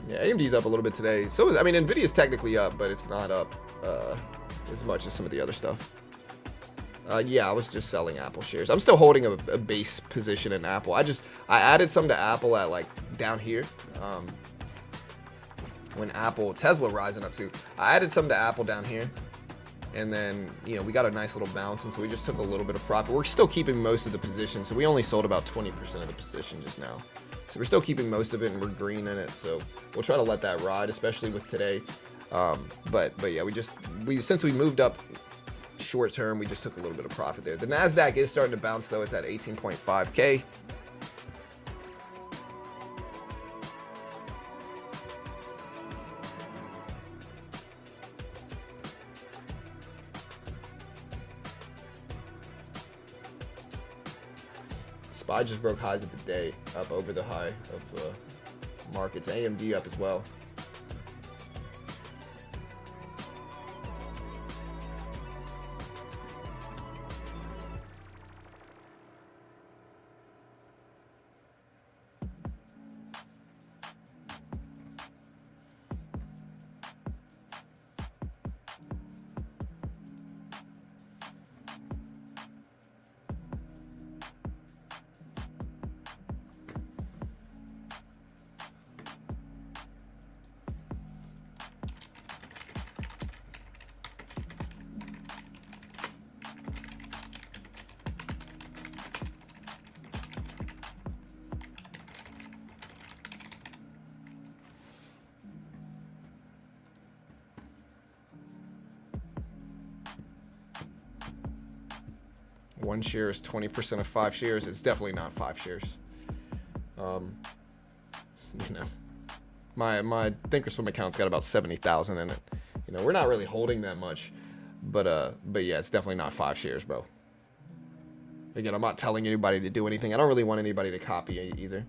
Yeah, AMD's up a little bit today. So is, I mean, Nvidia's technically up, but it's not up as much as some of the other stuff. Yeah, I was just selling Apple shares. I'm still holding a base position in Apple. I added some to Apple at like down here. When Tesla rising up too. I added some to Apple down here. And then, we got a nice little bounce, and so we just took a little bit of profit. We're still keeping most of the position, so we only sold about 20% of the position just now. So we're still keeping most of it, and we're green in it. So we'll try to let that ride, especially with today. But yeah, since we moved up short term, we just took a little bit of profit there. The NASDAQ is starting to bounce, though. It's at 18.5K. SPY just broke highs of the day, up over the high of markets. AMD up as well. One share is 20% of 5 shares. It's definitely not 5 shares. My Thinkorswim account's got about 70,000 in it. We're not really holding that much, but yeah, it's definitely not 5 shares, bro. Again, I'm not telling anybody to do anything. I don't really want anybody to copy either.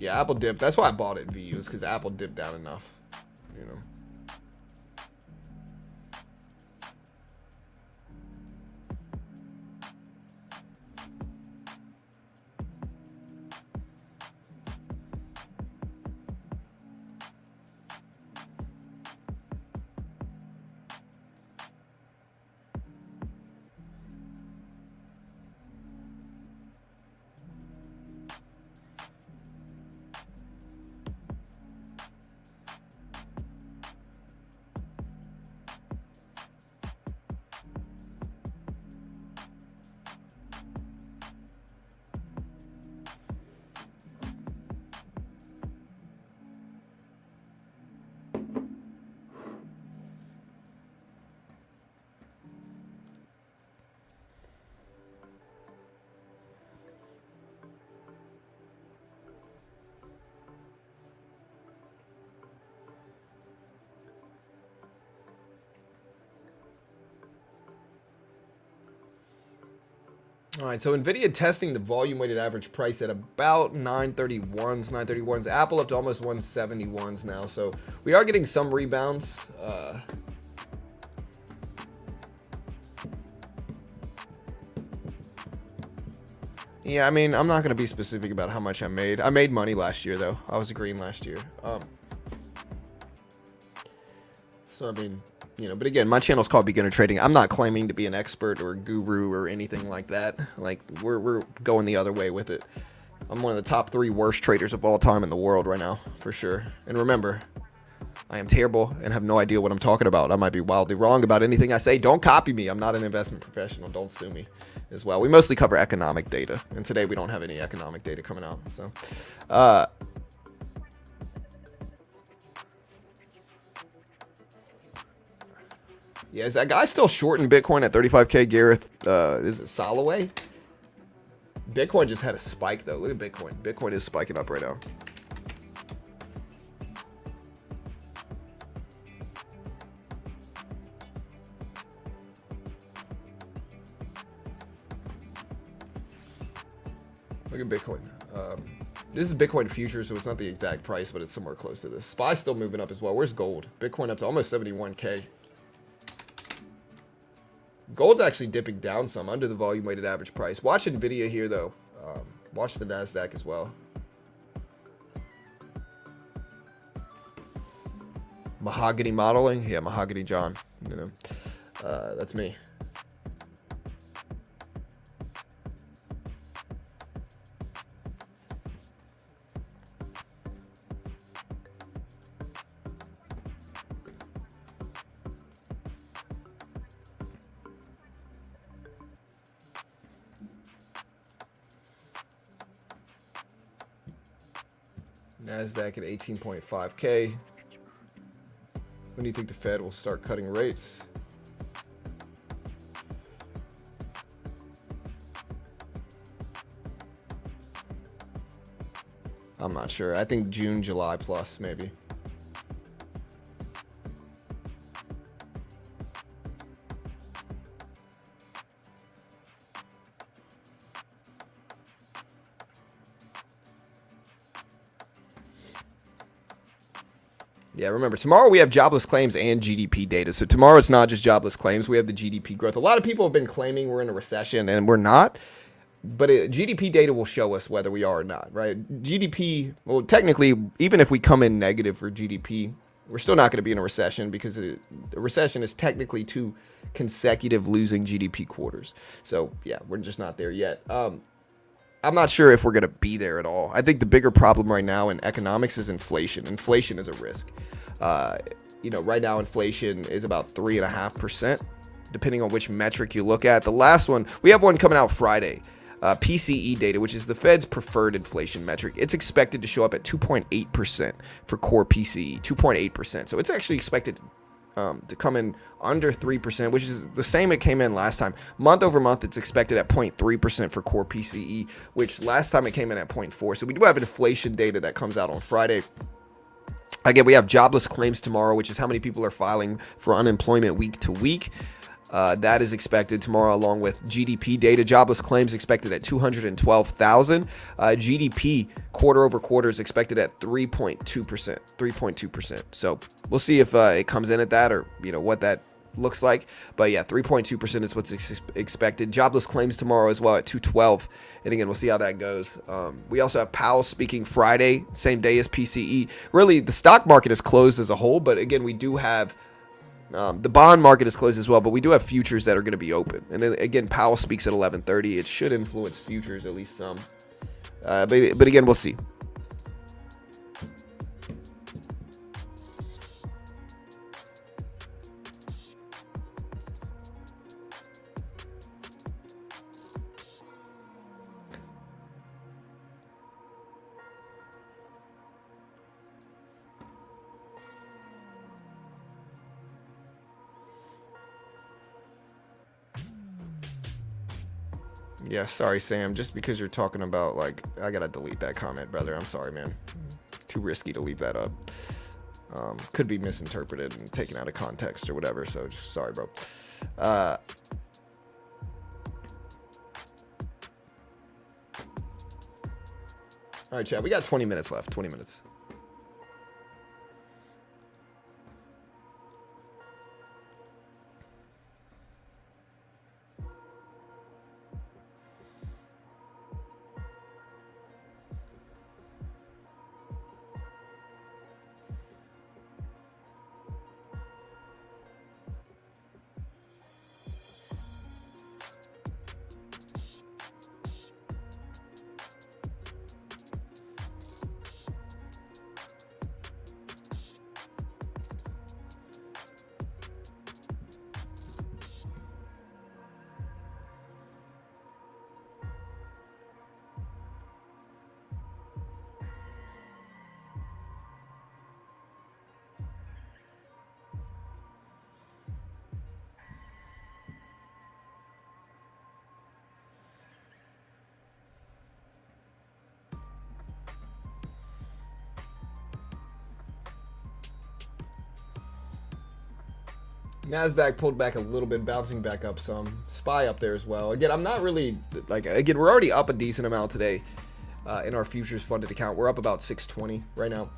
Yeah, Apple dipped. That's why I bought it in VUs, because Apple dipped down enough, All right, so Nvidia testing the volume weighted average price at about 931s. Apple up to almost 171s now. So we are getting some rebounds. Yeah, I mean, I'm not going to be specific about how much I made. I made money last year, though. I was green last year. So, I mean, you know, but again, my channel's called Beginner Trading. I'm not claiming to be an expert or a guru or anything like that. Like, we're going the other way with it. I'm one of the top 3 worst traders of all time in the world right now, for sure. And remember, I am terrible and have no idea what I'm talking about. I might be wildly wrong about anything I say. Don't copy me. I'm not an investment professional. Don't sue me as well. We mostly cover economic data, and today we don't have any economic data coming out. So, yeah, is that guy still shorting Bitcoin at 35K, Gareth? Is it Soloway? Bitcoin just had a spike, though. Look at Bitcoin. Bitcoin is spiking up right now. Look at Bitcoin. This is Bitcoin futures, so it's not the exact price, but it's somewhere close to this. SPY's still moving up as well. Where's gold? Bitcoin up to almost 71K. Gold's actually dipping down some under the volume weighted average price. Watch Nvidia here, though. Watch the NASDAQ as well. Mahogany modeling? Yeah, Mahogany John. You know, that's me. NASDAQ at 18.5K. When do you think the Fed will start cutting rates? I'm not sure. I think June, July plus, maybe. Yeah, remember, tomorrow we have jobless claims and GDP data. So tomorrow it's not just jobless claims. We have the GDP growth. A lot of people have been claiming we're in a recession, and we're not. But GDP data will show us whether we are or not, right? GDP, well, technically, even if we come in negative for GDP, we're still not going to be in a recession because a recession is technically 2 consecutive losing GDP quarters. So, yeah, we're just not there yet. I'm not sure if we're going to be there at all. I think the bigger problem right now in economics is inflation. Inflation is a risk. You know, right now inflation is about 3.5%, depending on which metric you look at. The last one, we have one coming out Friday. PCE data, which is the Fed's preferred inflation metric. It's expected to show up at 2.8% for core PCE, 2.8%. So it's actually expected to come in under 3%, which is the same it came in last time. Month over month, it's expected at 0.3% for core PCE, which last time it came in at 0.4%. So we do have inflation data that comes out on Friday. Again, we have jobless claims tomorrow, which is how many people are filing for unemployment week to week. That is expected tomorrow, along with GDP data. Jobless claims expected at 212,000. GDP quarter over quarter is expected at 3.2%. 3.2%. So we'll see if it comes in at that, or you know what that looks like. But yeah, 3.2% is what's expected. Jobless claims tomorrow as well at 212. And again, we'll see how that goes. We also have Powell speaking Friday, same day as PCE. Really, the stock market is closed as a whole, but again, we do have the bond market is closed as well, but we do have futures that are going to be open. And then again, Powell speaks at 11:30. It should influence futures, at least some. But again, we'll see. Yeah, sorry, Sam. Just because you're talking about, like, I gotta delete that comment, brother. I'm sorry, man. Too risky to leave that up. Could be misinterpreted and taken out of context or whatever. So just sorry, bro. All right, chat. We got 20 minutes left. 20 minutes. Nasdaq pulled back a little bit, bouncing back up some. SPY up there as well. Again, I'm not really like, again, we're already up a decent amount today in our futures funded account. We're up about 620 right now.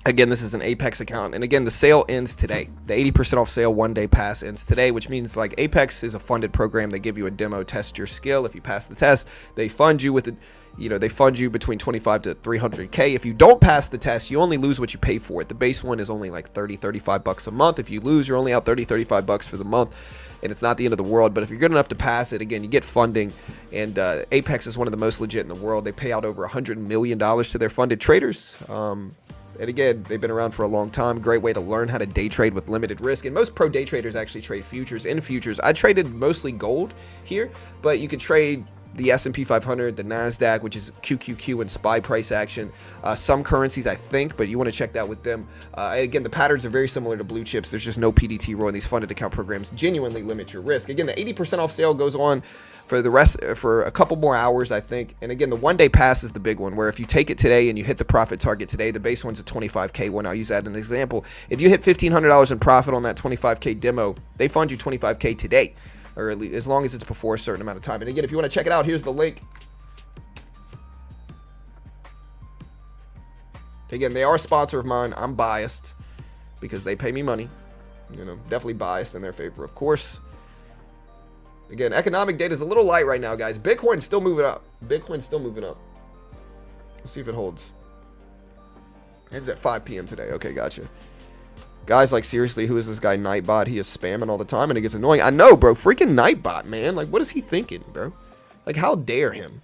Again, this is an Apex account, and again, the sale ends today. The 80% off sale 1-day pass ends today, which means like Apex is a funded program. They give you a demo, test your skill. If you pass the test, they fund you with it. You know, they fund you between 25 to 300K. If you don't pass the test, you only lose what you pay for it. The base one is only like 35 bucks a month. If you lose, you're only out 35 bucks for the month, and it's not the end of the world. But if you're good enough to pass it, again, you get funding, and Apex is one of the most legit in the world. They pay out over $100 million to their funded traders. And again, they've been around for a long time. Great way to learn how to day trade with limited risk. And most pro day traders actually trade futures. In futures, I traded mostly gold here, but you could trade the S&P 500, the Nasdaq, which is QQQ and SPY price action. Some currencies, I think, but you want to check that with them. Again, the patterns are very similar to blue chips. There's just no PDT rule, and these funded account programs genuinely limit your risk. Again, the 80% off sale goes on for the rest, for a couple more hours, I think. And again, the 1-day pass is the big one, where if you take it today and you hit the profit target today, the base one's a 25K one. I'll use that as an example. If you hit $1,500 in profit on that 25K demo, they fund you 25K today, or at least as long as it's before a certain amount of time. And again, if you want to check it out, here's the link. Again, they are a sponsor of mine. I'm biased because they pay me money. You know, definitely biased in their favor, of course. Again, economic data is a little light right now, guys. Bitcoin's still moving up. Bitcoin's still moving up. Let's see if it holds. Ends at 5 p.m. today. Okay, gotcha. Guys, like, seriously, who is this guy, Nightbot? He is spamming all the time, and it gets annoying. I know, bro. Freaking Nightbot, man. Like, what is he thinking, bro? Like, how dare him?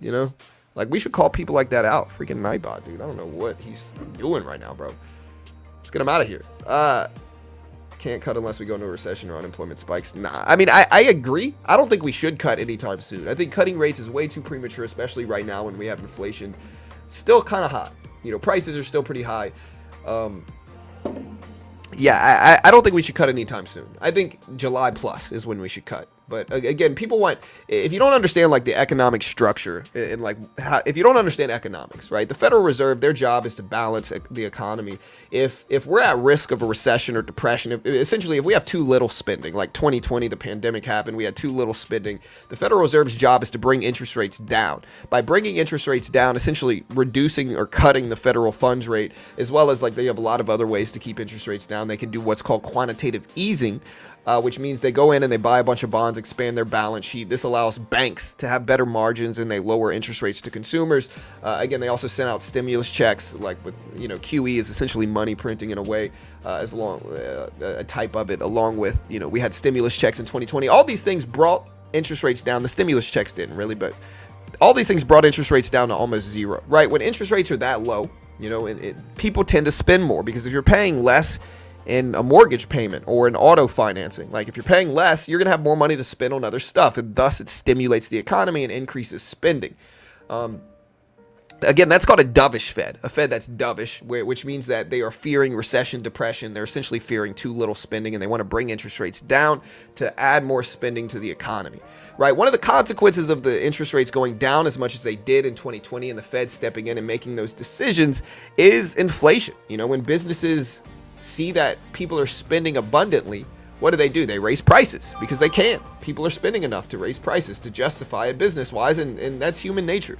You know? Like, we should call people like that out. Freaking Nightbot, dude. I don't know what he's doing right now, bro. Let's get him out of here. Can't cut unless we go into a recession or unemployment spikes. Nah, I mean, I agree. I don't think we should cut anytime soon. I think cutting rates is way too premature, especially right now when we have inflation still kind of high. You know, prices are still pretty high. Yeah, I don't think we should cut anytime soon. I think July plus is when we should cut. But again, people want, if you don't understand like the economic structure and like how, if you don't understand economics, right? The Federal Reserve, their job is to balance the economy. If we're at risk of a recession or depression, essentially if we have too little spending, like 2020, the pandemic happened, we had too little spending. The Federal Reserve's job is to bring interest rates down. By bringing interest rates down, essentially reducing or cutting the federal funds rate, as well as like they have a lot of other ways to keep interest rates down. They can do what's called quantitative easing, which means they go in and they buy a bunch of bonds, expand their balance sheet. This allows banks to have better margins and they lower interest rates to consumers. Again, they also send out stimulus checks, like with, you know, QE is essentially money printing in a way, as long a type of it, along with, you know, we had stimulus checks in 2020. All these things brought interest rates down. The stimulus checks didn't really, but all these things brought interest rates down to almost zero, right? When interest rates are that low, you know, people tend to spend more, because if you're paying less in a mortgage payment or in auto financing, like if you're paying less, you're going to have more money to spend on other stuff, and thus it stimulates the economy and increases spending. Again, that's called a dovish Fed, a Fed that's dovish, which means that they are fearing recession, depression. They're essentially fearing too little spending, and they want to bring interest rates down to add more spending to the economy, right? One of the consequences of the interest rates going down as much as they did in 2020 and the Fed stepping in and making those decisions is inflation. You know, when businesses see that people are spending abundantly, what do? They raise prices because they can. People are spending enough to raise prices to justify it business-wise, and that's human nature.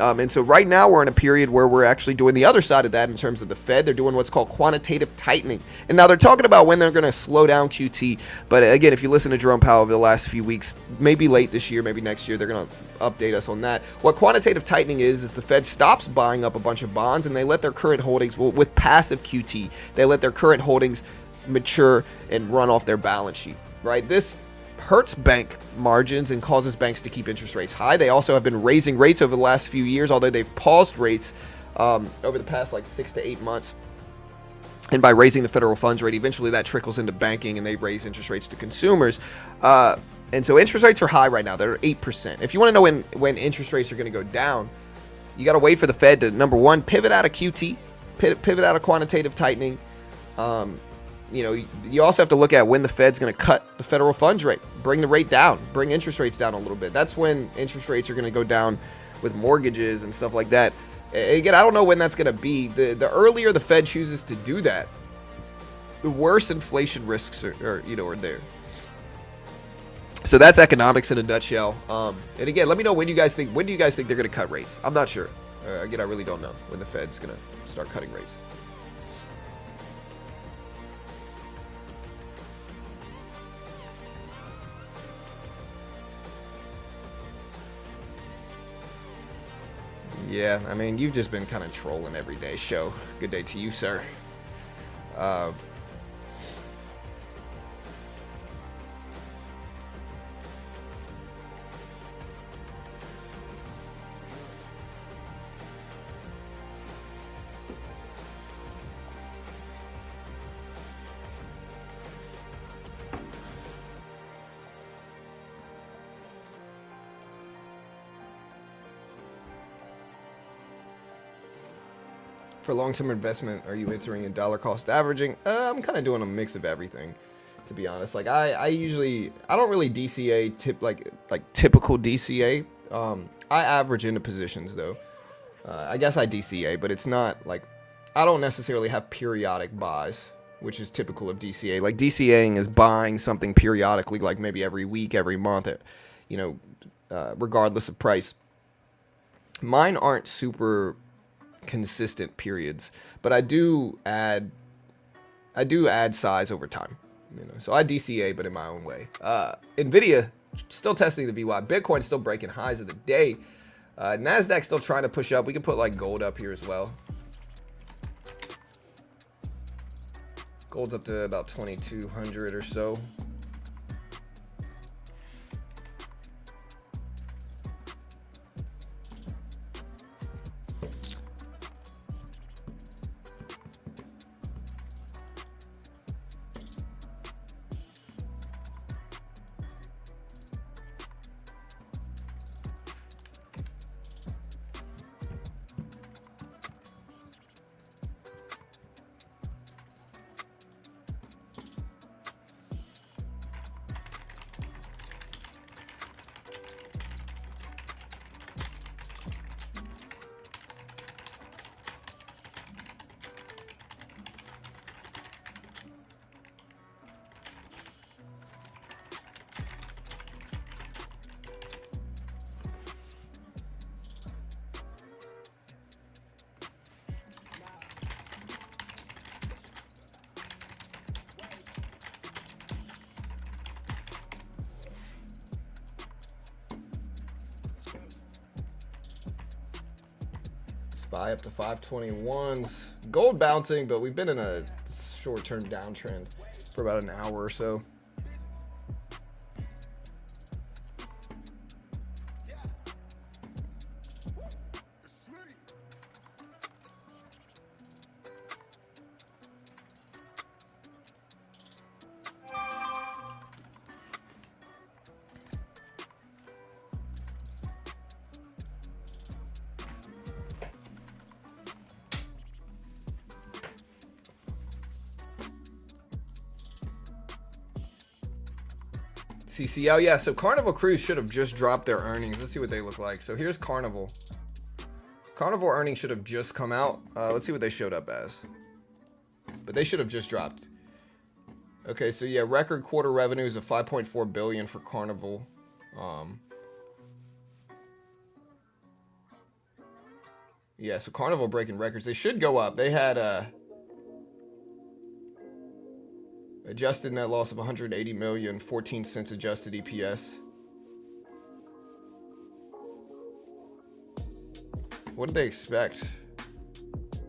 And so right now we're in a period where we're actually doing the other side of that in terms of the Fed. They're doing what's called quantitative tightening. And now they're talking about when they're going to slow down QT. But again, if you listen to Jerome Powell over the last few weeks, maybe late this year, maybe next year, they're going to update us on that. What quantitative tightening is the Fed stops buying up a bunch of bonds and they let their current holdings, well, with passive QT, they let their current holdings mature and run off their balance sheet, right? This hurts bank margins and causes banks to keep interest rates high. They also have been raising rates over the last few years, although they've paused rates over the past like 6 to 8 months. And by raising the federal funds rate, eventually that trickles into banking and they raise interest rates to consumers. And so interest rates are high right now. They're 8%. If you want to know when interest rates are going to go down, you got to wait for the Fed to, number one, pivot out of QT, pivot out of quantitative tightening. You know, you also have to look at when the Fed's going to cut the federal funds rate, bring the rate down, bring interest rates down a little bit. That's when interest rates are going to go down with mortgages and stuff like that. Again, I don't know when that's going to be. The earlier the Fed chooses to do that, the worse inflation risks are there. So that's economics in a nutshell. And again, let me know when do you guys think they're going to cut rates? I'm not sure. Again, I really don't know when the Fed's going to start cutting rates. Yeah, I mean, you've just been kind of trolling every day. Show. Good day to you, sir. For long-term investment, are you entering in dollar cost averaging? I'm kind of doing a mix of everything, to be honest. Like I don't really DCA typical DCA. I average into positions though. I guess I DCA, but it's not like I don't necessarily have periodic buys, which is typical of DCA. Like DCAing is buying something periodically, like maybe every week, every month, regardless of price. Mine aren't super consistent periods, but I do add size over time, so I DCA, but in my own way. Nvidia still testing the VWAP. Bitcoin still breaking highs of the day. Nasdaq still trying to push up. We can put like gold up here as well. Gold's up to about 2200 or so. Buy up to 521s. Gold bouncing, but we've been in a short-term downtrend for about an hour or so. CCL, yeah, so Carnival Cruise should have just dropped their earnings. Let's see what they look like. So here's Carnival. Carnival earnings should have just come out. Let's see what they showed up as. But they should have just dropped. Okay, so yeah, record quarter revenues of $5.4 billion for Carnival. Yeah, so Carnival breaking records. They should go up. They had adjusted net loss of 180 million, 14 cents adjusted EPS. What did they expect?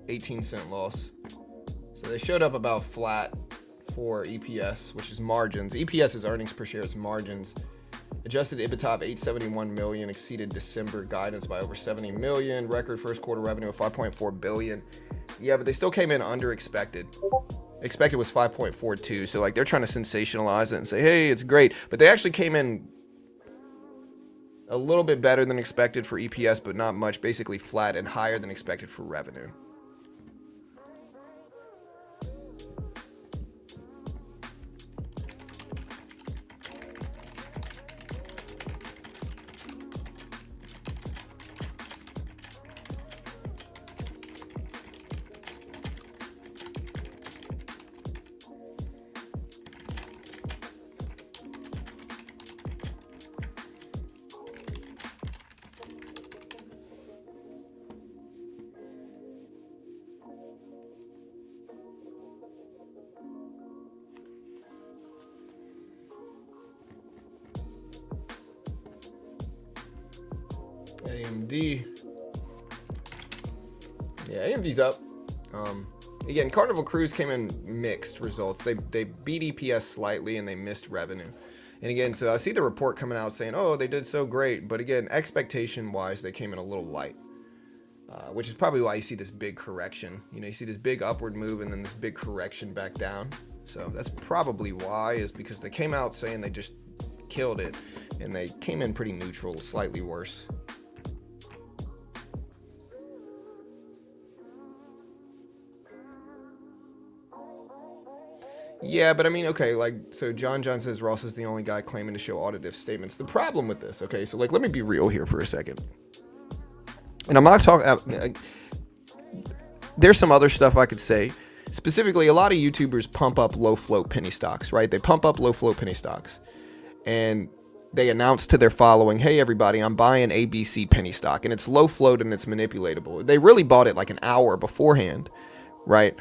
18-cent loss. So they showed up about flat for EPS, which is margins. EPS is earnings per share, it's margins. Adjusted EBITDA of 871 million, exceeded December guidance by over 70 million. Record first quarter revenue of 5.4 billion. Yeah, but they still came in under expected. Expected was 5.42. So like they're trying to sensationalize it and say, hey, it's great. But they actually came in a little bit better than expected for EPS, but not much. Basically flat and higher than expected for revenue. AMD. Yeah, AMD's up. Again, Carnival Cruise came in mixed results. They beat EPS slightly and they missed revenue. And again, so I see the report coming out saying, oh, they did so great. But again, expectation-wise, they came in a little light, which is probably why you see this big correction. You know, you see this big upward move and then this big correction back down. So that's probably why, is because they came out saying they just killed it. And they came in pretty neutral, slightly worse. Yeah, but I mean, okay, like, so John says Ross is the only guy claiming to show auditive statements. The problem with this, okay, so like, let me be real here for a second. And I'm not talking, there's some other stuff I could say. Specifically, a lot of YouTubers pump up low float penny stocks, right? They pump up low float penny stocks. And they announce to their following, hey, everybody, I'm buying ABC penny stock. And it's low float and it's manipulatable. They really bought it like an hour beforehand, right?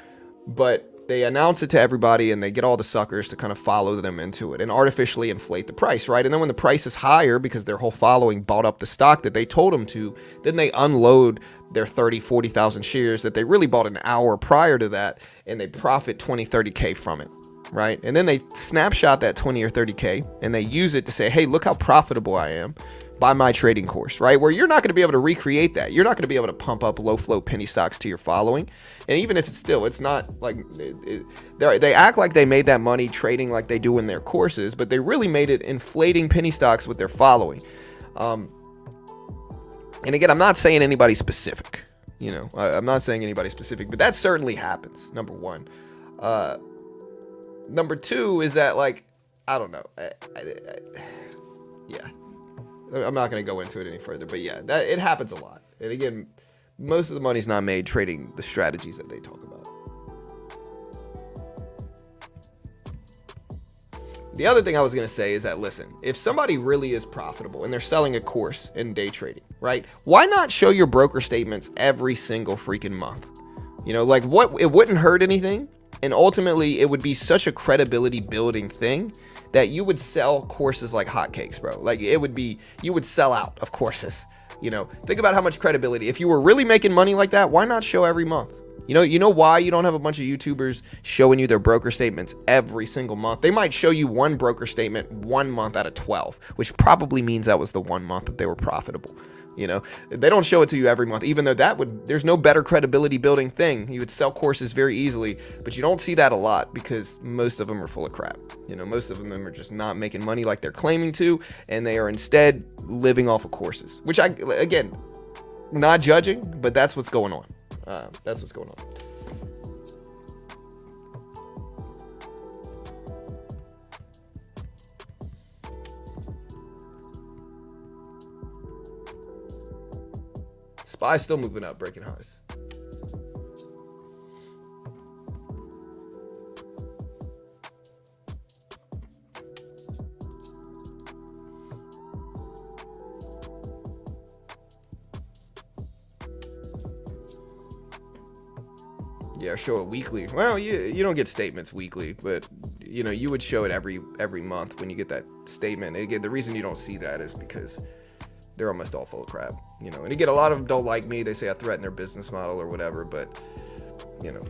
But they announce it to everybody and they get all the suckers to kind of follow them into it and artificially inflate the price, right? And then when the price is higher because their whole following bought up the stock that they told them to, then they unload their 30, 40,000 shares that they really bought an hour prior to that, and they profit 20, 30K from it, right? And then they snapshot that 20 or 30K and they use it to say, hey, look how profitable I am. Buy my trading course, right? Where you're not going to be able to recreate that. You're not going to be able to pump up low float penny stocks to your following. And even if it's not like they act like they made that money trading like they do in their courses, but they really made it inflating penny stocks with their following. And again, I'm not saying anybody specific, you know, I'm not saying anybody specific, but that certainly happens. Number one. Number two is that, like, I don't know. Yeah. I'm not going to go into it any further, but yeah, that it happens a lot. And again, most of the money's not made trading the strategies that they talk about. The other thing I was going to say is that, listen, if somebody really is profitable and they're selling a course in day trading, right? Why not show your broker statements every single freaking month? You know, like, what, it wouldn't hurt anything. And ultimately, it would be such a credibility building thing that you would sell courses like hotcakes, bro. Like, it would be, you would sell out of courses. You know, think about how much credibility. If you were really making money like that, why not show every month? You know why you don't have a bunch of YouTubers showing you their broker statements every single month? They might show you one broker statement 1 month out of 12, which probably means that was the 1 month that they were profitable. You know, they don't show it to you every month, even though there's no better credibility building thing. You would sell courses very easily, but you don't see that a lot because most of them are full of crap. You know, most of them are just not making money like they're claiming to, and they are instead living off of courses, which again, not judging, but that's what's going on. That's what's going on. SPY's still moving up, breaking highs. Yeah, show it weekly. Well, you don't get statements weekly, but you know, you would show it every month when you get that statement. And again, the reason you don't see that is because they're almost all full of crap, you know. And again, a lot of them don't like me. They say I threaten their business model or whatever, but you know,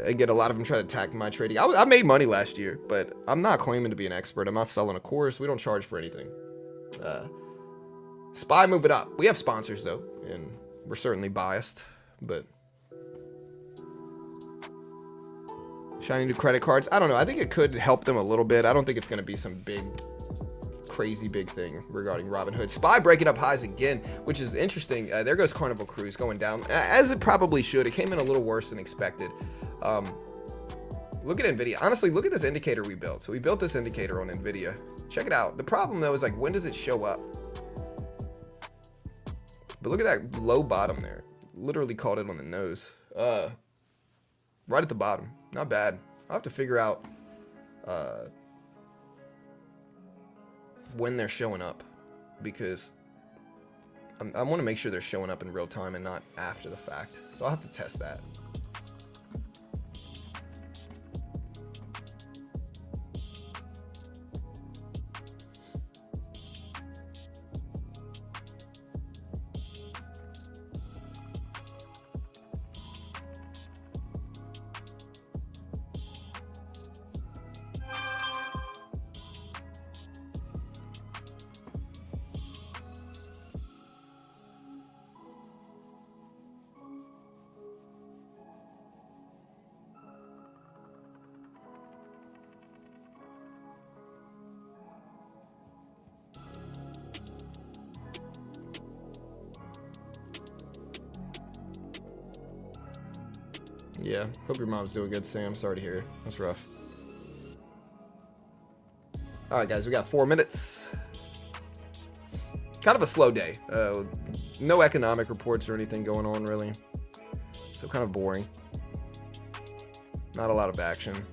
again, a lot of them try to attack my trading. I made money last year, but I'm not claiming to be an expert. I'm not selling a course. We don't charge for anything. SPY move it up. We have sponsors though, and we're certainly biased, but shiny new credit cards. I don't know. I think it could help them a little bit. I don't think it's going to be some big, crazy big thing regarding Robinhood. SPY breaking up highs again, which is interesting. There goes Carnival Cruise going down, as it probably should. It came in a little worse than expected. Look at Nvidia. Honestly, look at this indicator we built. So we built this indicator on Nvidia. Check it out. The problem though is like, when does it show up? But look at that low bottom there. Literally caught it on the nose. Right at the bottom. Not bad. I'll have to figure out when they're showing up, because I want to make sure they're showing up in real time and not after the fact. So I'll have to test that. Yeah, hope your mom's doing good, Sam. Sorry to hear it. That's rough. All right, guys, we got 4 minutes. Kind of a slow day. No economic reports or anything going on, really. So kind of boring. Not a lot of action.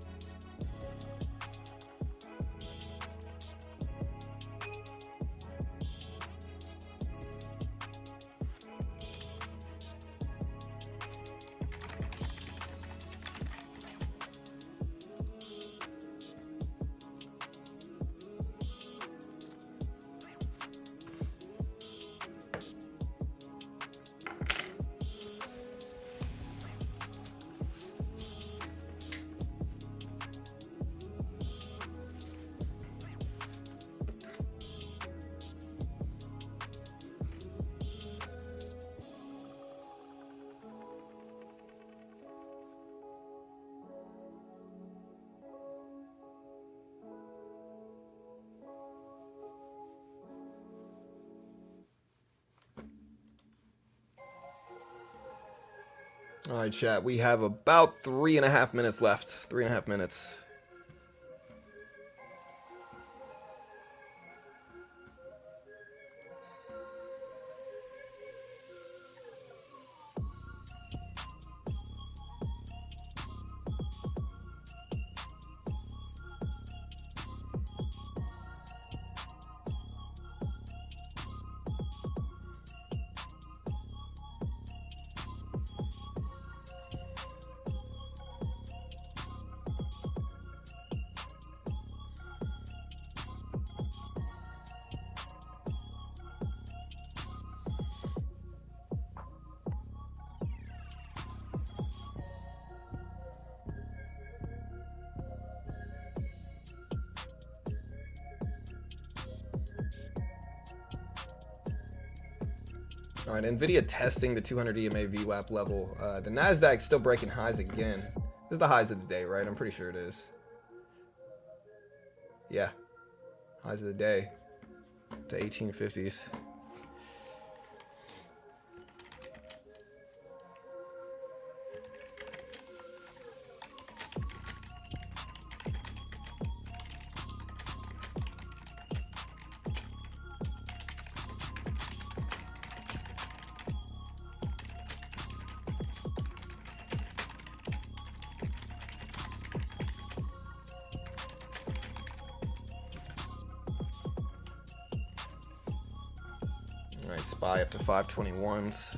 All right, chat. We have about 3.5 minutes left. 3.5 minutes. All right, Nvidia testing the 200 EMA VWAP level. The Nasdaq still breaking highs again. This is the highs of the day, right? I'm pretty sure it is. Yeah, highs of the day to 1850s. All right, SPY up to 521s.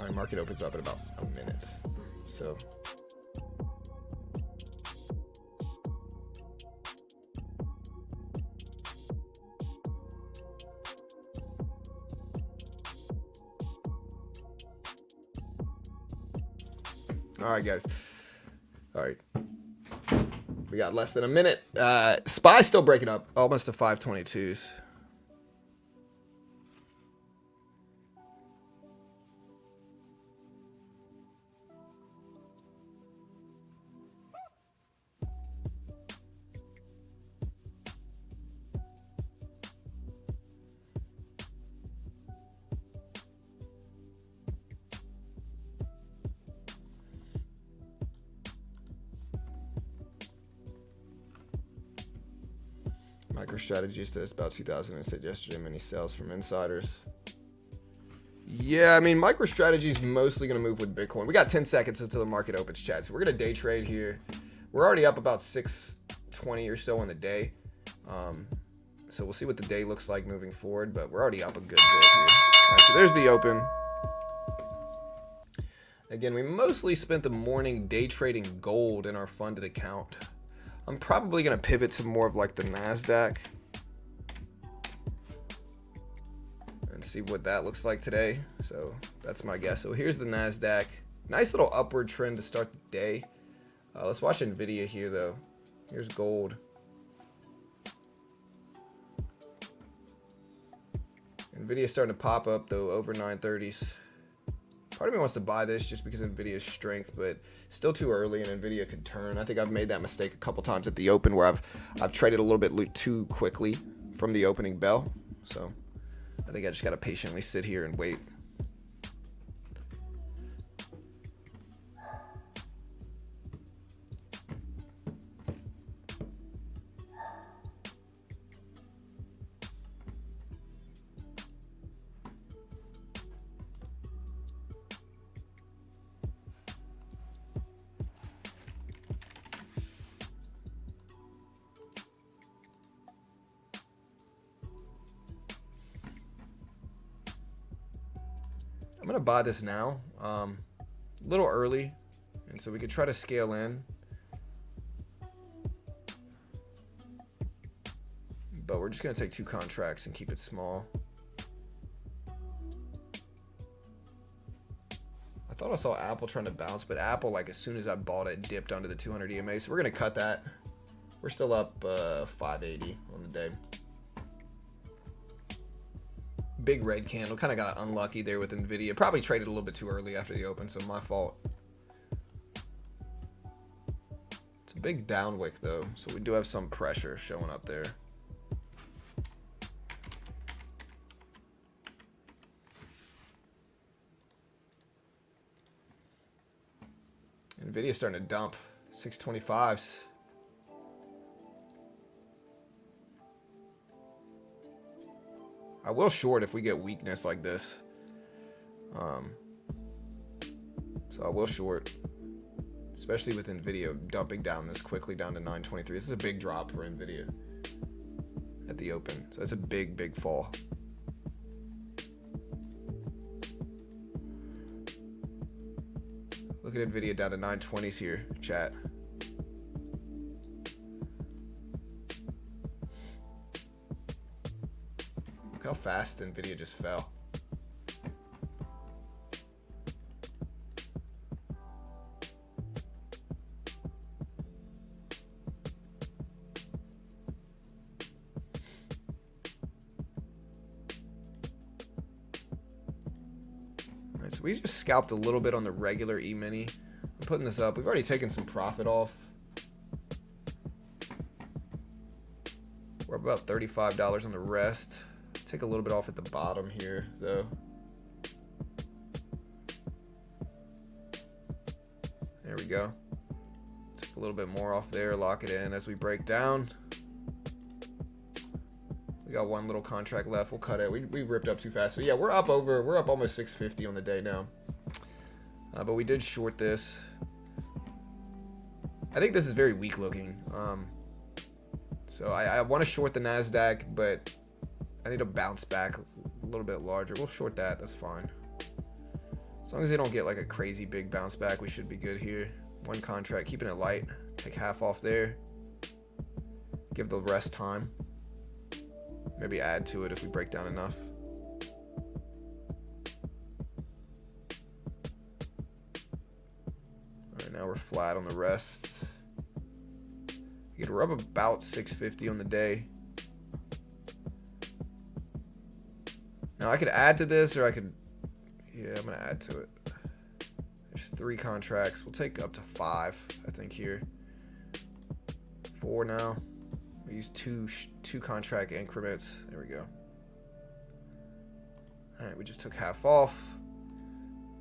All right, market opens up in about a minute. So. All right, guys. All right. We got less than a minute. SPY still breaking up. Almost to 522s. MicroStrategy says about 2,000 and said yesterday many sales from insiders. Yeah, I mean, MicroStrategy is mostly going to move with Bitcoin. We got 10 seconds until the market opens, chat. So we're going to day trade here. We're already up about 620 or so on the day. So we'll see what the day looks like moving forward, but we're already up a good bit here. All right, so there's the open. Again, we mostly spent the morning day trading gold in our funded account. I'm probably going to pivot to more of like the NASDAQ and see what that looks like today. So that's my guess. So here's the NASDAQ. Nice little upward trend to start the day. Let's watch Nvidia here though. Here's gold. Nvidia's starting to pop up though over 930s. Part of me wants to buy this just because of Nvidia's strength, but still too early and Nvidia could turn. I think I've made that mistake a couple times at the open where I've traded a little bit too quickly from the opening bell. So I think I just got to patiently sit here and wait. I'm going to buy this now, a little early, and so we could try to scale in. But we're just going to take 2 contracts and keep it small. I thought I saw Apple trying to bounce, but Apple, like as soon as I bought it, dipped under the 200 EMA. So we're going to cut that. We're still up 580 on the day. Big red candle. Kind of got unlucky there with Nvidia. Probably traded a little bit too early after the open, so my fault. It's a big down wick though, so we do have some pressure showing up there. Nvidia's starting to dump 625s. I will short if we get weakness like this. So I will short, especially with Nvidia dumping down this quickly down to 923. This is a big drop for Nvidia at the open. So that's a big, big fall. Look at Nvidia down to 920s here, chat. Look how fast Nvidia just fell. All right, so we just scalped a little bit on the regular E-mini. I'm putting this up. We've already taken some profit off. We're up about $35 on the rest. Take a little bit off at the bottom here, though. There we go. Take a little bit more off there, lock it in as we break down. We got one little contract left. We'll cut it. We ripped up too fast. So yeah, we're up almost 650 on the day now. But we did short this. I think this is very weak looking. So I want to short the NASDAQ, but I need to bounce back a little bit larger. We'll short that. That's fine. As long as they don't get like a crazy big bounce back, we should be good here. One contract, keeping it light. Take half off there. Give the rest time. Maybe add to it if we break down enough. Alright, now we're flat on the rest. You can rub about 650 on the day. Now I could add to this, or I could, yeah, I'm gonna add to it. There's 3 contracts. We'll take up to 5, I think here. 4 now. We use two contract increments. There we go. All right, we just took half off.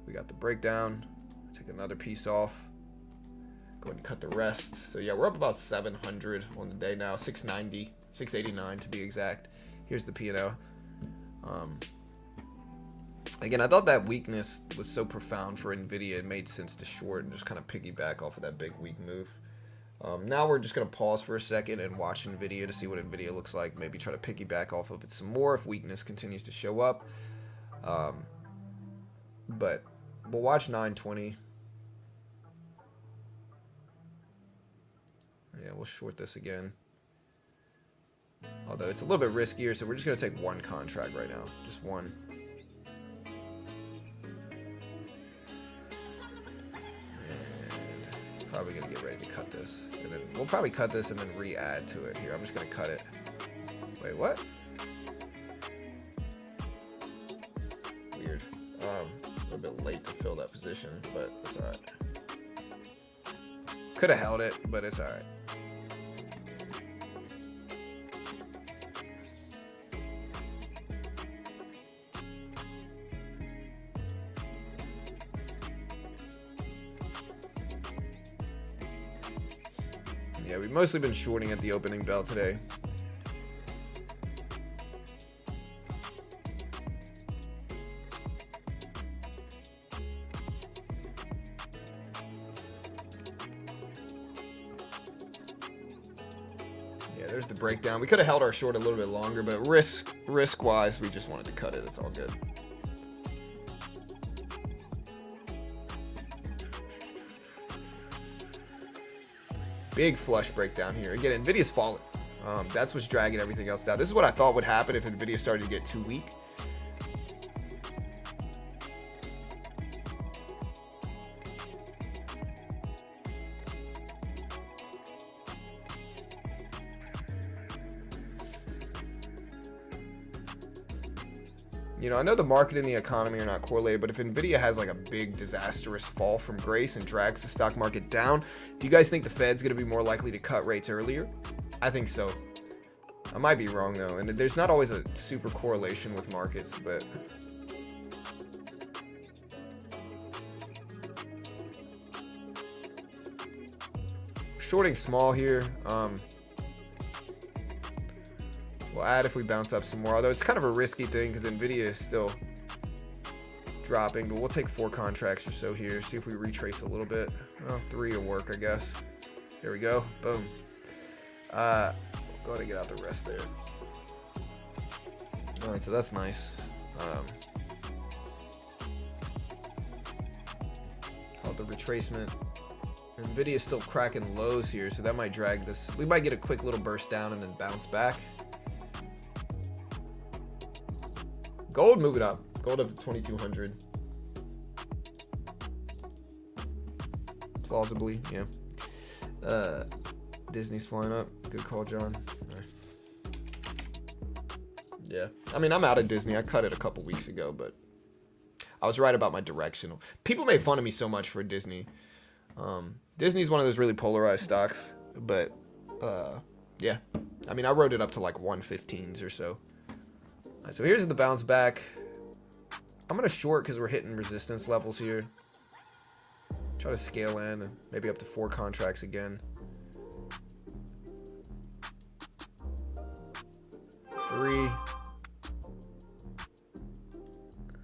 We got the breakdown. Take another piece off. Go ahead and cut the rest. So yeah, we're up about 700 on the day now. 690, 689 to be exact. Here's the P&L. Again, I thought that weakness was so profound for Nvidia, it made sense to short and just kind of piggyback off of that big weak move. Now we're just going to pause for a second and watch Nvidia to see what Nvidia looks like. Maybe try to piggyback off of it some more if weakness continues to show up. But we'll watch 920. Yeah, we'll short this again. Although it's a little bit riskier, so we're just going to take one contract right now. Just one. Probably gonna get ready to cut this, and then we'll probably cut this and then re-add to it here. I'm just gonna cut it. Wait, what? Weird. A little bit late to fill that position, but it's all right. Could have held it, but it's all right. Yeah, we've mostly been shorting at the opening bell today. Yeah, there's the breakdown. We could have held our short a little bit longer, but risk-wise, we just wanted to cut it. It's all good. Big flush breakdown here. Again, Nvidia's falling. That's what's dragging everything else down. This is what I thought would happen if Nvidia started to get too weak. You know, I know the market and the economy are not correlated, but if Nvidia has like a big disastrous fall from grace and drags the stock market down, do you guys think the Fed's going to be more likely to cut rates earlier? I think so. I might be wrong though, and there's not always a super correlation with markets, but shorting small here. We'll add if we bounce up some more, although it's kind of a risky thing because Nvidia is still dropping, but we'll take 4 contracts or so here, see if we retrace a little bit. Well, 3 will work, I guess. There we go. Boom. Go ahead and get out the rest there. All right, so that's nice. Called the retracement. Nvidia is still cracking lows here, so that might drag this. We might get a quick little burst down and then bounce back. Gold moving up. Gold up to 2,200. Plausibly, yeah. Disney's flying up. Good call, John. Right. Yeah. I mean, I'm out of Disney. I cut it a couple weeks ago, but I was right about my directional. People made fun of me so much for Disney. Disney's one of those really polarized stocks, but yeah. I mean, I wrote it up to like 115s or so. Right, so here's the bounce back. I'm going to short because we're hitting resistance levels here. Try to scale in and maybe up to 4 contracts again. 3. All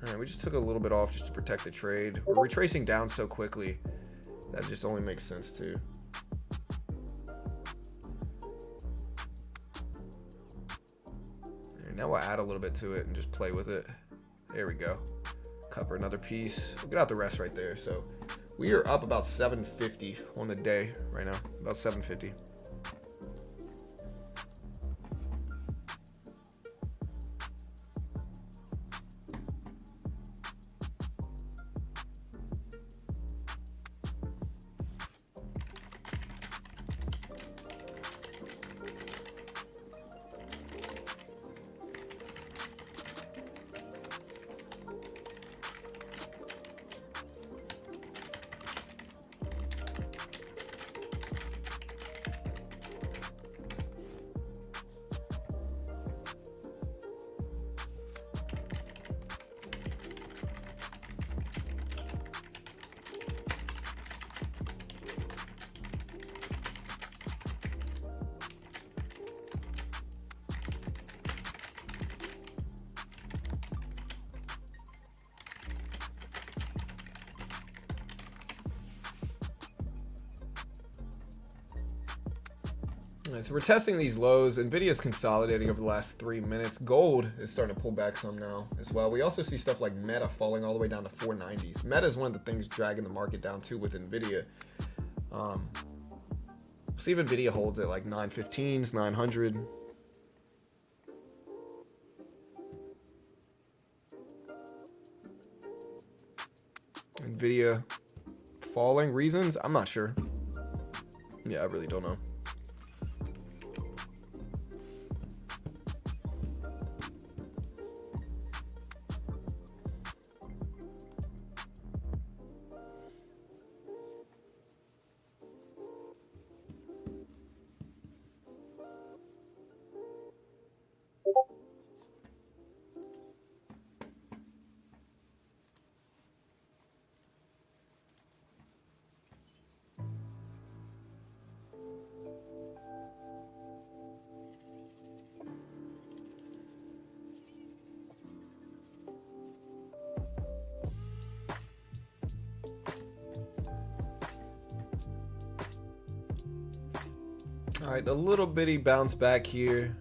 right, we just took a little bit off just to protect the trade. We're retracing down so quickly that just only makes sense too. Now we'll add a little bit to it and just play with it. There we go. cover another piece. We'll get out the rest right there. So we are up about 750 on the day right now, about 750. All right, so we're testing these lows. Nvidia is consolidating over the last 3 minutes. Gold is starting to pull back some now as well. We also see stuff like Meta falling all the way down to 490s. Meta is one of the things dragging the market down too with Nvidia. We'll see if Nvidia holds at like 915s, 900. Nvidia falling reasons? I'm not sure. Yeah, I really don't know. All right, a little bitty bounce back here.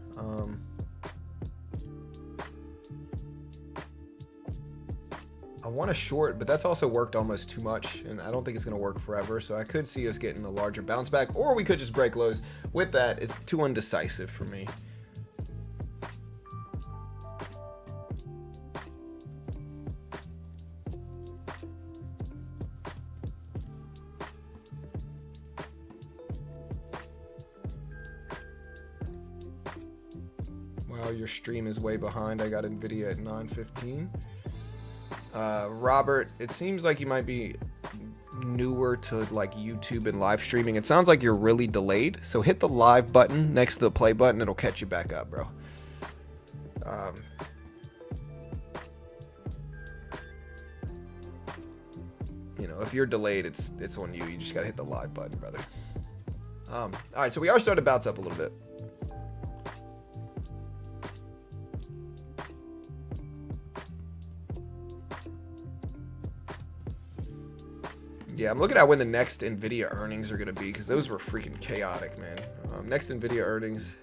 I want to short, but that's also worked almost too much, and I don't think it's going to work forever. So I could see us getting a larger bounce back, or we could just break lows. With that, it's too undecisive for me. Wow, your stream is way behind. I got Nvidia at 9:15. Robert, it seems like you might be newer to like YouTube and live streaming. It sounds like you're really delayed. So hit the live button next to the play button. It'll catch you back up, bro. You know, if you're delayed, it's on you. You just gotta hit the live button, brother. All right, so we are starting to bounce up a little bit. Yeah, I'm looking at when the next Nvidia earnings are going to be, because those were freaking chaotic, man. Next Nvidia earnings.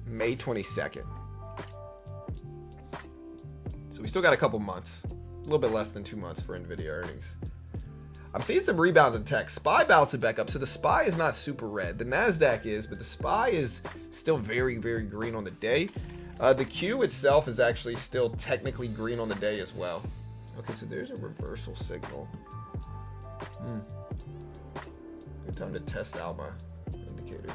May 22nd. So we still got a couple months. A little bit less than 2 months for Nvidia earnings. I'm seeing some rebounds in tech. SPY bouncing back up. So the SPY is not super red. The NASDAQ is, but the SPY is still very, very green on the day. The Q itself is actually still technically green on the day as well. Okay, so there's a reversal signal. Good time to test out my indicators.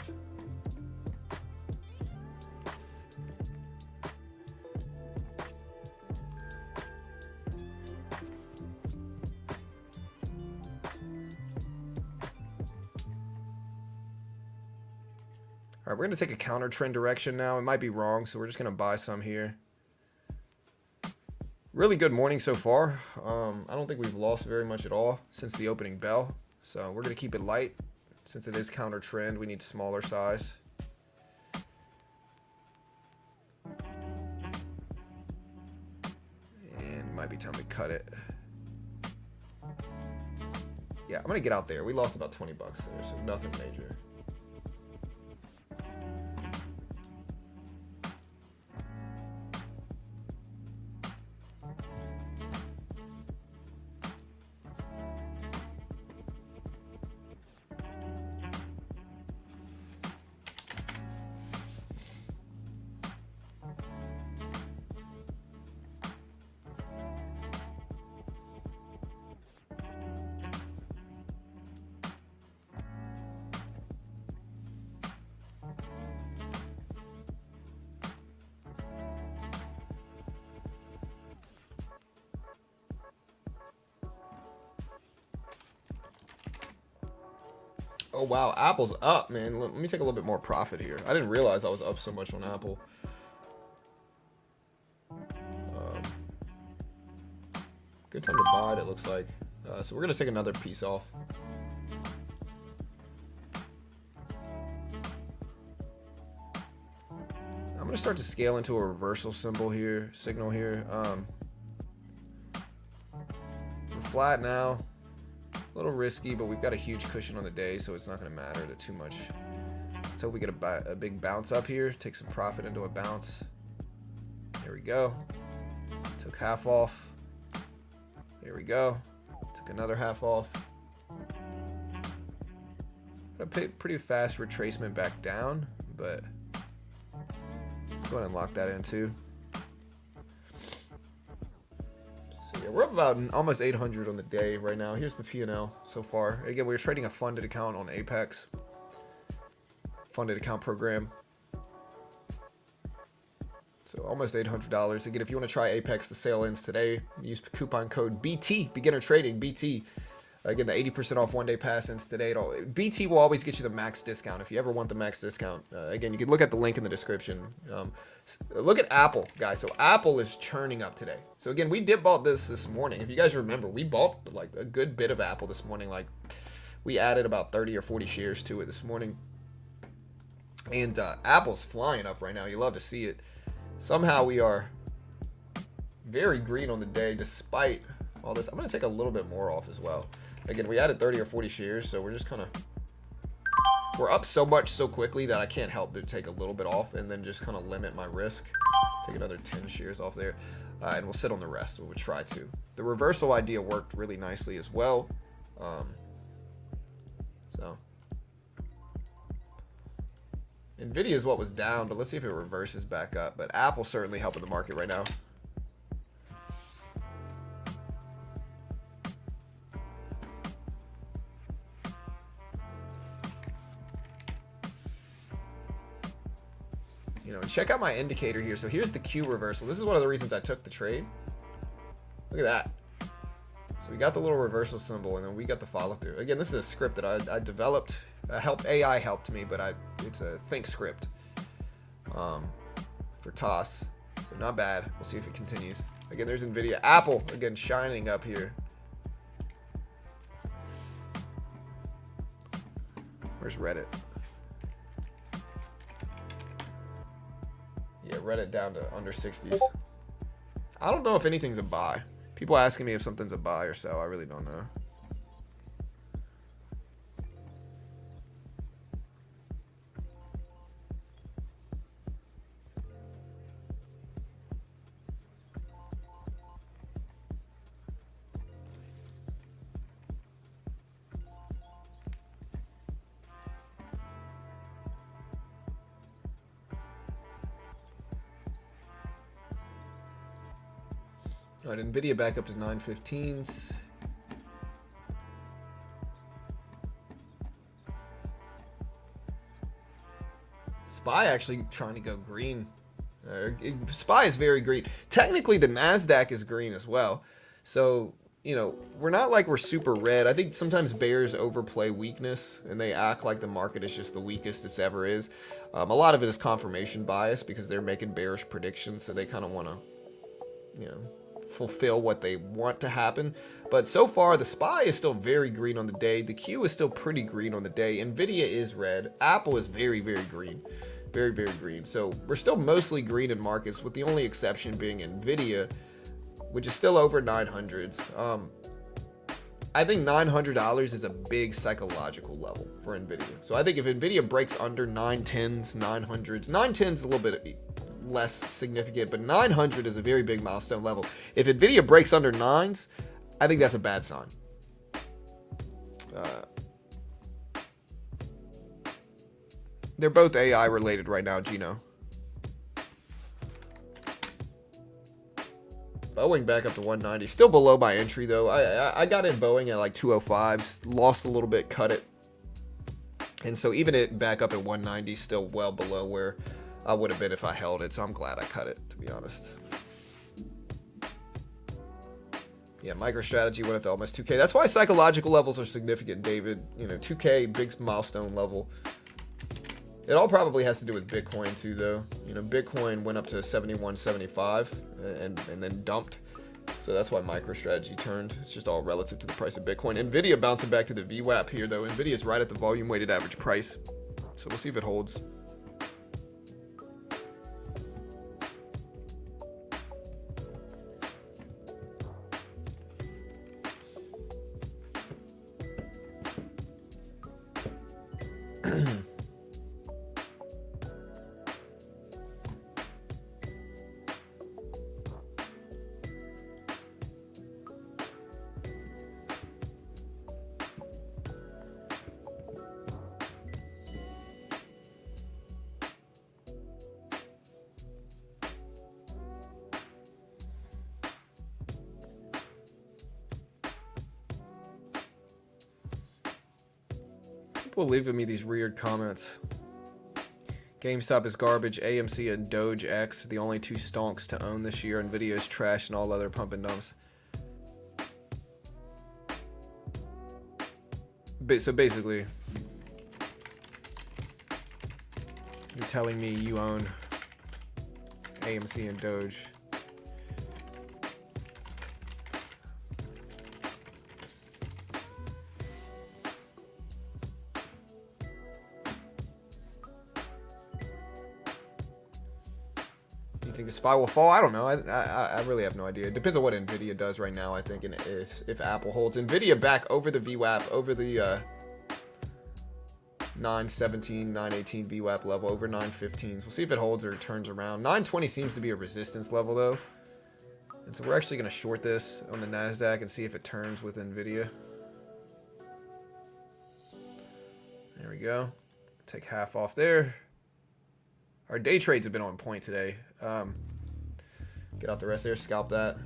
All right, we're going to take a counter trend direction now. It might be wrong, so we're just going to buy some here. Really good morning so far. I don't think we've lost very much at all since the opening bell. So we're going to keep it light. Since it is counter trend, we need smaller size. And it might be time to cut it. Yeah, I'm going to get out there. We lost about 20 bucks there, so nothing major. Oh, wow. Apple's up, man. Let me take a little bit more profit here. I didn't realize I was up so much on Apple. Good time to buy it, it looks like. So we're going to take another piece off. I'm going to start to scale into a reversal signal here. We're flat now. A little risky, but we've got a huge cushion on the day, so it's not going to matter too much. Let's hope we get a big bounce up here. Take some profit into a bounce. There we go. Took half off. There we go. Took another half off. Got a pretty fast retracement back down, but go ahead and lock that in too. So yeah, we're up about almost 800 on the day right now. Here's the P&L so far. Again, we were trading a funded account on Apex. Funded account program. So almost $800. Again, if you want to try Apex, the sale ends today. Use coupon code BT, beginner trading, BT. Again, the 80% off one-day pass ends today. BT will always get you the max discount if you ever want the max discount. Again, you can look at the link in the description. Look at Apple, guys. So Apple is churning up today. So again, we did bought this morning. If you guys remember, we bought like a good bit of Apple this morning. Like we added about 30 or 40 shares to it this morning. And Apple's flying up right now. You love to see it. Somehow we are very green on the day despite all this. I'm going to take a little bit more off as well. Again, we added 30 or 40 shares, so we're just kind of... We're up so much so quickly that I can't help but take a little bit off and then just kind of limit my risk. Take another 10 shares off there. And we'll sit on the rest. We would try to. The reversal idea worked really nicely as well. Nvidia is what was down, but let's see if it reverses back up. But Apple certainly helping the market right now. You know, and check out my indicator here. So here's the Q reversal. This is one of the reasons I took the trade. Look at that. So we got the little reversal symbol, and then we got the follow through. Again, this is a script that I developed. AI helped me, but it's a think script for toss. So not bad. We'll see if it continues. Again, there's Nvidia. Apple, again, shining up here. Where's Reddit? Yeah, Reddit down to under 60s. I don't know if anything's a buy. People asking me if something's a buy or sell. I really don't know. All right, Nvidia back up to 915s. SPY actually trying to go green. SPY is very green. Technically, the NASDAQ is green as well. So, you know, we're not like we're super red. I think sometimes bears overplay weakness, and they act like the market is just the weakest it's ever is. A lot of it is confirmation bias because they're making bearish predictions, so they kind of want to, you know, fulfill what they want to happen. But so far the SPY is still very green on the day. The Q is still pretty green on the day. Nvidia is red. Apple is very green, very green. So we're still mostly green in markets, with the only exception being Nvidia, which is still over 900s. I think $900 is a big psychological level for Nvidia. So I think if Nvidia breaks under 910s, 900s, 910s is a little bit less significant, but 900 is a very big milestone level. If Nvidia breaks under 9s, I think that's a bad sign. They're both AI related right now, Gino. Boeing back up to 190, still below my entry though. I got in Boeing at like 205s, lost a little bit, cut it, and so even it back up at 190, still well below where I would have been if I held it, so I'm glad I cut it, to be honest. Yeah, MicroStrategy went up to almost 2K. That's why psychological levels are significant, David. You know, 2K, big milestone level. It all probably has to do with Bitcoin too, though. You know, Bitcoin went up to 71.75 and then dumped. So that's why MicroStrategy turned. It's just all relative to the price of Bitcoin. Nvidia bouncing back to the VWAP here, though. Nvidia's right at the volume weighted average price. So we'll see if it holds. People leaving me these weird comments. GameStop is garbage. AMC and Doge X, the only two stonks to own this year. Nvidia is trash and all other pump and dumps. So basically, you're telling me you own AMC and Doge. You think the SPY will fall? I don't know. I really have no idea. It depends on what Nvidia does right now, I think, and if Apple holds. Nvidia back over the VWAP, over the 917, 918 VWAP level, over 915s. We'll see if it holds or turns around. 920 seems to be a resistance level, though. And so we're actually going to short this on the NASDAQ and see if it turns with Nvidia. There we go. Take half off there. Our day trades have been on point today. Get out the rest there, scalp that.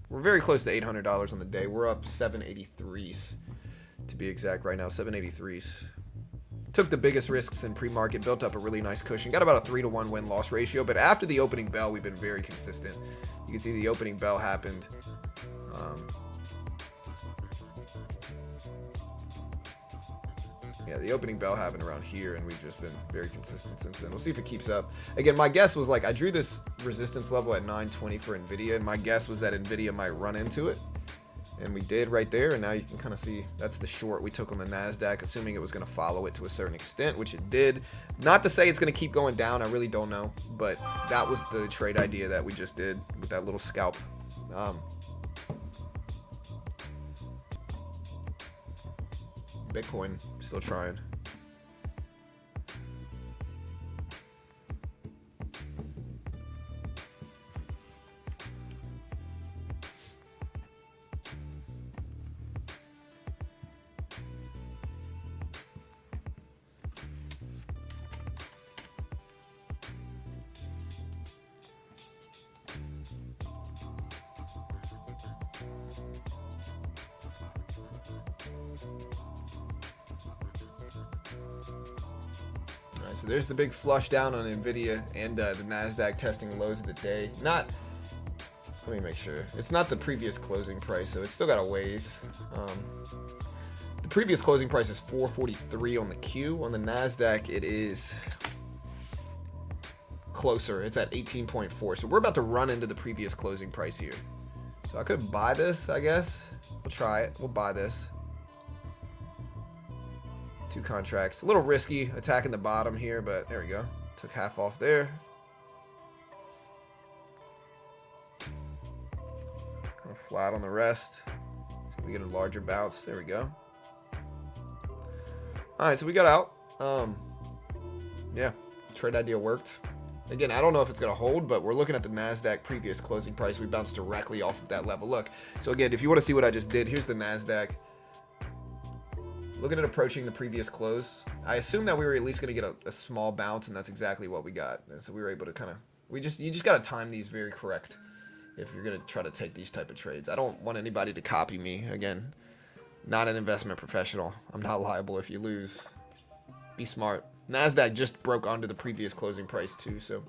We're very close to $800 on the day. We're up 783s to be exact right now, 783s. Took the biggest risks in pre-market, built up a really nice cushion. Got about a 3-to-1 win-loss ratio, but after the opening bell, we've been very consistent. You can see the opening bell happened. Yeah, the opening bell happened around here, and we've just been very consistent since then. We'll see if it keeps up. Again, my guess was like I drew this resistance level at 920 for Nvidia, and my guess was that Nvidia might run into it. And we did right there, and now you can kind of see that's the short we took on the NASDAQ, assuming it was going to follow it to a certain extent, which it did. Not to say it's going to keep going down, I really don't know, but that was the trade idea that we just did with that little scalp. Bitcoin, still trying. So there's the big flush down on Nvidia and the NASDAQ testing lows of the day. Let me make sure. It's not the previous closing price, so it's still got a ways. The previous closing price is 443 on the Q. On the NASDAQ, it is closer. It's at 18.4. So we're about to run into the previous closing price here. So I could buy this, I guess. We'll try it. We'll buy this. 2 contracts. A little risky attacking the bottom here, but there we go. Took half off there. Kind of flat on the rest. So we get a larger bounce. There we go. Alright, so we got out. Yeah, trade idea worked. Again, I don't know if it's going to hold, but we're looking at the NASDAQ previous closing price. We bounced directly off of that level. Look, so again, if you want to see what I just did, here's the NASDAQ. Looking at approaching the previous close, I assumed that we were at least going to get a small bounce, and that's exactly what we got. And so we were able to kind of, you just got to time these very correct if you're going to try to take these type of trades. I don't want anybody to copy me. Again, not an investment professional. I'm not liable if you lose. Be smart. NASDAQ just broke onto the previous closing price too, so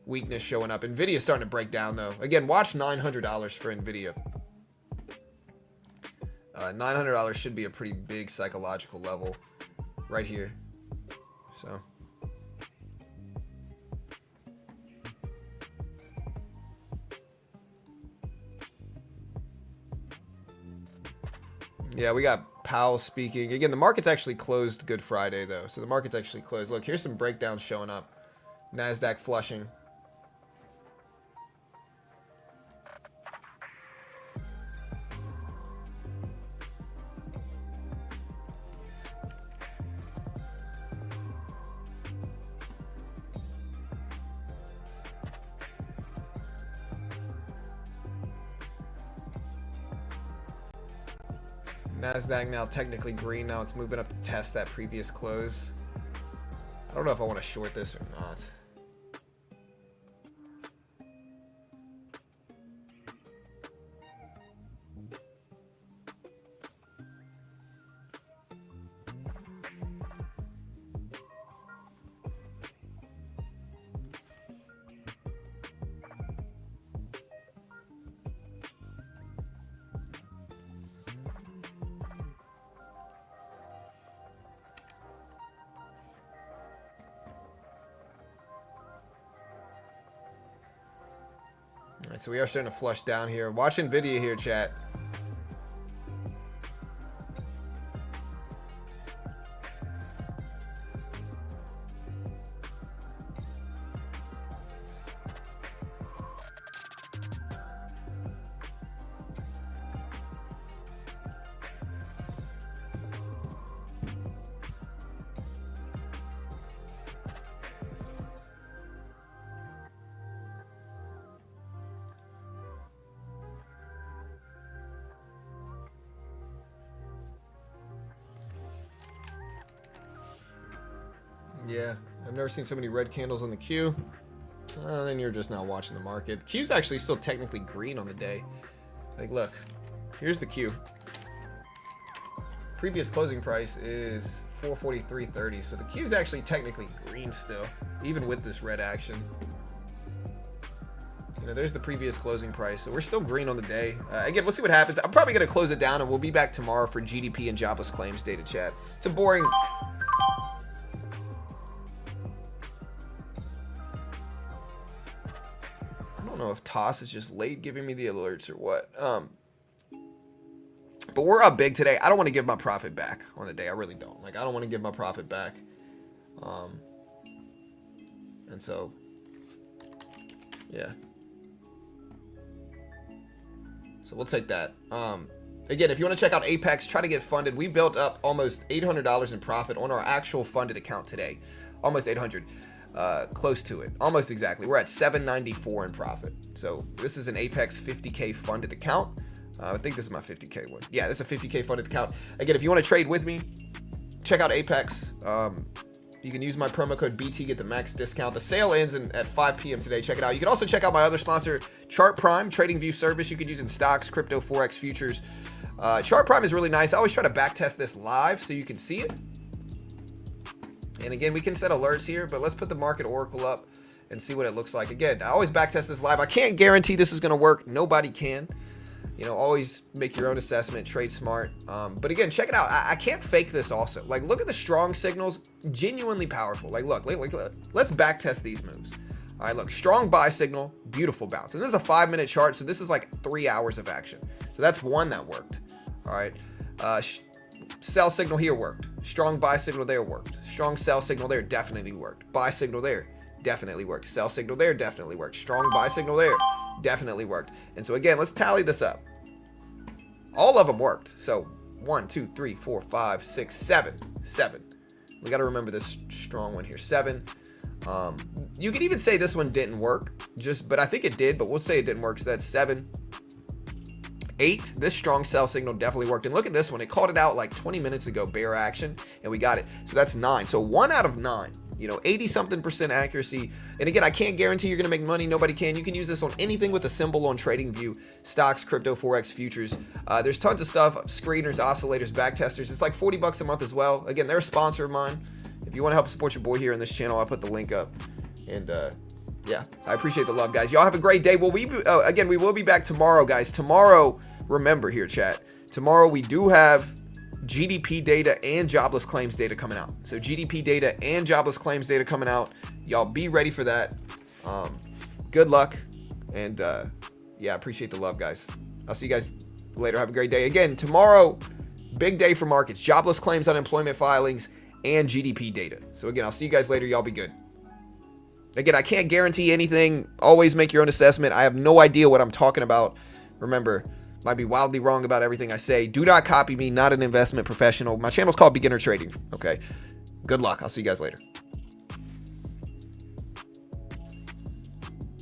weakness showing up. Nvidia starting to break down though. Again, watch $900 for Nvidia. $900 should be a pretty big psychological level right here. So yeah, we got Powell speaking. Again, the market's actually closed Good Friday though. So the market's actually closed. Look, here's some breakdowns showing up. NASDAQ flushing. NASDAQ now technically green. Now it's moving up to test that previous close. I don't know if I want to short this or not. All right, so we are starting to flush down here. Watch Nvidia here, chat. Yeah, I've never seen so many red candles on the Q. Then you're just not watching the market. Q's actually still technically green on the day. Like, look, here's the Q. Previous closing price is 443.30, so the Q's actually technically green still, even with this red action. You know, there's the previous closing price, so we're still green on the day. Again, we'll see what happens. I'm probably going to close it down, and we'll be back tomorrow for GDP and jobless claims data, chat. It's a boring... I don't know if Toss is just late giving me the alerts or what. But we're up big today. I don't want to give my profit back on the day. I really don't. Like, I don't want to give my profit back. And so, yeah. So we'll take that. Again, if you want to check out Apex, try to get funded. We built up almost $800 in profit on our actual funded account today. Almost 800. Close to it. Almost exactly. We're at 794 in profit. So this is an Apex 50K funded account. I think this is my 50K one. Yeah, this is a 50K funded account. Again, if you want to trade with me, check out Apex. You can use my promo code BT, get the max discount. The sale ends at 5 p.m. today. Check it out. You can also check out my other sponsor, Chart Prime, trading view service you can use in stocks, crypto, forex, futures. Chart Prime is really nice. I always try to back test this live so you can see it. And again, we can set alerts here, but let's put the market oracle up and see what it looks like. Again, I always back test this live. I can't guarantee this is going to work. Nobody can. You know, always make your own assessment, trade smart. But again, check it out. I can't fake this also. Like, look at the strong signals, genuinely powerful. Like, look, let's back test these moves. All right, look, strong buy signal, beautiful bounce. And this is a 5-minute chart, so this is like 3 hours of action. So that's one that worked. All right, sell signal here worked. Strong buy signal there worked. Strong sell signal there definitely worked. Buy signal there definitely worked. Sell signal there definitely worked. Strong buy signal there definitely worked. And so again, let's tally this up. All of them worked. So 1, 2, 3, 4, 5, 6, 7. We got to remember this strong one here. 7. You could even say this one didn't work, but I think it did, but we'll say it didn't work. So that's 7. 8, this strong sell signal definitely worked. And look at this one. It called it out like 20 minutes ago, bear action, and we got it. So that's 9. So 1 out of 9, you know, 80-something% accuracy. And again, I can't guarantee you're going to make money. Nobody can. You can use this on anything with a symbol on TradingView, stocks, crypto, forex, futures. There's tons of stuff, screeners, oscillators, back testers. It's like $40 a month as well. Again, they're a sponsor of mine. If you want to help support your boy here on this channel, I'll put the link up. And Yeah, I appreciate the love, guys. Y'all have a great day. Well, again, we will be back tomorrow, guys. Tomorrow, remember here, chat. Tomorrow we do have GDP data and jobless claims data coming out. So GDP data and jobless claims data coming out. Y'all be ready for that. Good luck. And yeah, appreciate the love, guys. I'll see you guys later. Have a great day. Again, tomorrow, big day for markets. Jobless claims, unemployment filings, and GDP data. So again, I'll see you guys later. Y'all be good. Again, I can't guarantee anything. Always make your own assessment. I have no idea what I'm talking about. Remember, might be wildly wrong about everything I say. Do not copy me. Not an investment professional. My channel is called Beginner Trading. Okay. Good luck. I'll see you guys later.